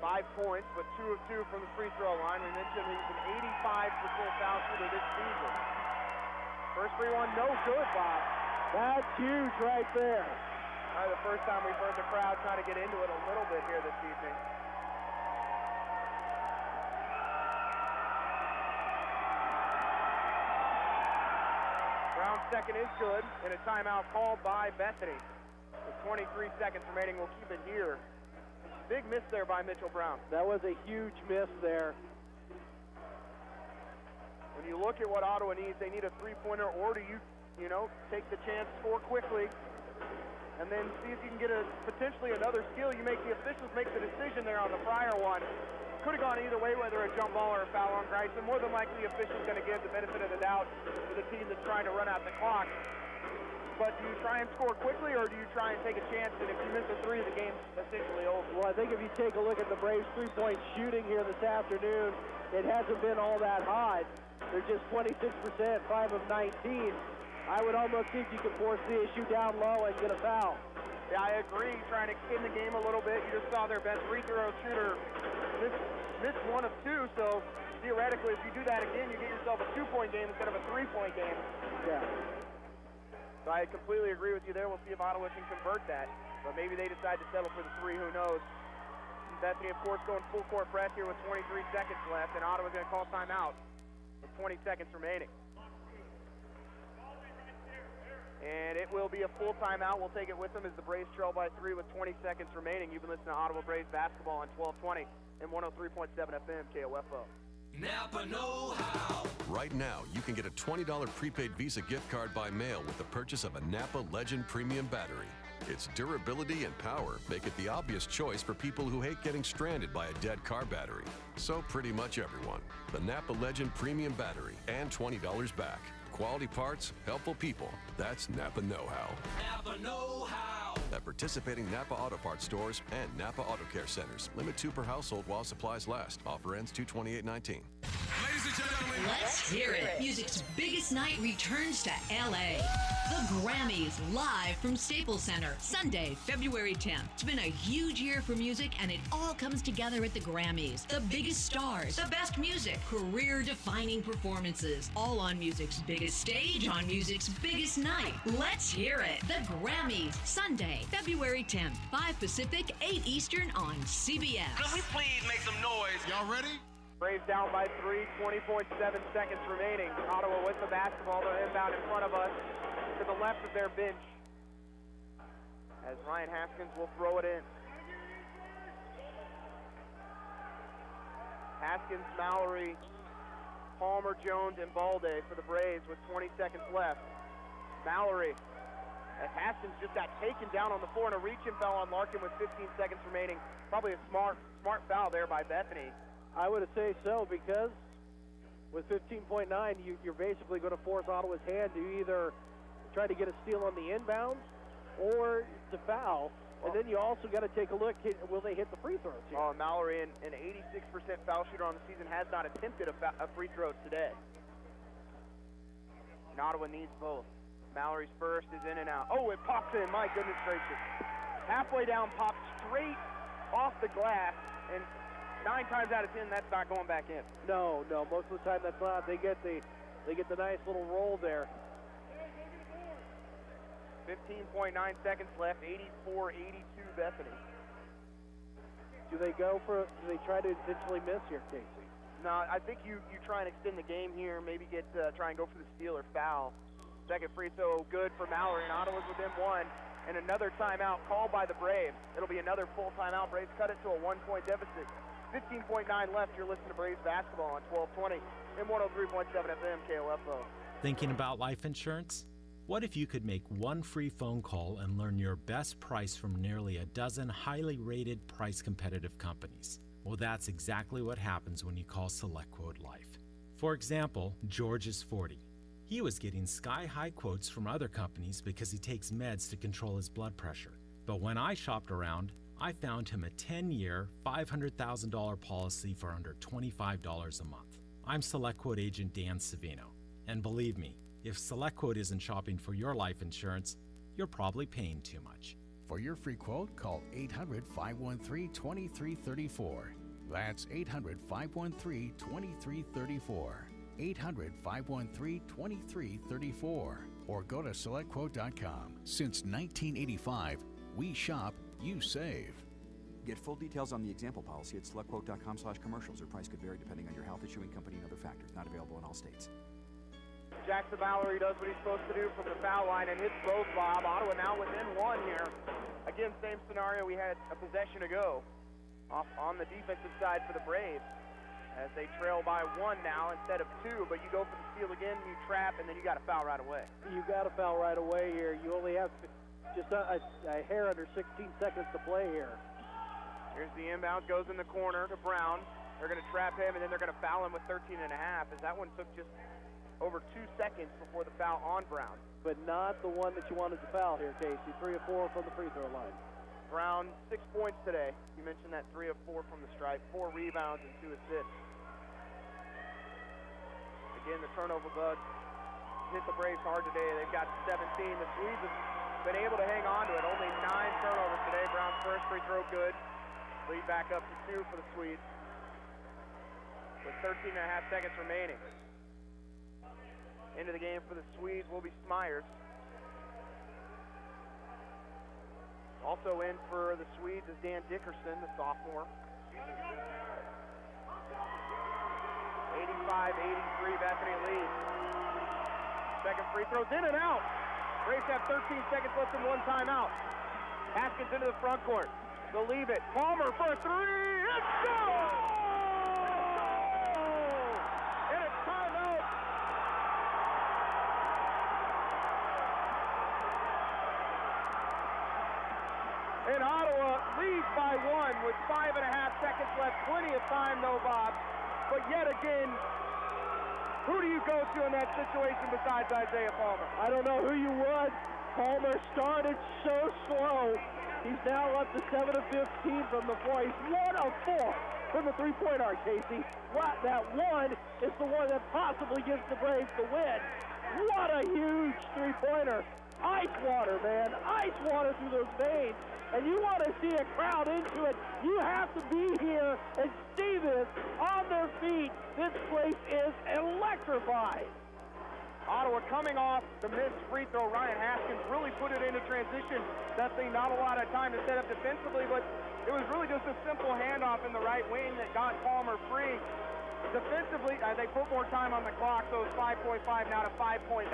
5 points, but 2 of 2 from the free throw line. We mentioned he's an 85% foul shooter this season. First free one, no good, Bob. That's huge right there. The first time we've heard the crowd trying to get into it a little bit here this evening. Brown's second is good, and a timeout called by Bethany. With 23 seconds remaining, we'll keep it here. Big miss there by Mitchell Brown. That was a huge miss there. When you look at what Ottawa needs, they need a 3-pointer, or do you take the chance, score quickly, and then see if you can get potentially another steal. You make the officials make the decision there on the prior one. Could have gone either way, whether a jump ball or a foul on Bryson. More than likely, the official's going to give the benefit of the doubt to the team that's trying to run out the clock. But do you try and score quickly, or do you try and take a chance? And if you miss a 3, the game's essentially over. Well, I think if you take a look at the Braves' 3-point shooting here this afternoon, it hasn't been all that hot. They're just 26%, 5 of 19. I would almost see if you could force the issue down low and get a foul. Yeah, I agree. Trying to in the game a little bit. You just saw their best free throw shooter miss 1 of 2. So theoretically, if you do that again, you get yourself a 2-point game instead of a 3-point game. Yeah. So I completely agree with you there. We'll see if Ottawa can convert that. But maybe they decide to settle for the 3. Who knows? Bethany, of course, going full court press here with 23 seconds left, and Ottawa's going to call timeout with 20 seconds remaining. And it will be a full timeout. We'll take it with them as the Braves trail by 3 with 20 seconds remaining. You've been listening to Ottawa Braves basketball on 1220 and 103.7 FM KOFO. Napa know-how. Right now, you can get a $20 prepaid Visa gift card by mail with the purchase of a Napa Legend Premium Battery. Its durability and power make it the obvious choice for people who hate getting stranded by a dead car battery. So pretty much everyone. The Napa Legend Premium Battery and $20 back. Quality parts, helpful people. That's Napa know-how. Napa know-how. At participating Napa Auto Parts stores and Napa Auto Care centers. Limit 2 per household while supplies last. Offer ends 2/28/19. Ladies and gentlemen, Let's hear it. Music's biggest night returns to LA. The Grammys, live from Staples Center, Sunday, February 10th. It's been a huge year for music, and it all comes together at the Grammys. The biggest stars, the best music, career-defining performances, all on music's biggest stage, on music's biggest night. Let's hear it. The Grammys, Sunday, February 10th, 5 Pacific, 8 Eastern on CBS. can we please make some noise? Y'all ready? Braves down by 3, 20.7 seconds remaining. Ottawa with the basketball. They're inbound in front of us to the left of their bench as Ryan Haskins will throw it in. Haskins, Mallory, Palmer, Jones, and Balde for the Braves with 20 seconds left. Mallory, as Haskins just got taken down on the floor, and a reach-in foul on Larkin with 15 seconds remaining. Probably a smart foul there by Bethany. I would say so, because with 15.9, you're basically going to force Ottawa's hand to either try to get a steal on the inbounds or to foul. And then you also got to take a look, will they hit the free throws here? Oh, Mallory, an 86% foul shooter on the season, has not attempted a free throw today. And Ottawa needs both. Mallory's first is in and out. Oh, it pops in, my goodness gracious. Halfway down, pops straight off the glass, and 9 times out of 10, that's not going back in. No, most of the time that's not. They get the nice little roll there. 15.9 seconds left, 84-82 Bethany. Do they try to intentionally miss here, Casey? No, I think you try and extend the game here, maybe try and go for the steal or foul. Second free throw good for Mallory, and Ottawa's within 1. And another timeout called by the Braves. It'll be another full timeout. Braves cut it to a 1-point deficit. 15.9 left. You're listening to Braves basketball on 1220 and 103.7 FM KOFO. Thinking about life insurance? What if you could make one free phone call and learn your best price from nearly a dozen highly rated, price competitive companies? Well, that's exactly what happens when you call SelectQuote Life. For example, George is 40. He was getting sky-high quotes from other companies because he takes meds to control his blood pressure. But when I shopped around, I found him a 10-year, $500,000 policy for under $25 a month. I'm SelectQuote agent Dan Savino. And believe me, if SelectQuote isn't shopping for your life insurance, you're probably paying too much. For your free quote, call 800-513-2334. That's 800-513-2334. 800-513-2334. Or go to SelectQuote.com. Since 1985, we shop, you save. Get full details on the example policy at SelectQuote.com/commercials. Your price could vary depending on your health, issuing company, and other factors. Not available in all states. Jackson Mallory does what he's supposed to do from the foul line and hits both, Bob. Ottawa now within 1 here. Again, same scenario we had a possession ago off on the defensive side for the Braves, as they trail by 1 now instead of 2, but you go for the steal again, you trap, and then you got to foul right away. You got to foul right away here. You only have just a hair under 16 seconds to play here. Here's the inbound, goes in the corner to Brown. They're going to trap him, and then they're going to foul him with 13 and a half, as that one took just over 2 seconds before the foul on Brown. But not the one that you wanted to foul here, Casey. 3 of 4 from the free throw line. Brown, 6 points today. You mentioned that 3 of 4 from the stripe, 4 rebounds and 2 assists. Again, the turnover bug hit the Braves hard today. They've got 17. The Swedes have been able to hang on to it. Only 9 turnovers today. Brown's first free throw good. Lead back up to 2 for the Swedes with 13 and a half seconds remaining. Into the game for the Swedes will be Smyers. Also in for the Swedes is Dan Dickerson, the sophomore. 85-83, Bethany leads. Second free throws in and out. Braves have 13 seconds left and 1 timeout. Haskins into the front court. They'll leave it. Palmer for a 3. It's good! And it's timeout. And Ottawa leads by 1 with 5.5 seconds left. Plenty of time though, Bob. But yet again, Who do you go to in that situation besides Isaiah Palmer? I don't know who you would. Palmer started so slow. He's now up to 7 of 15 from the floor. He's 1 of 4 from the three-point arc, Casey. That one is the one that possibly gives the Braves the win. What a huge three-pointer. Ice water, man. Ice water through those veins. And you want to see a crowd into it, you have to be here and see this on their feet. This place is electrified. Ottawa coming off the missed free throw. Ryan Haskins really put it into transition. Definitely not a lot of time to set up defensively, but it was really just a simple handoff in the right wing that got Palmer free. Defensively, they put more time on the clock, so it's 5.5 now to 5.9.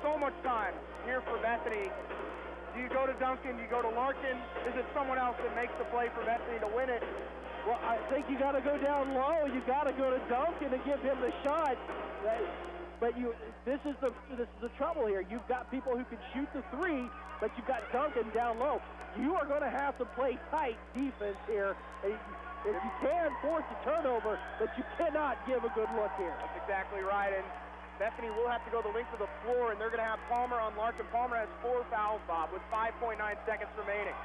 So much time here for Bethany. Do you go to Duncan? Do you go to Larkin? Is it someone else that makes the play for Bethany to win it? Well, I think you got to go down low. You got to go to Duncan and give him the shot. But this is the trouble here. You've got people who can shoot the three, but you've got Duncan down low. You are going to have to play tight defense here. If you can force a turnover, but you cannot give a good look here. That's exactly right. And Bethany will have to go the length of the floor, and they're going to have Palmer on Larkin. Palmer has 4 fouls, Bob, with 5.9 seconds remaining.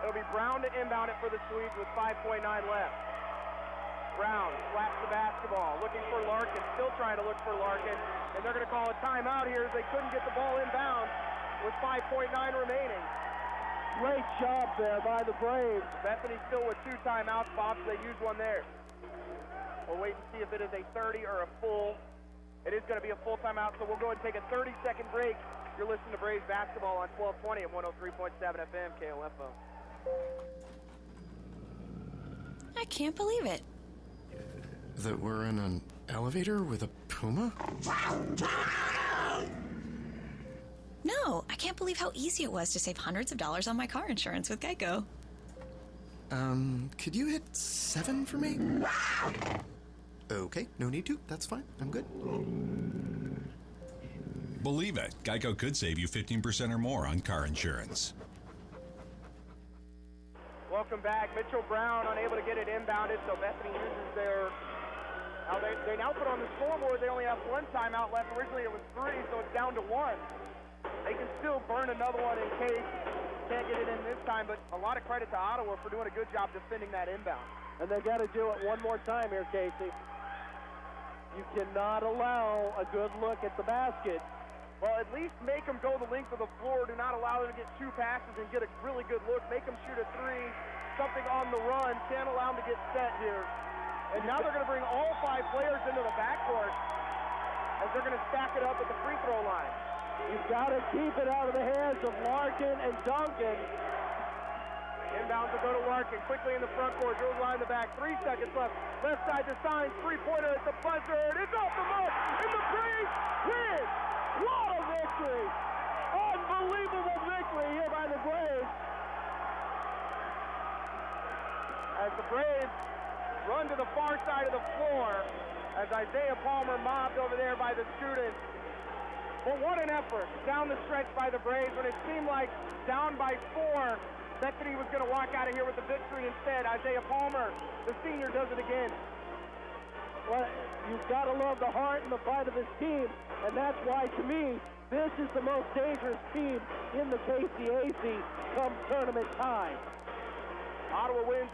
It'll be Brown to inbound it for the Swedes with 5.9 left. Brown slaps the basketball, looking for Larkin, still trying to look for Larkin, and they're going to call a timeout here as they couldn't get the ball inbound with 5.9 remaining. Great job there by the Braves. Bethany still with 2 timeouts, Bob, so they used one there. We'll wait and see if it is a 30 or a full. It is going to be a full timeout, so we'll go ahead and take a 30-second break. You're listening to Braves basketball on 1220 and 103.7 FM KOFO. I can't believe it. That we're in an elevator with a puma? No, I can't believe how easy it was to save hundreds of dollars on my car insurance with Geico. Could you hit 7 for me? Okay, no need to. That's fine. I'm good. Believe it, Geico could save you 15% or more on car insurance. Welcome back. Mitchell Brown unable to get it inbounded, so Bethany uses their... Now they now put on the scoreboard, they only have 1 timeout left. Originally it was 3, so it's down to 1. They can still burn another one in case can't get it in this time, but a lot of credit to Ottawa for doing a good job defending that inbound. And they got to do it one more time here, Casey. You cannot allow a good look at the basket. Well, at least make them go the length of the floor. Do not allow them to get 2 passes and get a really good look. Make them shoot a 3, something on the run. Can't allow them to get set here. And now they're going to bring all 5 players into the backcourt as they're going to stack it up at the free throw line. You've got to keep it out of the hands of Larkin and Duncan. Inbound to go to Larkin, quickly in the front court, drills line in the back, 3 seconds left. Left side to Signs, 3-pointer at the buzzer, and it's off the mark, and the Braves win! What a victory! Unbelievable victory here by the Braves. As the Braves run to the far side of the floor, as Isaiah Palmer mobbed over there by the students. But what an effort down the stretch by the Braves when it seemed like down by 4, Bethany was going to walk out of here with the victory. Instead, Isaiah Palmer, the senior, does it again. Well, you've got to love the heart and the fight of this team, and that's why, to me, this is the most dangerous team in the KCAC come tournament time. Ottawa wins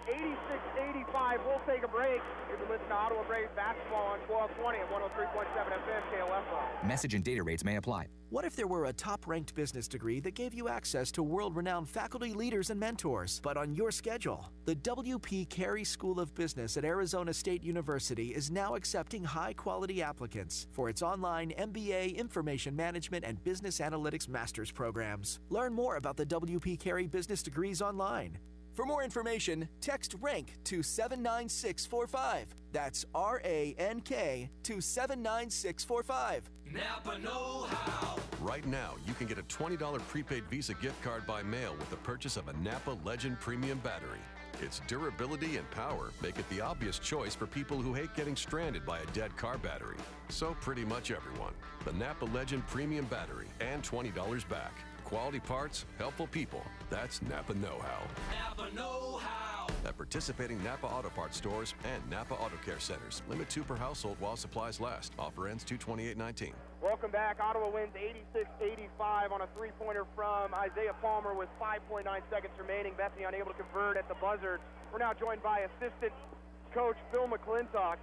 86-85. We'll take a break. You've been listening to Ottawa Braves basketball on 1220 and 103.7 FM KLFO. Message and data rates may apply. What if there were a top-ranked business degree that gave you access to world-renowned faculty, leaders, and mentors, but on your schedule? The W.P. Carey School of Business at Arizona State University is now accepting high-quality applicants for its online MBA, Information Management, and Business Analytics Master's programs. Learn more about the W.P. Carey business degrees online. For more information, text RANK to 79645. That's RANK to 79645. Napa know-how. Right now, you can get a $20 prepaid Visa gift card by mail with the purchase of a Napa Legend Premium Battery. Its durability and power make it the obvious choice for people who hate getting stranded by a dead car battery. So pretty much everyone. The Napa Legend Premium Battery and $20 back. Quality parts, helpful people. That's Napa know-how. Napa know-how. at participating Napa Auto Parts stores and Napa Auto Care centers. Limit 2 per household while supplies last. Offer ends 2/28/19. Welcome back. Ottawa wins 86-85 on a three-pointer from Isaiah Palmer with 5.9 seconds remaining. Bethany unable to convert at the buzzer. We're now joined by assistant coach Phil McClintock.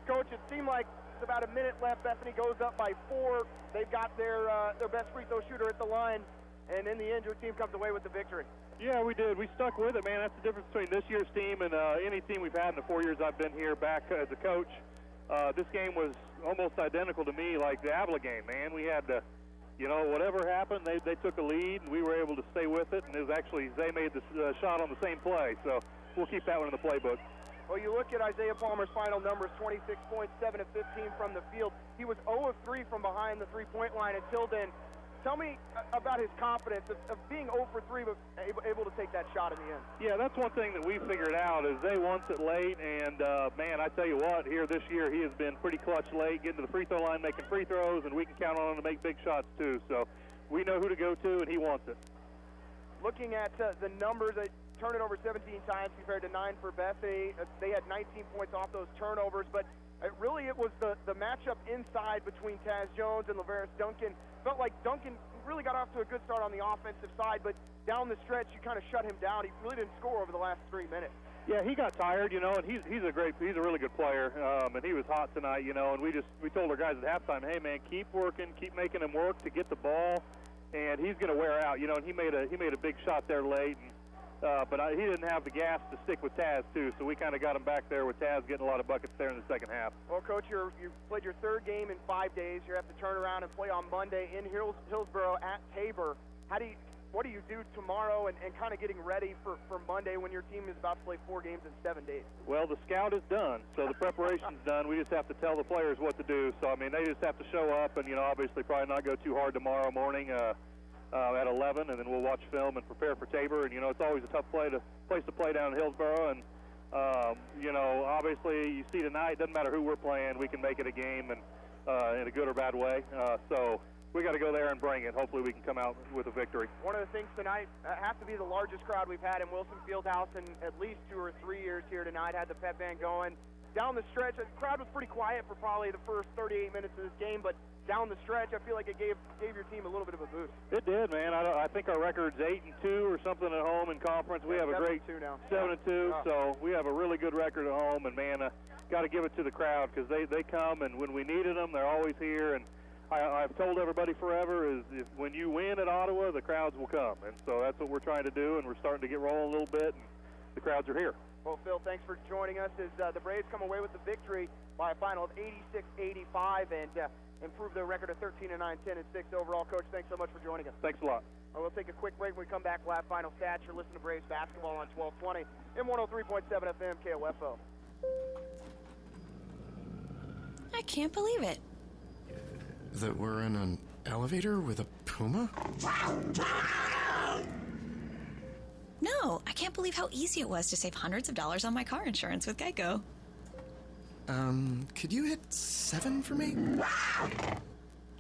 Coach, it seemed like it's about a minute left. Bethany goes up by 4. They've got their best free throw shooter at the line, and in the end, your team comes away with the victory. Yeah, we did. We stuck with it, man. That's the difference between this year's team and any team we've had in the 4 years I've been here back as a coach. This game was almost identical to me like the Avila game, man. We had to, whatever happened, they took a lead, and we were able to stay with it, and it was actually Zay made the shot on the same play, so we'll keep that one in the playbook. Well, you look at Isaiah Palmer's final numbers, 26 points, 7 of 15 from the field. He was 0 of 3 from behind the three-point line until then. Tell me about his confidence of being 0 for 3, but able to take that shot in the end. Yeah, that's one thing that we figured out is Zay wants it late, and, man, I tell you what, here this year he has been pretty clutch late, getting to the free throw line, making free throws, and we can count on him to make big shots too. So we know who to go to, and he wants it. Looking at the numbers, they turned it over 17 times compared to 9 for Bethany. They had 19 points off those turnovers, but it was the matchup inside between Taz Jones and Laverace Duncan. Felt like Duncan really got off to a good start on the offensive side, but down the stretch, you kind of shut him down. He really didn't score over the last 3 minutes. Yeah, he got tired, and he's a really good player, and he was hot tonight, and we told our guys at halftime, hey man, keep working, keep making him work to get the ball, and he's going to wear out, and he made a big shot there late, and but he didn't have the gas to stick with Taz, too, so we kind of got him back there with Taz getting a lot of buckets there in the second half. Well, Coach, you played your 3rd game in 5 days. You have to turn around and play on Monday in Hillsborough at Tabor. What do you do tomorrow and kind of getting ready for Monday when your team is about to play 4 games in 7 days? Well, the scout is done, so the preparation's done. We just have to tell the players what to do. So, I mean, they just have to show up and, obviously probably not go too hard tomorrow morning. At 11, and then we'll watch film and prepare for Tabor. And, it's always a tough place to play down in Hillsborough. And, obviously you see tonight, doesn't matter who we're playing, we can make it a game and in a good or bad way. So we got to go there and bring it. Hopefully we can come out with a victory. One of the things tonight has to be the largest crowd we've had in Wilson Fieldhouse in at least 2 or 3 years here tonight. Had the pep band going. Down the stretch, the crowd was pretty quiet for probably the first 38 minutes of this game, but down the stretch, I feel like it gave your team a little bit of a boost. It did, man. I think our record's 8-2 or something at home in conference. We have a great 7-2, so we have a really good record at home. And man, got to give it to the crowd because they come, and when we needed them, they're always here. And I've told everybody forever is if when you win at Ottawa, the crowds will come, and so that's what we're trying to do. And we're starting to get rolling a little bit, and the crowds are here. Well, Phil, thanks for joining us as the Braves come away with the victory by a final of 86-85 and improve their record of 13-9, 10-6 overall. Coach, thanks so much for joining us. Thanks a lot. We'll take a quick break. When we come back, live final stats. You're listening to Braves basketball on 1220 and 103.7 FM KOFO. I can't believe it. That we're in an elevator with a puma? No, I can't believe how easy it was to save hundreds of dollars on my car insurance with Geico. Could you hit 7 for me?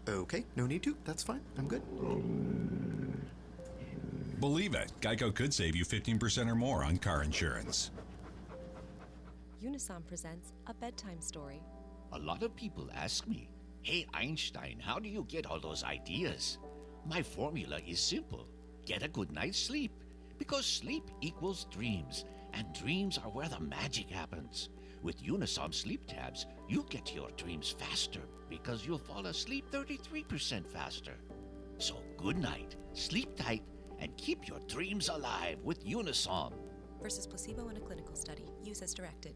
Okay, no need to. That's fine. I'm good. Believe it, Geico could save you 15% or more on car insurance. Unisom presents a bedtime story. A lot of people ask me, hey Einstein, how do you get all those ideas? My formula is simple. Get a good night's sleep. Because sleep equals dreams, and dreams are where the magic happens. With Unisom sleep tabs, you'll get to your dreams faster because you'll fall asleep 33% faster. So good night, sleep tight, and keep your dreams alive with Unisom. Versus placebo in a clinical study. Use as directed.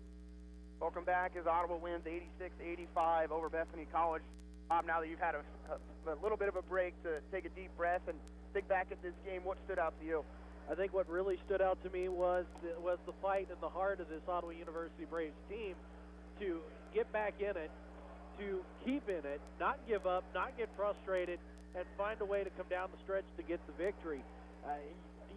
Welcome back as Ottawa wins 86-85 over Bethany College. Now that you've had a little bit of a break to take a deep breath and think back at this game, what stood out to you? I think what really stood out to me was the fight in the heart of this Ottawa University Braves team to get back in it, to keep in it, not give up, not get frustrated, and find a way to come down the stretch to get the victory.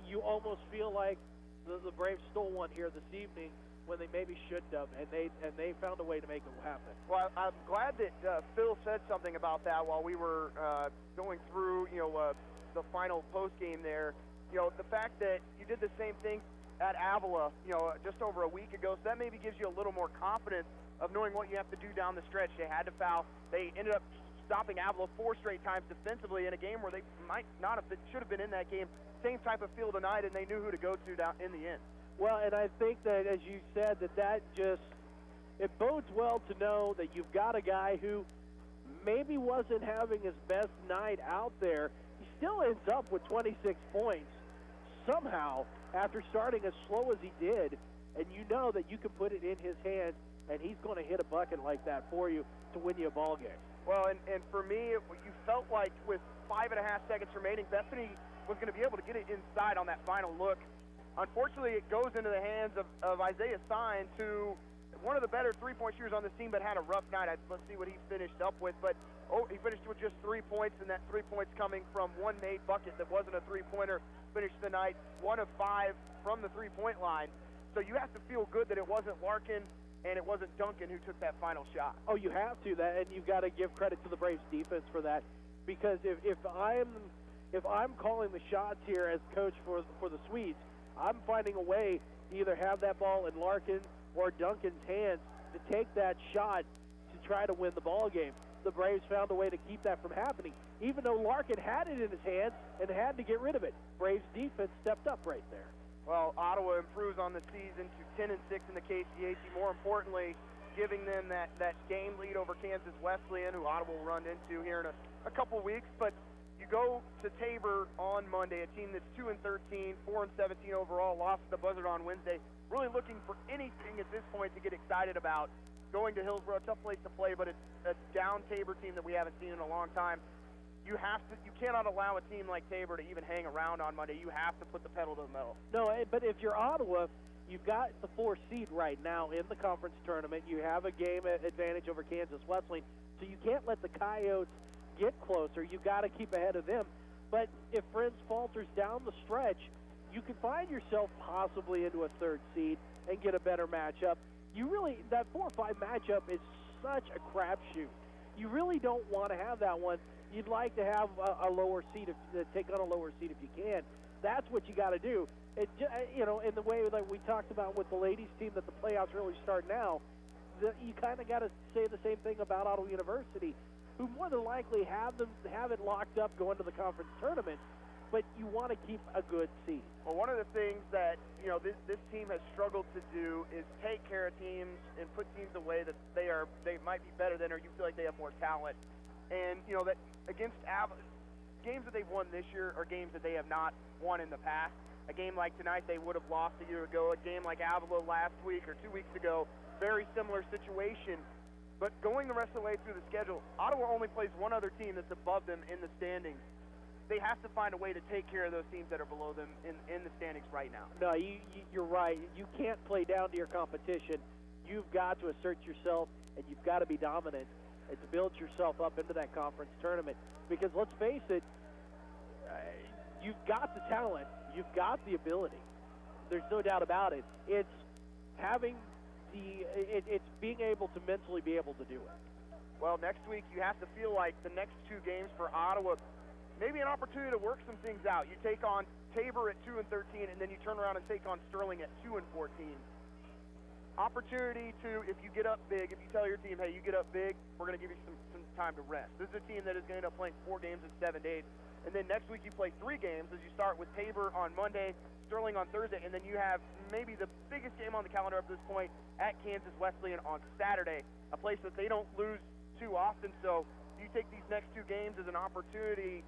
You almost feel like the Braves stole one here this evening when they maybe shouldn't have, and they found a way to make it happen. Well, I'm glad that Phil said something about that while we were going through, the final post game there. The fact that you did the same thing, at Avila, just over a week ago, so that maybe gives you a little more confidence of knowing what you have to do down the stretch. They had to foul. They ended up stopping Avila 4 straight times defensively in a game where they might not have been, should have been in that game. Same type of feel tonight, and they knew who to go to down in the end. Well, and I think that, as you said, that just, it bodes well to know that you've got a guy who maybe wasn't having his best night out there. He still ends up with 26 points somehow after starting as slow as he did, and you know that you can put it in his hands, and he's going to hit a bucket like that for you to win you a ball game. Well, and for me, you felt like with 5.5 seconds remaining, Bethany was going to be able to get it inside on that final look. Unfortunately, it goes into the hands of Isaiah Sines, who one of the better three-point shooters on this team, but had a rough night. Let's see what he finished up with. But he finished with just 3 points, and that 3 points coming from one made bucket that wasn't a three-pointer. Finished the night 1 of 5 from the three-point line. So you have to feel good that it wasn't Larkin and it wasn't Duncan who took that final shot. Oh, you have to, and you've got to give credit to the Braves defense for that, because if I'm calling the shots here as coach for the Swedes, I'm finding a way to either have that ball in Larkin or Duncan's hands to take that shot to try to win the ball game. The Braves found a way to keep that from happening, even though Larkin had it in his hands and had to get rid of it. Braves defense stepped up right there. Well, Ottawa improves on the season to 10-6 in the KCAC. More importantly, giving them that game lead over Kansas Wesleyan, who Ottawa will run into here in a couple weeks. But you go to Tabor on Monday, a team that's 2-13, 4-17 overall, lost at the buzzer on Wednesday. Really looking for anything at this point to get excited about. Going to Hillsborough, a tough place to play, but it's a down Tabor team that we haven't seen in a long time. You cannot allow a team like Tabor to even hang around on Monday. You have to put the pedal to the metal. No, but if you're Ottawa, you've got the 4th seed right now in the conference tournament. You have a game advantage over Kansas Wesleyan, so you can't let the Coyotes get closer. You've got to keep ahead of them. But if Friends falters down the stretch, you can find yourself possibly into a 3rd seed and get a better matchup. That 4-5 matchup is such a crapshoot. You really don't want to have that one. You'd like to have a lower seed, take on a lower seed if you can. That's what you got to do. In the way that we talked about with the ladies team, that the playoffs really start now, you kind of got to say the same thing about Ottawa University, who more than likely have it locked up going to the conference tournament, but you want to keep a good seed. Well, one of the things that this team has struggled to do is take care of teams and put teams away that they might be better than, or you feel like they have more talent. And that against games that they've won this year are games that they have not won in the past. A game like tonight they would have lost a year ago. A game like Avila last week or 2 weeks ago, very similar situation. But going the rest of the way through the schedule, Ottawa only plays one other team that's above them in the standings. They have to find a way to take care of those teams that are below them in the standings right now. No, you're right. You can't play down to your competition. You've got to assert yourself, and you've got to be dominant and to build yourself up into that conference tournament. Because let's face it, you've got the talent, you've got the ability. There's no doubt about it. It's having it's being able to mentally be able to do it. Well, next week you have to feel like the next 2 games for Ottawa, maybe an opportunity to work some things out. You take on Tabor at 2-13, and then you turn around and take on Sterling at 2-14. Opportunity to, if you get up big, if you tell your team, hey, you get up big, we're going to give you some time to rest. This is a team that is going to end up playing 4 games in 7 days. And then next week you play 3 games as you start with Tabor on Monday, Sterling on Thursday, and then you have maybe the biggest game on the calendar up to this point at Kansas Wesleyan on Saturday, a place that they don't lose too often. So you take these next 2 games as an opportunity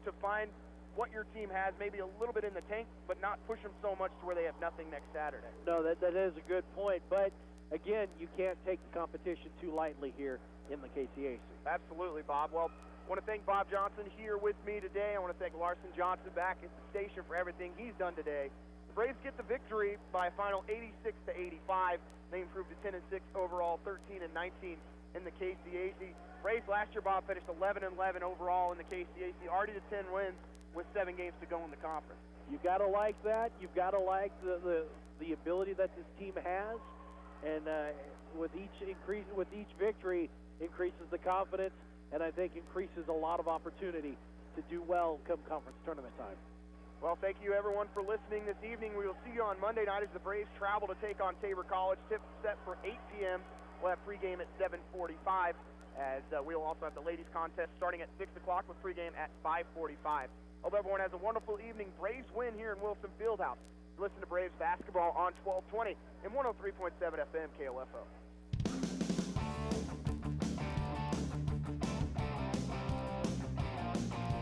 to find what your team has, maybe a little bit in the tank, but not push them so much to where they have nothing next Saturday. No, that is a good point. But, again, you can't take the competition too lightly here in the KCAC. Absolutely, Bob. Well, I want to thank Bob Johnson here with me today. I want to thank Larson Johnson back at the station for everything he's done today. The Braves get the victory by a final 86-85. They improved to 10-6 overall, 13-19 in the KCAC. Braves last year, Bob, finished 11-11 overall in the KCAC, already to 10 wins with 7 games to go in the conference. You've got to like that. You've got to like the ability that this team has, and with each victory increases the confidence, and I think increases a lot of opportunity to do well come conference tournament time. Well, thank you, everyone, for listening this evening. We will see you on Monday night as the Braves travel to take on Tabor College. Tip set for 8 p.m. We'll have pregame at 7:45, as we'll also have the ladies' contest starting at 6 o'clock with pregame at 5:45. Hope everyone has a wonderful evening. Braves win here in Wilson Fieldhouse. Listen to Braves basketball on 1220 and 103.7 FM KOFO.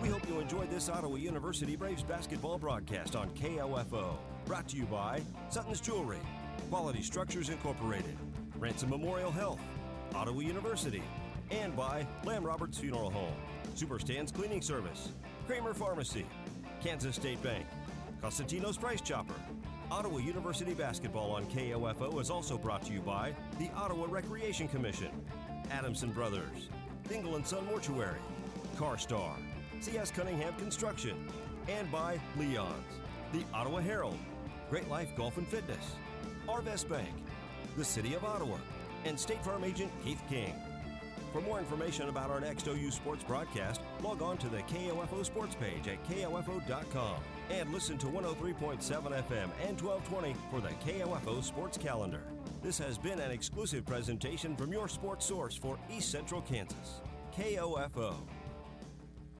We hope you enjoyed this Ottawa University Braves basketball broadcast on KOFO. Brought to you by Sutton's Jewelry, Quality Structures Incorporated, Ransom Memorial Health, Ottawa University, and by Lamb Roberts Funeral Home, Superstands Cleaning Service, Kramer Pharmacy, Kansas State Bank, Costantino's Price Chopper. Ottawa University basketball on KOFO is also brought to you by the Ottawa Recreation Commission, Adamson Brothers, Dingle & Son Mortuary, CarStar, C.S. Cunningham Construction, and by Leon's, the Ottawa Herald, Great Life Golf and Fitness, Arvest Bank, the City of Ottawa, and State Farm Agent Keith King. For more information about our next OU Sports broadcast, log on to the KOFO Sports page at KOFO.com and listen to 103.7 FM and 1220 for the KOFO Sports Calendar. This has been an exclusive presentation from your sports source for East Central Kansas, KOFO.